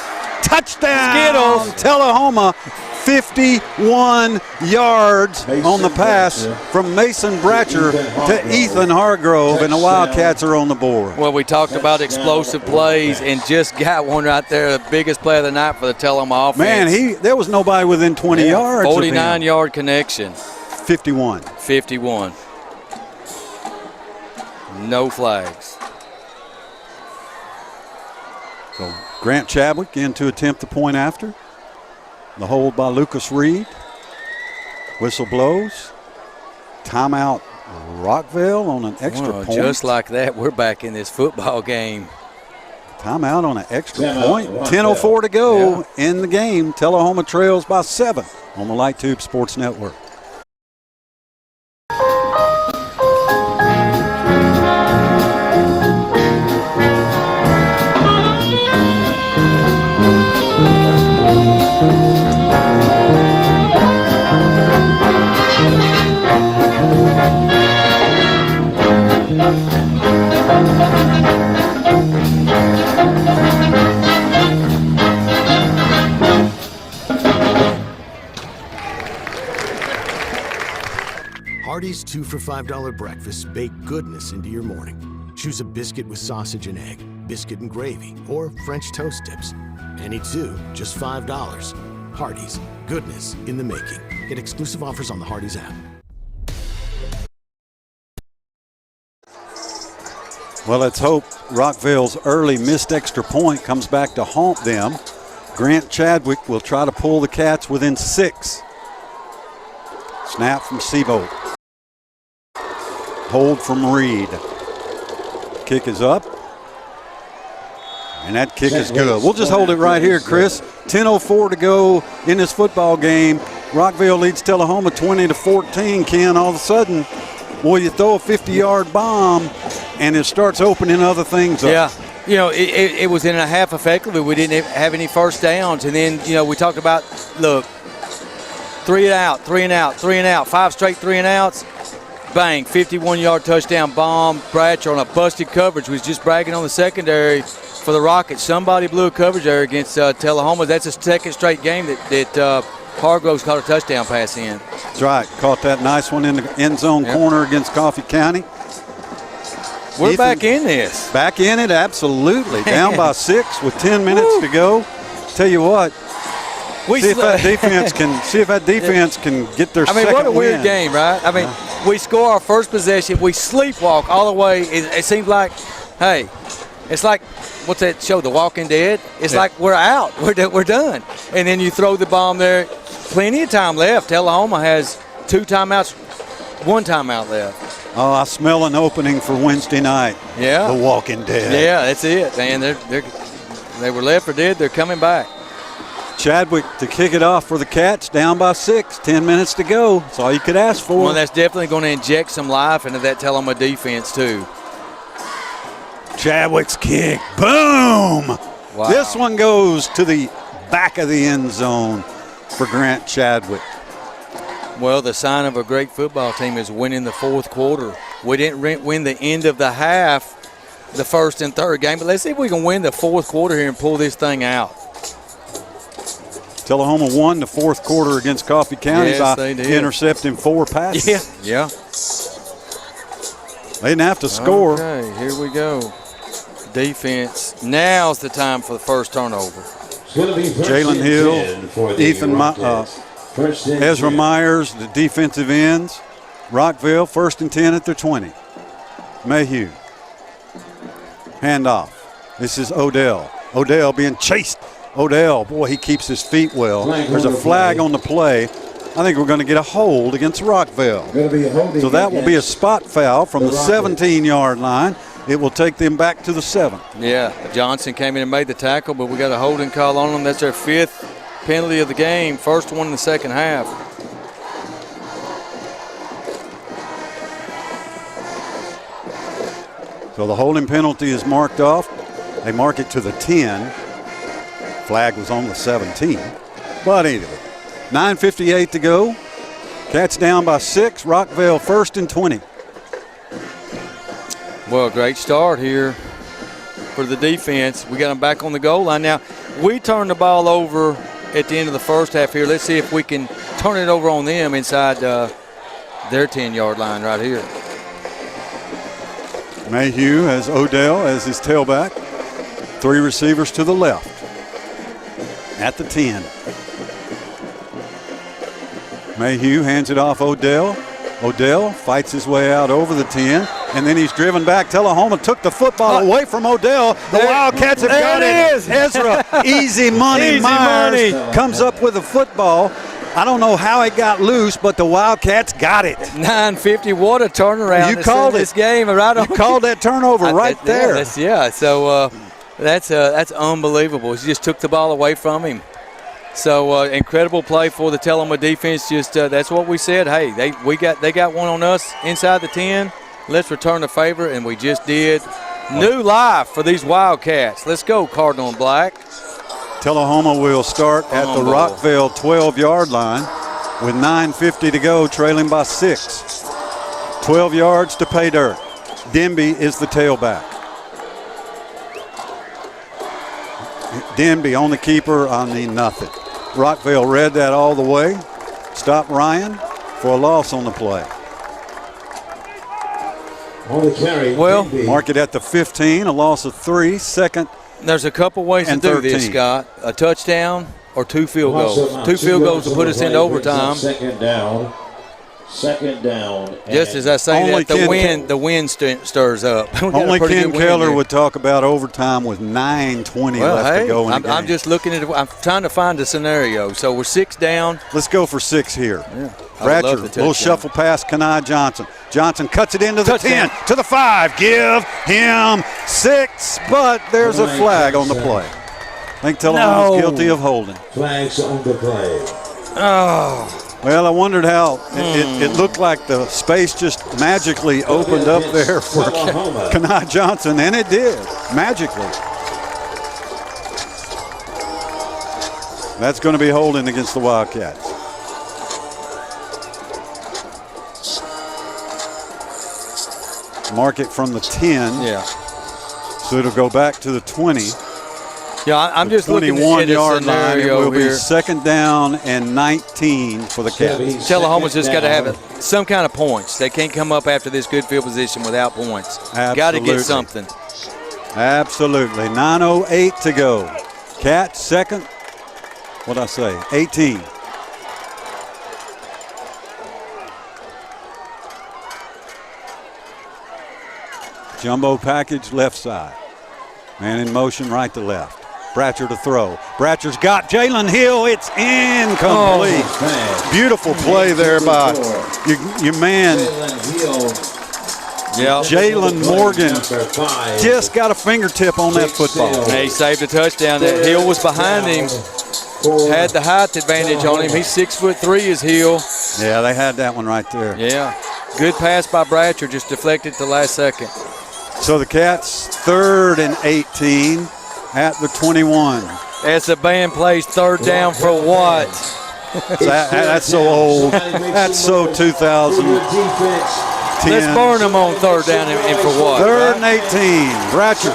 Touchdown, Skittles. Tullahoma. 51 yards on the pass from Mason Bratcher to Ethan Hargrove, and the Wildcats are on the board. Well, we talked about explosive plays and just got one right there, the biggest play of the night for the Tullahoma offense. Man, there was nobody within 20 yards. 49-yard connection. 51. 51. No flags. So Grant Chadwick in to attempt the point after. The hold by Lucas Reed. Whistle blows. Timeout Rockvale on an extra point. Just like that, we're back in this football game. Timeout on an extra point. 10:04 to go in the game. Tullahoma trails by 7 on the Light Tube Sports Network. Hardee's 2 for $5 breakfast bake goodness into your morning. Choose a biscuit with sausage and egg, biscuit and gravy, or French toast dips. Any 2, just $5. Hardee's, goodness in the making. Get exclusive offers on the Hardee's app. Well, let's hope Rockvale's early missed extra point comes back to haunt them. Grant Chadwick will try to pull the Cats within 6. Snap from Seabolt. Hold from Reed. Kick is up. And that kick is good. We'll just hold it right here, Chris. 10:04 to go in this football game. Rockvale leads Tullahoma 20-14. Ken, all of a sudden, boy, you throw a 50-yard bomb, and it starts opening other things up. Yeah. You know, it was in a half effectively. We didn't have any first downs. And then, we talked about, look, 3 and out, 3 and out, 3 and out, 5 straight 3 and outs. Bang, 51-yard touchdown bomb. Bratcher on a busted coverage was just bragging on the secondary for the Rockets. Somebody blew a coverage there against Tullahoma. That's a second straight game that Hargrove's caught a touchdown pass in. That's right. Caught that nice one in the end zone corner against Coffee County. We're back in this. Back in it, absolutely. Down by 6 with 10 minutes to go. Tell you what, see if that defense can get their second win. What a weird game, right? I mean, we score our first possession, we sleepwalk all the way. It seems like, hey, it's like, what's that show, The Walking Dead? It's like we're out, we're done. And then you throw the bomb there. Plenty of time left. Tullahoma has 2 timeouts, 1 timeout left. Oh, I smell an opening for Wednesday night. Yeah. The Walking Dead. Yeah, that's it. And they were left for dead. They're coming back. Chadwick to kick it off for the Cats, down by 6, 10 minutes to go. That's all you could ask for. Well, that's definitely going to inject some life into that Tullahoma defense, too. Chadwick's kick. Boom! Wow. This one goes to the back of the end zone for Grant Chadwick. Well, the sign of a great football team is winning the 4th quarter. We didn't win the end of the half, the first and third game, but let's see if we can win the 4th quarter here and pull this thing out. Tullahoma won the 4th quarter against Coffee County by intercepting 4 passes. Yeah. They didn't have to score. Okay, here we go. Defense. Now's the time for the first turnover. Jalen Hill, Ezra Myers, the defensive ends. Rockvale, 1st and 10 at their 20. Mayhew. Handoff. This is Odell. Odell being chased. Odell, boy, he keeps his feet well. There's a flag on the play. I think we're going to get a hold against Rockvale. So that will be a spot foul from the 17-yard line. It will take them back to the 7. Yeah, Johnson came in and made the tackle, but we got a holding call on them. That's their 5th penalty of the game, first one in the second half. So the holding penalty is marked off. They mark it to the 10. Flag was on the 17. But anyway, 9:58 to go. Cats down by 6. Rockvale 1st and 20. Well, great start here for the defense. We got them back on the goal line. Now, we turned the ball over at the end of the first half here. Let's see if we can turn it over on them inside their 10-yard line right here. Mayhew has Odell as his tailback. 3 receivers to the left at the 10. Mayhew hands it off Odell. Odell fights his way out over the 10, and then he's driven back. Tullahoma took the football away from Odell. The Wildcats have got it. Ezra, easy money. Myers comes up with the football. I don't know how it got loose, but the Wildcats got it. 9:50, what a turnaround. You called this game. Right on. You called that turnover right there. So that's unbelievable. He just took the ball away from him. So incredible play for the Tullahoma defense. Just that's what we said. Hey, they got one on us inside the 10. Let's return the favor, and we just did. New life for these Wildcats. Let's go, Cardinal and Black. Tullahoma will start at the Rockvale 12-yard line with 9:50 to go, trailing by 6. 12 yards to pay dirt. Denby is the tailback. Denby on the keeper on the nothing. Rockvale read that all the way. Stop Ryan for a loss on the play. Well, mark it at the 15, a loss of 3, second. There's a couple ways to do this, Scott. A touchdown or 2 field goals. 2 field goals will put us into overtime. Second down. Just as I say that, the wind stirs up. Only Ken Keller would talk about overtime with 9:20 left to go in the game. I'm just looking at it. I'm trying to find a scenario. So we're 6 down. Let's go for 6 here. Yeah. Ratcher, little shuffle pass, Kenai Johnson. Johnson cuts it into the 10, to the 5. Give him 6, but there's a flag on the play. I think Tullahoma's guilty of holding. Flags on the play. Oh. Well, I wondered how it looked like the space just magically opened up there for Kenai Johnson, and it did, magically. That's going to be holding against the Wildcats. Mark it from the 10. Yeah. So it'll go back to the 20. Yeah, I'm just looking at 21-yard line. It will be here. 2nd down and 19 for the Cats. Tullahoma's just got to have some kind of points. They can't come up after this good field position without points. Got to get something. Absolutely. 9:08 to go. Cats 2nd. What'd I say? 18. Jumbo package left side. Man in motion right to left. Bratcher to throw. Bratcher's got Jalen Hill. It's incomplete. Oh, beautiful play there by your man, Jalen Morgan. Just got a fingertip on that football. He saved a touchdown. That Hill was behind him. Had the height advantage on him. He's 6'3" is Hill. Yeah, they had that one right there. Yeah. Good pass by Bratcher, just deflected to the last second. So the Cats 3rd and 18 at the 21. As the band plays 3rd down for what? That's so old. That's so 2010. Let's burn them on 3rd down and for what? 3rd and 18. Bratcher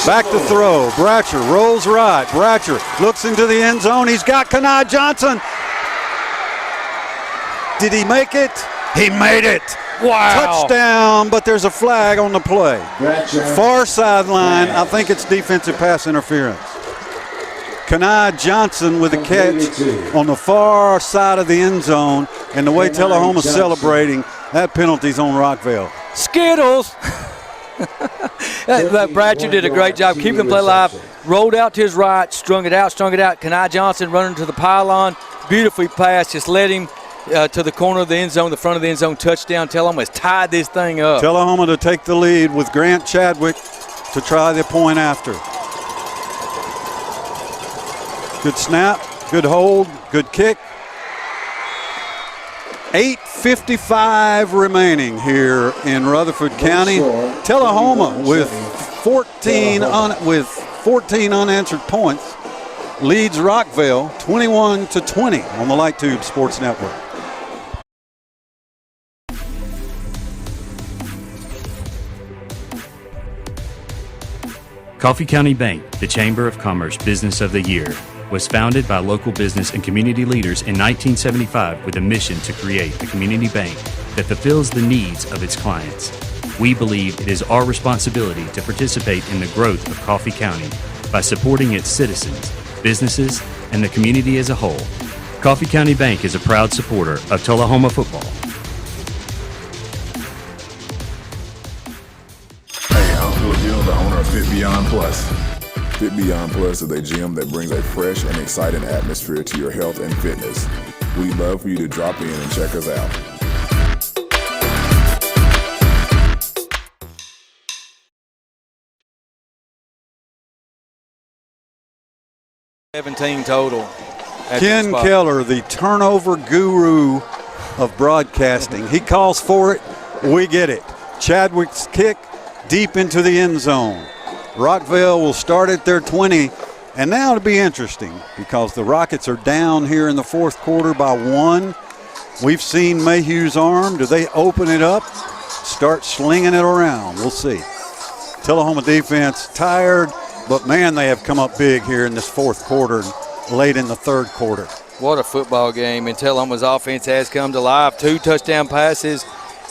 back to throw. Bratcher rolls right. Bratcher looks into the end zone. He's got Kenai Johnson. Did he make it? He made it. Wow. Touchdown, but there's a flag on the play. Far sideline. I think it's defensive pass interference. Kenai Johnson with a catch on the far side of the end zone, and the way Tullahoma's celebrating, that penalty's on Rockvale. Skittles. Bratcher did a great job keeping the play alive. Rolled out to his right, strung it out. Kenai Johnson running to the pylon. Beautifully passed, just led him to the corner of the end zone, the front of the end zone, touchdown. Tullahoma has tied this thing up. Tullahoma to take the lead with Grant Chadwick to try the point after. Good snap, good hold, good kick. 8:55 remaining here in Rutherford County. Tullahoma with 14 unanswered points leads Rockvale 21-20 on the Light Tube Sports Network. Coffee County Bank, the Chamber of Commerce Business of the Year, was founded by local business and community leaders in 1975 with a mission to create a community bank that fulfills the needs of its clients. We believe it is our responsibility to participate in the growth of Coffee County by supporting its citizens, businesses, and the community as a whole. Coffee County Bank is a proud supporter of Tullahoma football. Hey, I'm Phil Gill, the owner of Fit Beyond Plus. Fit Beyond Plus is a gym that brings a fresh and exciting atmosphere to your health and fitness. We'd love for you to drop in and check us out. $17 total. Ken Keller, the turnover guru of broadcasting. He calls for it, we get it. Chadwick's kick deep into the end zone. Rockvale will start at their 20, and now it'll be interesting because the Rockets are down here in the 4th quarter by 1. We've seen Mayhew's arm. Do they open it up, start slinging it around? We'll see. Tullahoma defense tired, but man, they have come up big here in this 4th quarter and late in the 3rd quarter. What a football game, and Tullahoma's offense has come to life. 2 touchdown passes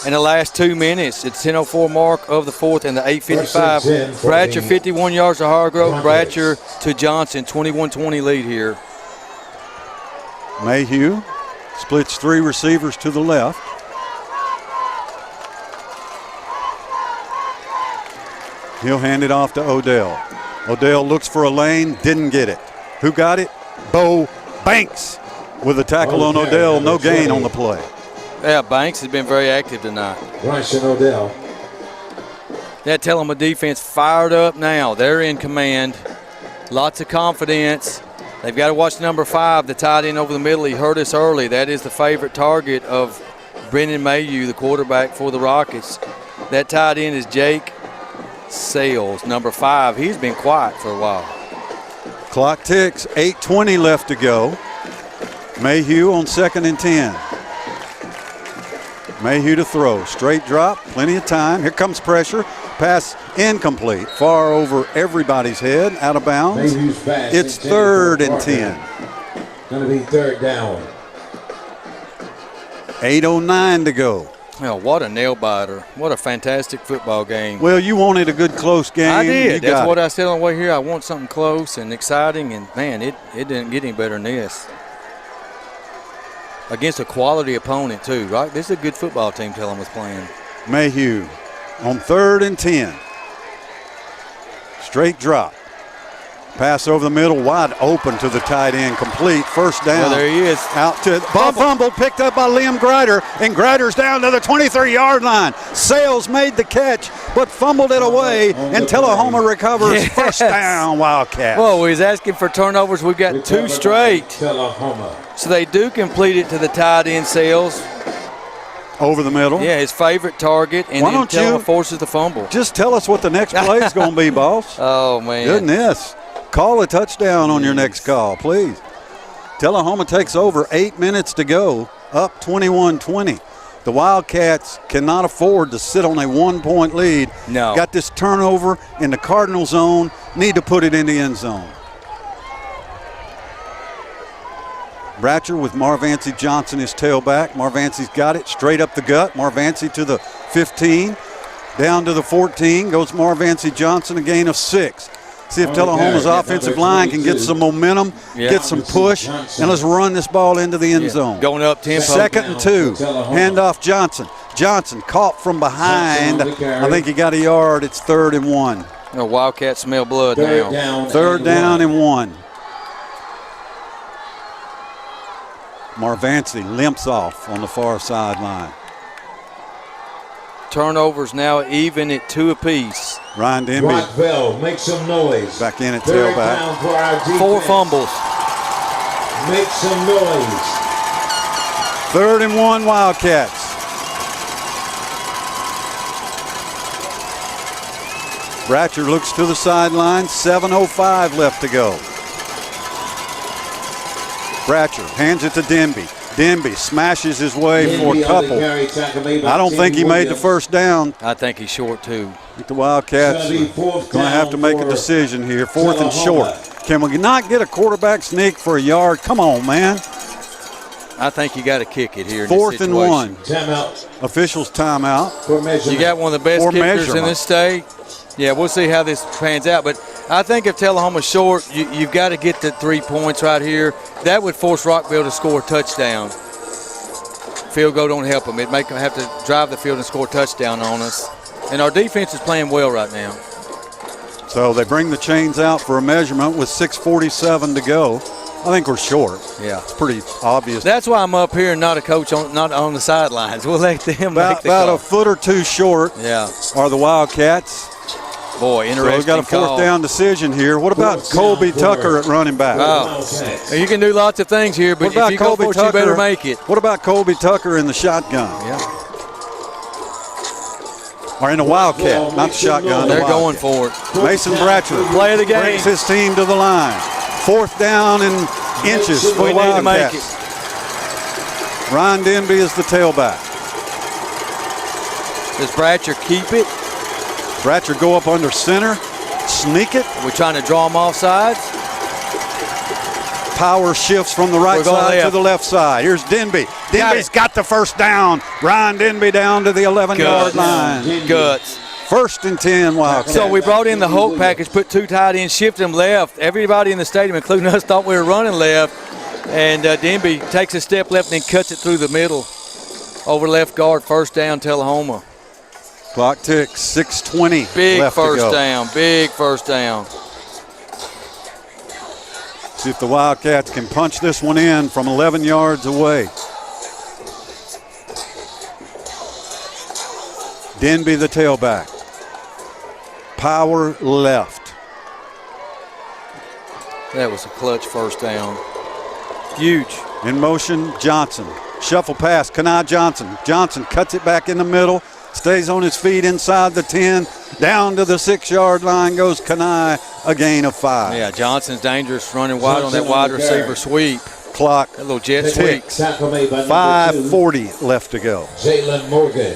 in the last 2 minutes. It's 10:04 mark of the 4th and the 8:55. Bratcher 51 yards to Hargrove. Bratcher to Johnson, 21-20 lead here. Mayhew splits 3 receivers to the left. He'll hand it off to Odell. Odell looks for a lane, didn't get it. Who got it? Bo Banks with a tackle on Odell, no gain on the play. Yeah, Banks has been very active tonight. Bryson Odell. That Tullahoma defense fired up now. They're in command. Lots of confidence. They've got to watch number 5, the tight end over the middle. He hurt us early. That is the favorite target of Brendan Mayhew, the quarterback for the Rockets. That tight end is Jake Sales, number 5. He's been quiet for a while. Clock ticks, 8:20 left to go. Mayhew on 2nd and 10. Mayhew to throw, straight drop, plenty of time. Here comes pressure. Pass incomplete, far over everybody's head, out of bounds. Mayhew's pass It's intended 3rd for and Parker. 10. Going to be 3rd down. 8:09 to go. Oh, what a nail biter. What a fantastic football game. Well, you wanted a good close game. I did. You That's got what it. I said on the way here. I want something close and exciting, and, man, it didn't get any better than this. Against a quality opponent, too, right? This is a good football team Tellum was playing. Mayhew on 3rd and 10. Straight drop. Pass over the middle, wide open to the tight end, complete. First down. Well, there he is. Out to ball fumble, picked up by Liam Grider, and Grider's down to the 23-yard line. Sales made the catch, but fumbled it away, and Tullahoma recovers. Yes. First down, Wildcat. Well, we was asking for turnovers. We've got 2 straight. Tullahoma. So they do complete it to the tight end, Sales. Over the middle. Yeah, his favorite target, and Why then don't Tullahoma you forces the fumble. Just tell us what the next play is going to be, boss. Oh, man. Goodness. Call a touchdown on your next call, please. Tullahoma takes over, 8 minutes to go, up 21-20. The Wildcats cannot afford to sit on a 1-point lead. No. Got this turnover in the Cardinal zone, need to put it in the end zone. Bratcher with Marvancy Johnson, his tailback. Marvancy's got it straight up the gut. Marvancy to the 15, down to the 14. Goes Marvancy Johnson, a gain of 6. See if Tullahoma's offensive line can get some momentum, get some push, and let's run this ball into the end zone. Going up tempo. 2nd and 2. Handoff Johnson. Johnson caught from behind. I think he got a yard. It's 3rd and 1. Oh, Wildcat smell blood now. 3rd down and 1. Marvancy limps off on the far sideline. Turnovers now even at 2 apiece. Ryan Denby Rockvale, make some noise. back in at 3rd tailback. down for our defense. 4 fumbles. Make some noise. 3rd and 1 Wildcats. Bratcher looks to the sideline. 7:05 left to go. Bratcher hands it to Denby. Denby smashes his way for a couple. I don't think he made the first down. I think he's short, too. I think the Wildcats going to have to make a decision here. 4th and short. Can we not get a quarterback sneak for a yard? Come on, man. I think you got to kick it here. 4th and 1. Timeout. Officials timeout. You got one of the best For kickers in measurement. this state. Yeah, we'll see how this pans out. But I think if Tullahoma's short, you've got to get the 3 points right here. That would force Rockvale to score a touchdown. Field goal don't help them. It make them have to drive the field and score a touchdown on us. And our defense is playing well right now. So they bring the chains out for a measurement with 6:47 to go. I think we're short. Yeah. It's pretty obvious. That's why I'm up here and not a coach, not on the sidelines. We'll let them make the About call. a foot or two short are the Wildcats. Boy, So interesting we've got a 4th call. down decision here. What about Colby Tucker at running back? Wow. You can do lots of things here, but What about if you go Colby for it, Tucker? you better make it. What about Colby Tucker in the shotgun? Yeah. Or in the Wildcat, not the shotgun. the They're going Wildcat. for it. Mason Bratcher Play of the game. brings his team to the line. 4th down and inches for We the need to make Wildcats. Ryan Denby is the tailback. Does Bratcher keep it? Bratcher go up under center, sneak it. We're trying to draw him off sides. Power shifts from the right We're going side to left. the left side. Here's Denby. Denby's got the first down. Ryan Denby down to the 11-yard line. Guts. 1st and 10 Wildcats. So we brought in the Hulk package, put 2 tight ends, shifted them left. Everybody in the stadium, including us, thought we were running left. And Denby takes a step left and then cuts it through the middle. Over left guard, 1st down, Tullahoma. Clock ticks, 6:20 Big left to first go. down, big first down. See if the Wildcats can punch this one in from 11 yards away. Denby the tailback. Power left. That was a clutch first down. Huge. In motion, Johnson. Shuffle pass, Kanai Johnson. Johnson cuts it back in the middle. Stays on his feet inside the 10. Down to the 6-yard line goes Kanai, a gain of 5. Yeah, Johnson's dangerous running wide on that wide receiver sweep. Clock That little jet sweep. ticks. 5:40 left to go. Jalen Morgan.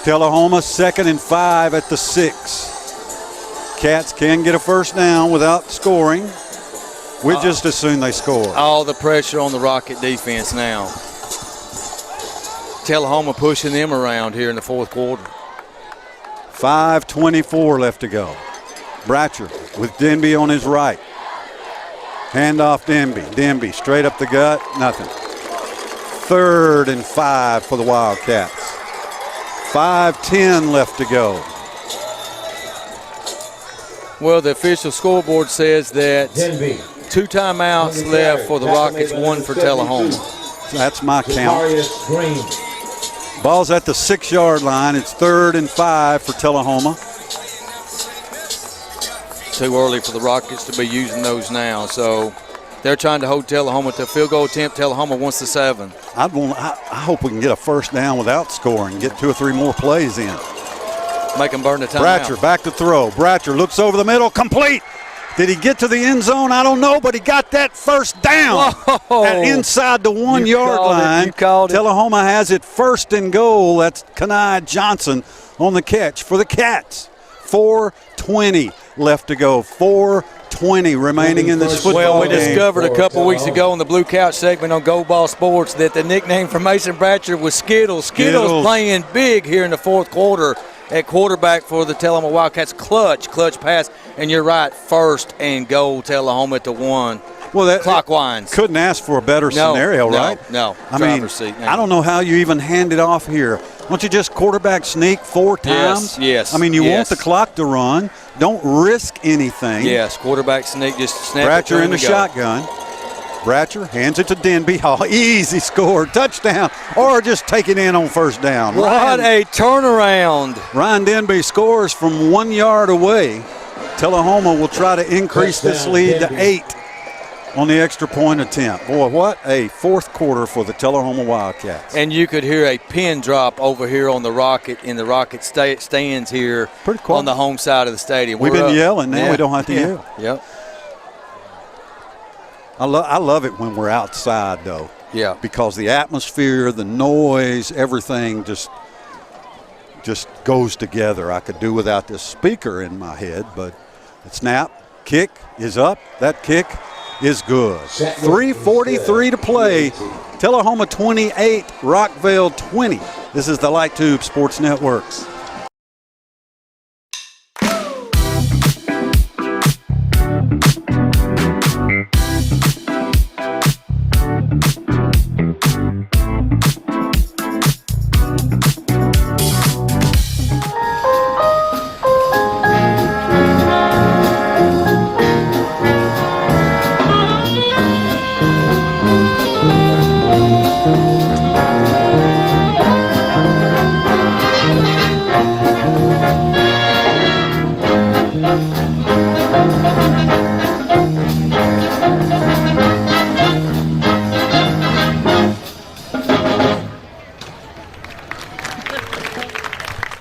Tullahoma 2nd and 5 at the 6. Cats can get a first down without scoring. We'd just as soon they score. All the pressure on the Rocket defense now. Tullahoma pushing them around here in the fourth quarter. 5:24 left to go. Bratcher with Denby on his right. Handoff Denby. Denby straight up the gut, nothing. 3rd and 5 for the Wildcats. 5:10 left to go. Well, the official scoreboard says that 2 timeouts left for the Rockets, 1 for Tullahoma. That's my count. Ball's at the 6-yard line. It's 3rd and 5 for Tullahoma. Too early for the Rockets to be using those now. So they're trying to hold Tullahoma to a field goal attempt. Tullahoma wants the 7. I hope we can get a first down without scoring, get 2 or 3 more plays in. Make them burn the timeout. Bratcher back to throw. Bratcher looks over the middle, complete. Did he get to the end zone? I don't know, but he got that first down. At inside the 1-yard line. You called it. Tullahoma has it 1st and goal. That's Kenai Johnson on the catch for the Cats. 4:20 left to go. 4:20 remaining in this football Well, we game. discovered a couple weeks ago in the Blue Couch segment on Gold Ball Sports that the nickname for Mason Bratcher was Skittles. Skittles playing big here in the fourth quarter at quarterback for the Tullahoma Wildcats. Clutch pass, and you're right, 1st and goal, Tullahoma at the 1. Well, that clock winds. Couldn't ask for a better scenario, right? No. I mean, I don't know how you even hand it off here. Don't you just quarterback sneak 4 times? Yes. I mean, you want the clock to run. Don't risk anything. Yes, quarterback sneak, just snap Bratcher it in the shotgun. Bratcher hands it to Denby. Oh, easy score, touchdown, or just take it in on first down. What a turnaround. Ryan Denby scores from 1 yard away. Tullahoma will try to increase this lead to 8 on the extra point attempt. Boy, what a fourth quarter for the Tullahoma Wildcats. And you could hear a pin drop over here on the Rocket in the Rocket stands here on the home side of the stadium. We've been yelling, now we don't have to yell. Yep. I love it when we're outside, though. Yeah. Because the atmosphere, the noise, everything just goes together. I could do without this speaker in my head, but the snap, kick is up. That kick is good. 3:43 to play. Tullahoma 28, Rockvale 20. This is the Light Tube Sports Network.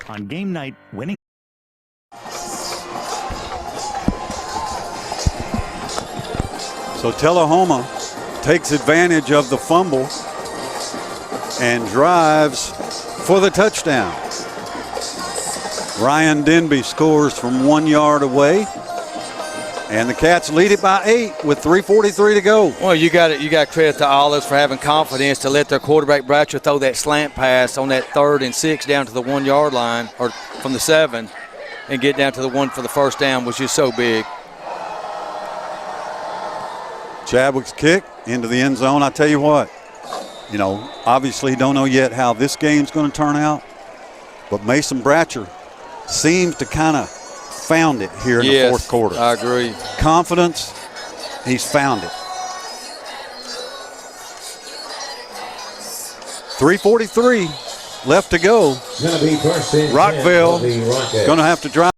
On game night, winning. So Tullahoma takes advantage of the fumble and drives for the touchdown. Ryan Denby scores from 1 yard away, and the Cats lead it by 8 with 3:43 to go. Well, you got credit to Olives for having confidence to let their quarterback Bratcher throw that slant pass on that 3rd and 6 down to the 1 yard line, or from the 7, and get down to the 1 for the first down was just so big. Chadwick's kick into the end zone. I tell you what, obviously don't know yet how this game's going to turn out, but Mason Bratcher seems to kind of found it here in the fourth quarter. I agree. Confidence, he's found it. 3:43 left to go. Rockvale going to have to drive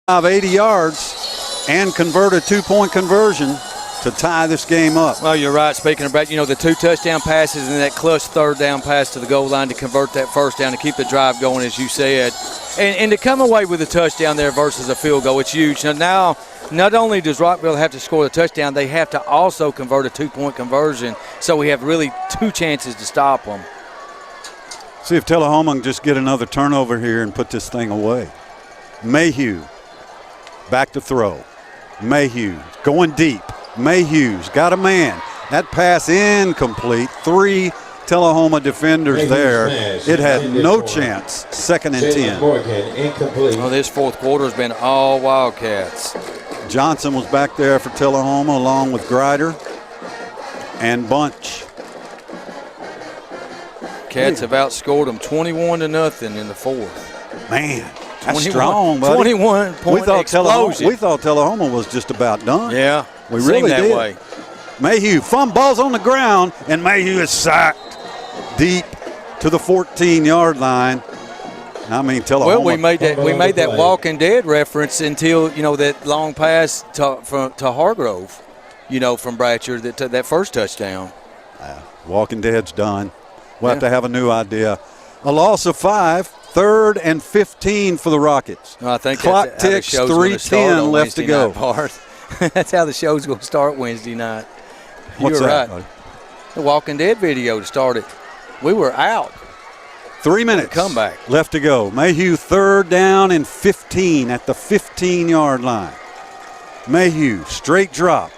80 yards and convert a 2-point conversion to tie this game up. Well, you're right. Speaking about, the 2 touchdown passes and that clutch 3rd down pass to the goal line to convert that first down to keep the drive going, as you said. And to come away with a touchdown there versus a field goal, it's huge. Now, not only does Rockville have to score the touchdown, they have to also convert a 2-point conversion. So we have really 2 chances to stop them. See if Tullahoma can just get another turnover here and put this thing away. Mayhew back to throw. Mayhew going deep. Mayhew's got a man. That pass incomplete. 3 Tullahoma defenders there. It had no chance. 2nd and 10. Well, this fourth quarter has been all Wildcats. Johnson was back there for Tullahoma along with Grider and Bunch. Cats have outscored them 21-0 in the fourth. Man, that's strong, buddy. 21-point explosion. We thought Tullahoma was just about done. Yeah, we really that did. Way. Mayhew, fumbles on the ground, and Mayhew is sacked deep to the 14-yard line. I mean, Tullahoma. Well, we made that Walking Dead reference until that long pass to Hargrove, from Bratcher that first touchdown. Walking Dead's done. We'll have to have a new idea. A loss of 5, 3rd and 15 for the Rockets. No, I think clock ticks, 3:10 left to go. That's how the show's going to start Wednesday night. What's You're that, right. buddy? The Walking Dead video started. We were out. 3 minutes comeback left to go. Mayhew 3rd down and 15 at the 15-yard line. Mayhew straight drop.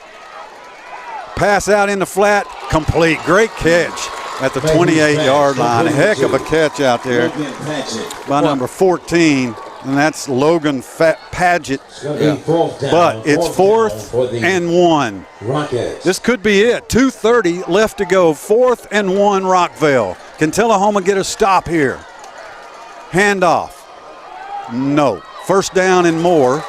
Pass out in the flat, complete. Great catch at the 28-yard line. A heck of a catch out there by number 14, and that's Logan Paget. But it's 4th and 1. This could be it. 2:30 left to go. 4th and 1 Rockvale. Can Tullahoma get a stop here? Handoff. No. 1st down and more,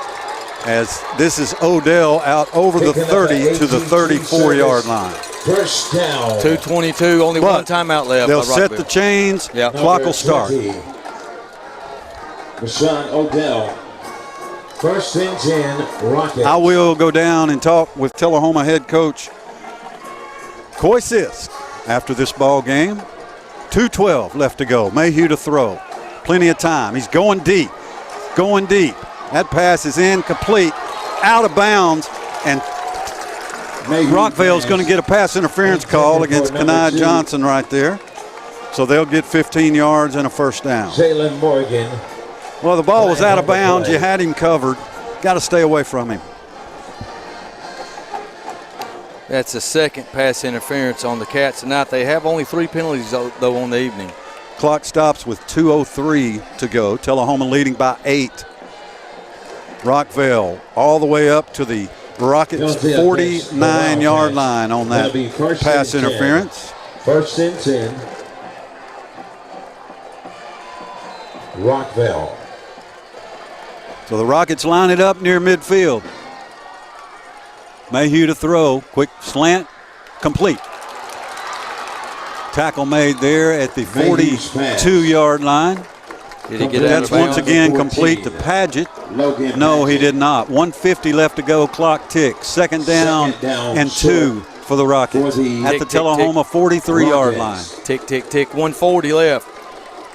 as this is Odell out over the 30 to the 34-yard line. 1st down. 2:22, only one timeout left. They'll set the chains. Yep. Clock will start. Rashawn Odell. 1st and 10, Rockets. I will go down and talk with Tullahoma head coach Coy Sisk after this ball game. 2:12 left to go. Mayhew to throw. Plenty of time. He's going deep. Going deep. That pass is incomplete. Out of bounds. And Rockvale's going to get a pass interference call against Kenai Johnson right there. So they'll get 15 yards and a 1st down. Jalen Morgan. Well, the ball was out of bounds. You had him covered. Got to stay away from him. That's the 2nd pass interference on the Cats tonight. They have only 3 penalties, though, on the evening. Clock stops with 2:03 to go. Tullahoma leading by 8. Rockvale all the way up to the Rockets' 49-yard line on that pass interference. 1st and 10. Rockvale. So the Rockets line it up near midfield. Mayhew to throw. Quick slant. Complete. Tackle made there at the 42-yard line. Did he get out of bounds? That's once again complete to Paget. No, he did not. 1:50 left to go. Clock ticks. 2nd down and 2 for the Rockets at the Tullahoma 43-yard line. Tick, tick, tick. 1:40 left.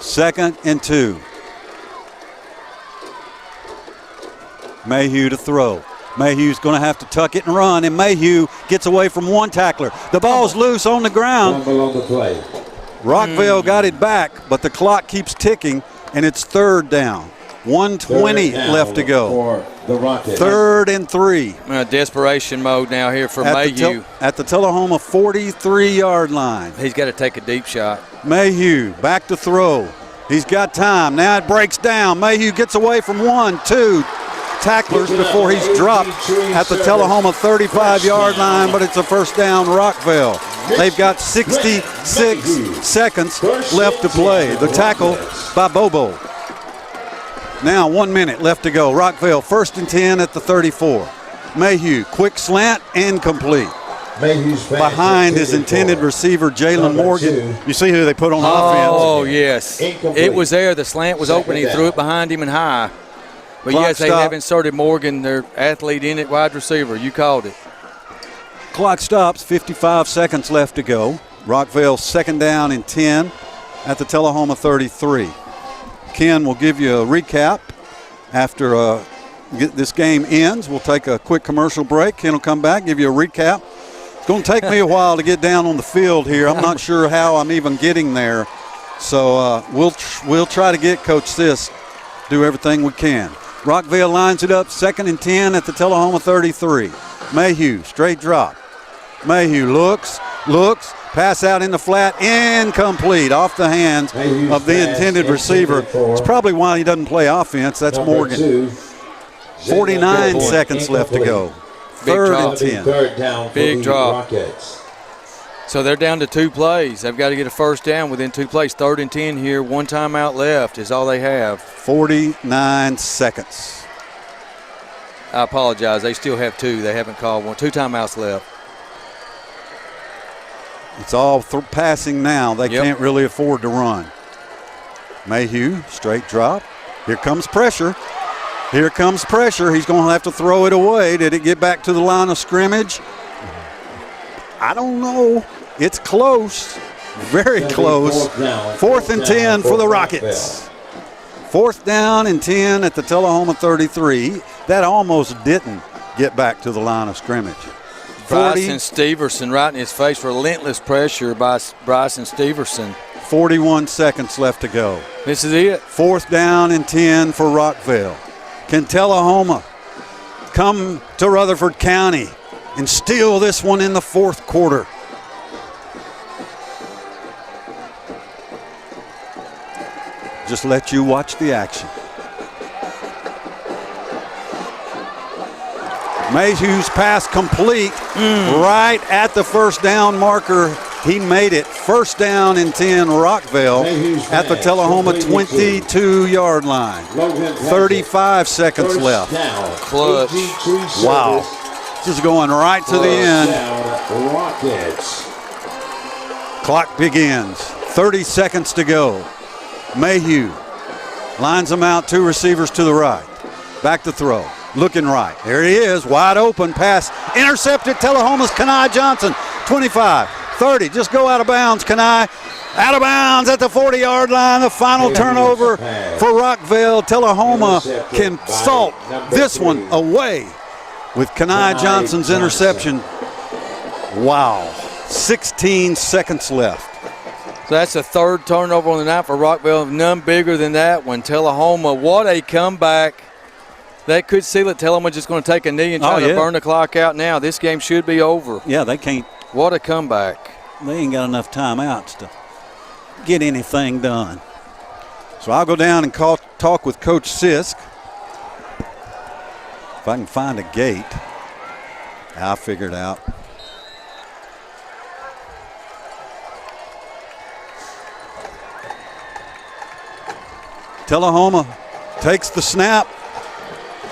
2nd and 2. Mayhew to throw. Mayhew's going to have to tuck it and run, and Mayhew gets away from one tackler. The ball's loose on the ground. Rockvale got it back, but the clock keeps ticking, and it's 3rd down. 1:20 left to go. 3rd and 3. Desperation mode now here for Mayhew. At the Tullahoma 43-yard line. He's got to take a deep shot. Mayhew back to throw. He's got time. Now it breaks down. Mayhew gets away from 1, 2 tacklers before he's dropped at the Tullahoma 35-yard line, but it's a 1st down Rockvale. They've got 66 seconds left to play. The tackle by Bobo. Now 1 minute left to go. Rockvale 1st and 10 at the 34. Mayhew, quick slant, incomplete. Behind his intended receiver, Jalen Morgan. You see who they put on offense? Oh, yes. It was there. The slant was open. He threw it behind him and high. But Clock yes, they stop. have inserted Morgan, their athlete, in at wide receiver. You called it. Clock stops, 55 seconds left to go. Rockvale 2nd down and 10 at the Tullahoma 33. Ken will give you a recap after this game ends. We'll take a quick commercial break. Ken will come back, give you a recap. It's going to take me a while to get down on the field here. I'm not sure how I'm even getting there So we'll try to get Coach Sis do everything we can. Rockvale lines it up, 2nd and 10 at the Tullahoma 33. Mayhew, straight drop. Mayhew looks, pass out in the flat, incomplete, off the hands of the intended receiver. It's probably why he doesn't play offense. That's Morgan. 49 seconds left to go. Third and 10. Third down for Big the drop. Rockets. So they're down to 2 plays. They've got to get a first down within 2 plays. 3rd and 10 here. 1 timeout left is all they have. 49 seconds. I apologize. They still have 2. They haven't called one. 2 timeouts left. It's all passing now. They can't really afford to run. Mayhew, straight drop. Here comes pressure. Here comes pressure. He's going to have to throw it away. Did it get back to the line of scrimmage? I don't know. It's close. Very close. 4th and 10 for the Rockets. 4th down and 10 at the Tullahoma 33. That almost didn't get back to the line of scrimmage. Bryson Steverson right in his face. Relentless pressure by Bryson Steverson. 41 seconds left to go. This is it. 4th down and 10 for Rockvale. Can Tullahoma come to Rutherford County and steal this one in the 4th quarter? Just let you watch the action. Mayhew's pass complete right at the first down marker. He made it. 1st down and 10 Rockvale at the Tullahoma 22-yard line. 35 seconds left. Clutch. Wow. This is going right to the end. Clock begins. 30 seconds to go. Mayhew lines them out, 2 receivers to the right. Back to throw. Looking right. There he is. Wide open pass. Intercepted. Tullahoma's Kenai Johnson. 25, 30. Just go out of bounds, Kenai. Out of bounds at the 40-yard line. The final turnover for Rockvale. Tullahoma can salt this one away with Kenai Johnson's interception. Wow. 16 seconds left. So that's the 3rd turnover on the night for Rockvale. None bigger than that one. Tullahoma, what a comeback. That could seal it. Tullahoma just going to take a knee and try to burn the clock out now. This game should be over. Yeah, they can't. What a comeback. They ain't got enough timeouts to get anything done. So I'll go down and talk with Coach Sisk. If I can find a gate, I'll figure it out. Tullahoma takes the snap.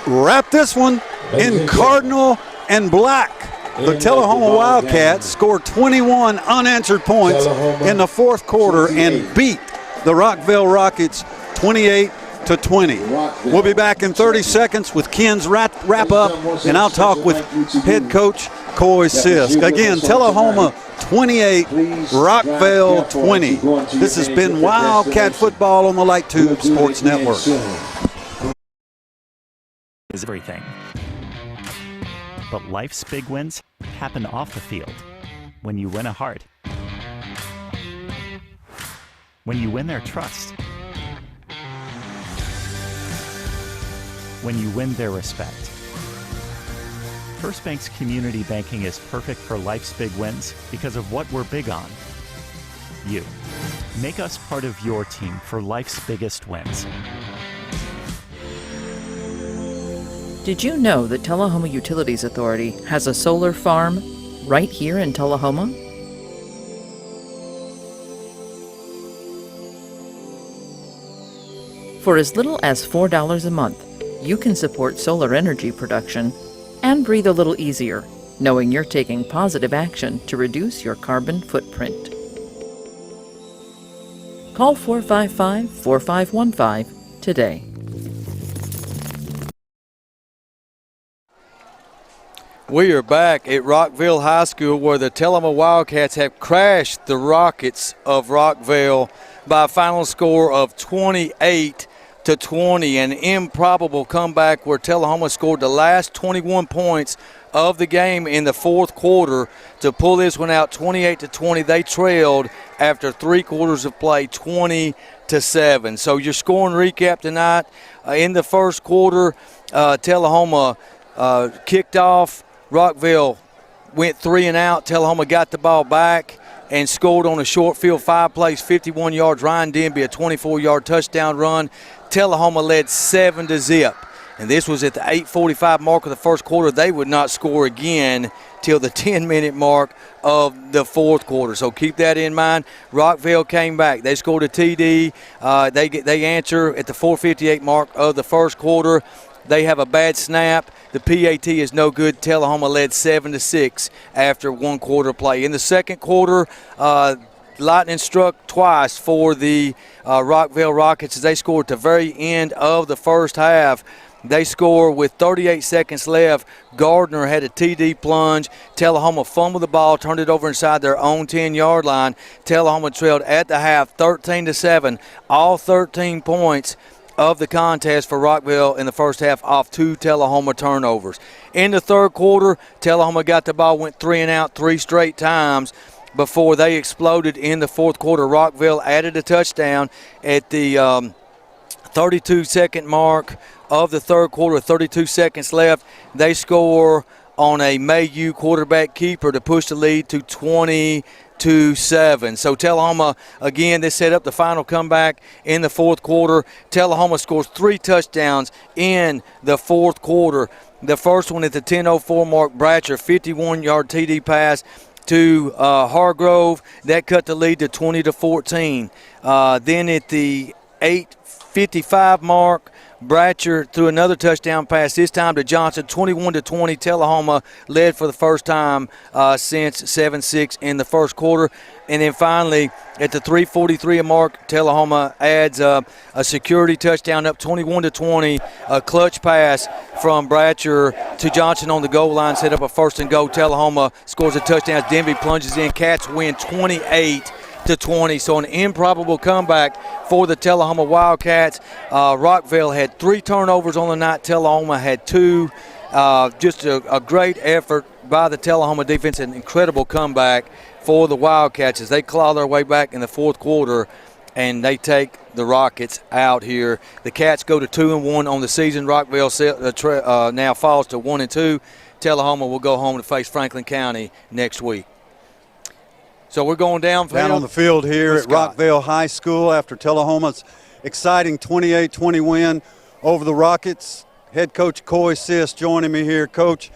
Wrap this one in cardinal and black. The Tullahoma Wildcats scored 21 unanswered points in the 4th quarter and beat the Rockvale Rockets 28-20. We'll be back in 30 seconds with Ken's wrap up, and I'll talk with head coach Coy Sisk. Again, Tullahoma 28, Rockvale 20. This has been Wildcat Football on the Light Tube Sports Network. Is everything. But life's big wins happen off the field. When you win a heart. When you win their trust. When you win their respect. First Bank's community banking is perfect for life's big wins because of what we're big on. You. Make us part of your team for life's biggest wins. Did you know that Tullahoma Utilities Authority has a solar farm right here in Tullahoma? For as little as $4 a month, you can support solar energy production and breathe a little easier, knowing you're taking positive action to reduce your carbon footprint. Call 455-4515 today. We are back at Rockvale High School where the Tullahoma Wildcats have crashed the Rockets of Rockvale by a final score of 28-20. An improbable comeback where Tullahoma scored the last 21 points of the game in the fourth quarter to pull this one out 28-20. They trailed after 3 quarters of play, 20-7. So your scoring recap tonight: in the first quarter, Tullahoma kicked off. Rockvale went 3 and out. Tullahoma got the ball back and scored on a short field, 5 plays, 51 yards. Ryan Denby, a 24-yard touchdown run. Tullahoma led 7-0. And this was at the 8:45 mark of the first quarter. They would not score again till the 10-minute mark of the fourth quarter. So keep that in mind. Rockvale came back. They scored a TD. They answer at the 4:58 mark of the first quarter. They have a bad snap. The PAT is no good. Tullahoma led 7-6 after 1 quarter play. In the second quarter, lightning struck twice for the Rockvale Rockets as they scored at the very end of the first half. They score with 38 seconds left. Gardner had a TD plunge. Tullahoma fumbled the ball, turned it over inside their own 10-yard line. Tullahoma trailed at the half 13-7. All 13 points of the contest for Rockvale in the first half off 2 Tullahoma turnovers. In the third quarter, Tullahoma got the ball, went 3 and out 3 straight times before they exploded in the fourth quarter. Rockvale added a touchdown at the 32-second mark of the third quarter, 32 seconds left. They score on a Mayu quarterback keeper to push the lead to 20-7. So Tullahoma, again, they set up the final comeback in the fourth quarter. Tullahoma scores 3 touchdowns in the fourth quarter. The first one at the 10:04 mark, Bratcher, 51-yard TD pass to Hargrove. That cut the lead to 20-14. Then at the 8:55 mark, Bratcher threw another touchdown pass, this time to Johnson, 21-20. Tullahoma led for the first time since 7-6 in the first quarter. And then finally, at the 3:43 mark, Tullahoma adds a security touchdown up 21-20. A clutch pass from Bratcher to Johnson on the goal line, set up a first and goal. Tullahoma scores a touchdown as Denby plunges in. Cats win 28-20. So an improbable comeback for the Tullahoma Wildcats. Rockvale had 3 turnovers on the night. Tullahoma had 2. Just a great effort by the Tullahoma defense, an incredible comeback for the Wildcats as they claw their way back in the fourth quarter and they take the Rockets out here. The Cats go to 2-1 on the season. Rockvale now falls to 1-2. Tullahoma will go home to face Franklin County next week. So we're going down on the field here at Rockvale High School after Tullahoma's exciting 28-20 win over the Rockets. Head coach Coy Sis joining me here. Coach,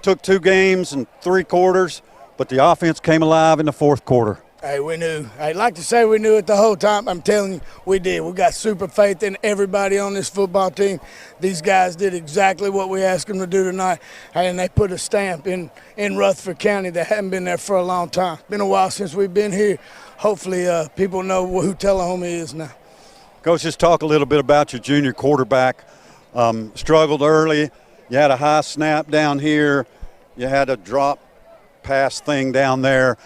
took 2 games and 3 quarters, but the offense came alive in the fourth quarter. Hey, we knew. I'd like to say we knew it the whole time. I'm telling you, we did. We got super faith in everybody on this football team. These guys did exactly what we asked them to do tonight, and they put a stamp in Rutherford County that hadn't been there for a long time. Been a while since we've been here. Hopefully people know who Tullahoma is now. Coach, just talk a little bit about your junior quarterback. Struggled early. You had a high snap down here. You had a drop pass thing down there.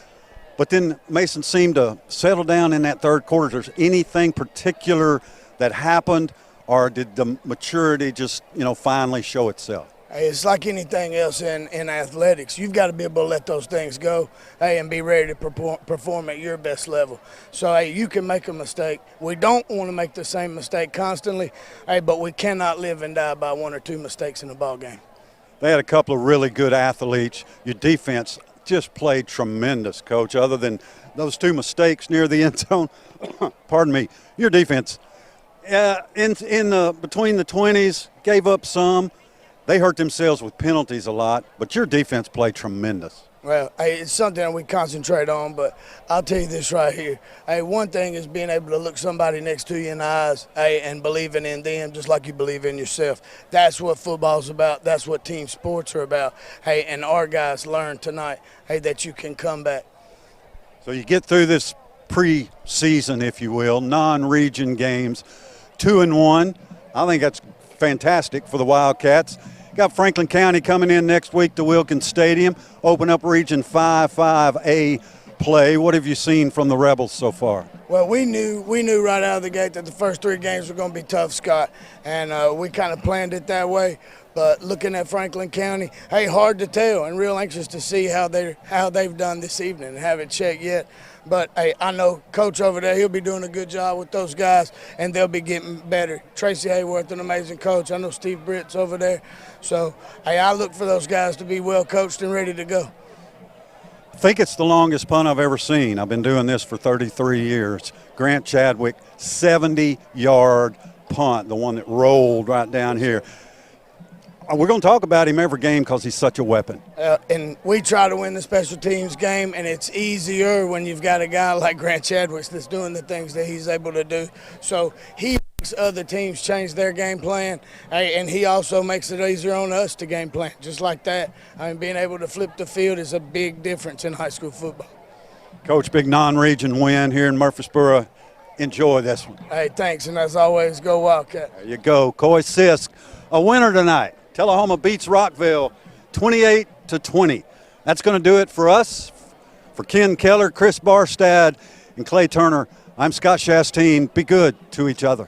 But then Mason seemed to settle down in that third quarter. Is there anything particular that happened, or did the maturity just, finally show itself? Hey, it's like anything else in athletics. You've got to be able to let those things go, and be ready to perform at your best level. So, you can make a mistake. We don't want to make the same mistake constantly, but we cannot live and die by 1 or 2 mistakes in a ball game. They had a couple of really good athletes. Your defense just played tremendous, Coach. Other than those 2 mistakes near the end zone, pardon me, your defense between the 20s gave up some. They hurt themselves with penalties a lot, but your defense played tremendous. Well, it's something that we concentrate on, but I'll tell you this right here. One thing is being able to look somebody next to you in the eyes, and believing in them just like you believe in yourself. That's what football's about. That's what team sports are about. And our guys learned tonight, that you can come back. So you get through this pre-season, if you will, non-region games, 2-1. I think that's fantastic for the Wildcats. Got Franklin County coming in next week to Wilkins Stadium, open up Region 5-5A play. What have you seen from the Rebels so far? Well, we knew right out of the gate that the first 3 games were going to be tough, Scott, and we kind of planned it that way. But looking at Franklin County, hey, hard to tell, and real anxious to see how they've done this evening. Haven't checked yet, but hey, I know Coach over there, he'll be doing a good job with those guys, and they'll be getting better. Tracy Hayworth, an amazing coach. I know Steve Britt's over there, so hey, I look for those guys to be well coached and ready to go. I think it's the longest punt I've ever seen. I've been doing this for 33 years. Grant Chadwick, 70-yard punt, the one that rolled right down here. We're going to talk about him every game because he's such a weapon. And we try to win the special teams game, and it's easier when you've got a guy like Grant Chadwick that's doing the things that he's able to do. So he makes other teams change their game plan, and he also makes it easier on us to game plan, just like that. I mean, being able to flip the field is a big difference in high school football. Coach, big non-region win here in Murfreesboro. Enjoy this one. Hey, thanks, and as always, go Wildcat. There you go. Coy Sisk, a winner tonight. Tullahoma beats Rockvale 28-20. That's going to do it for us. For Ken Keller, Chris Barstad, and Clay Turner, I'm Scott Shasteen. Be good to each other.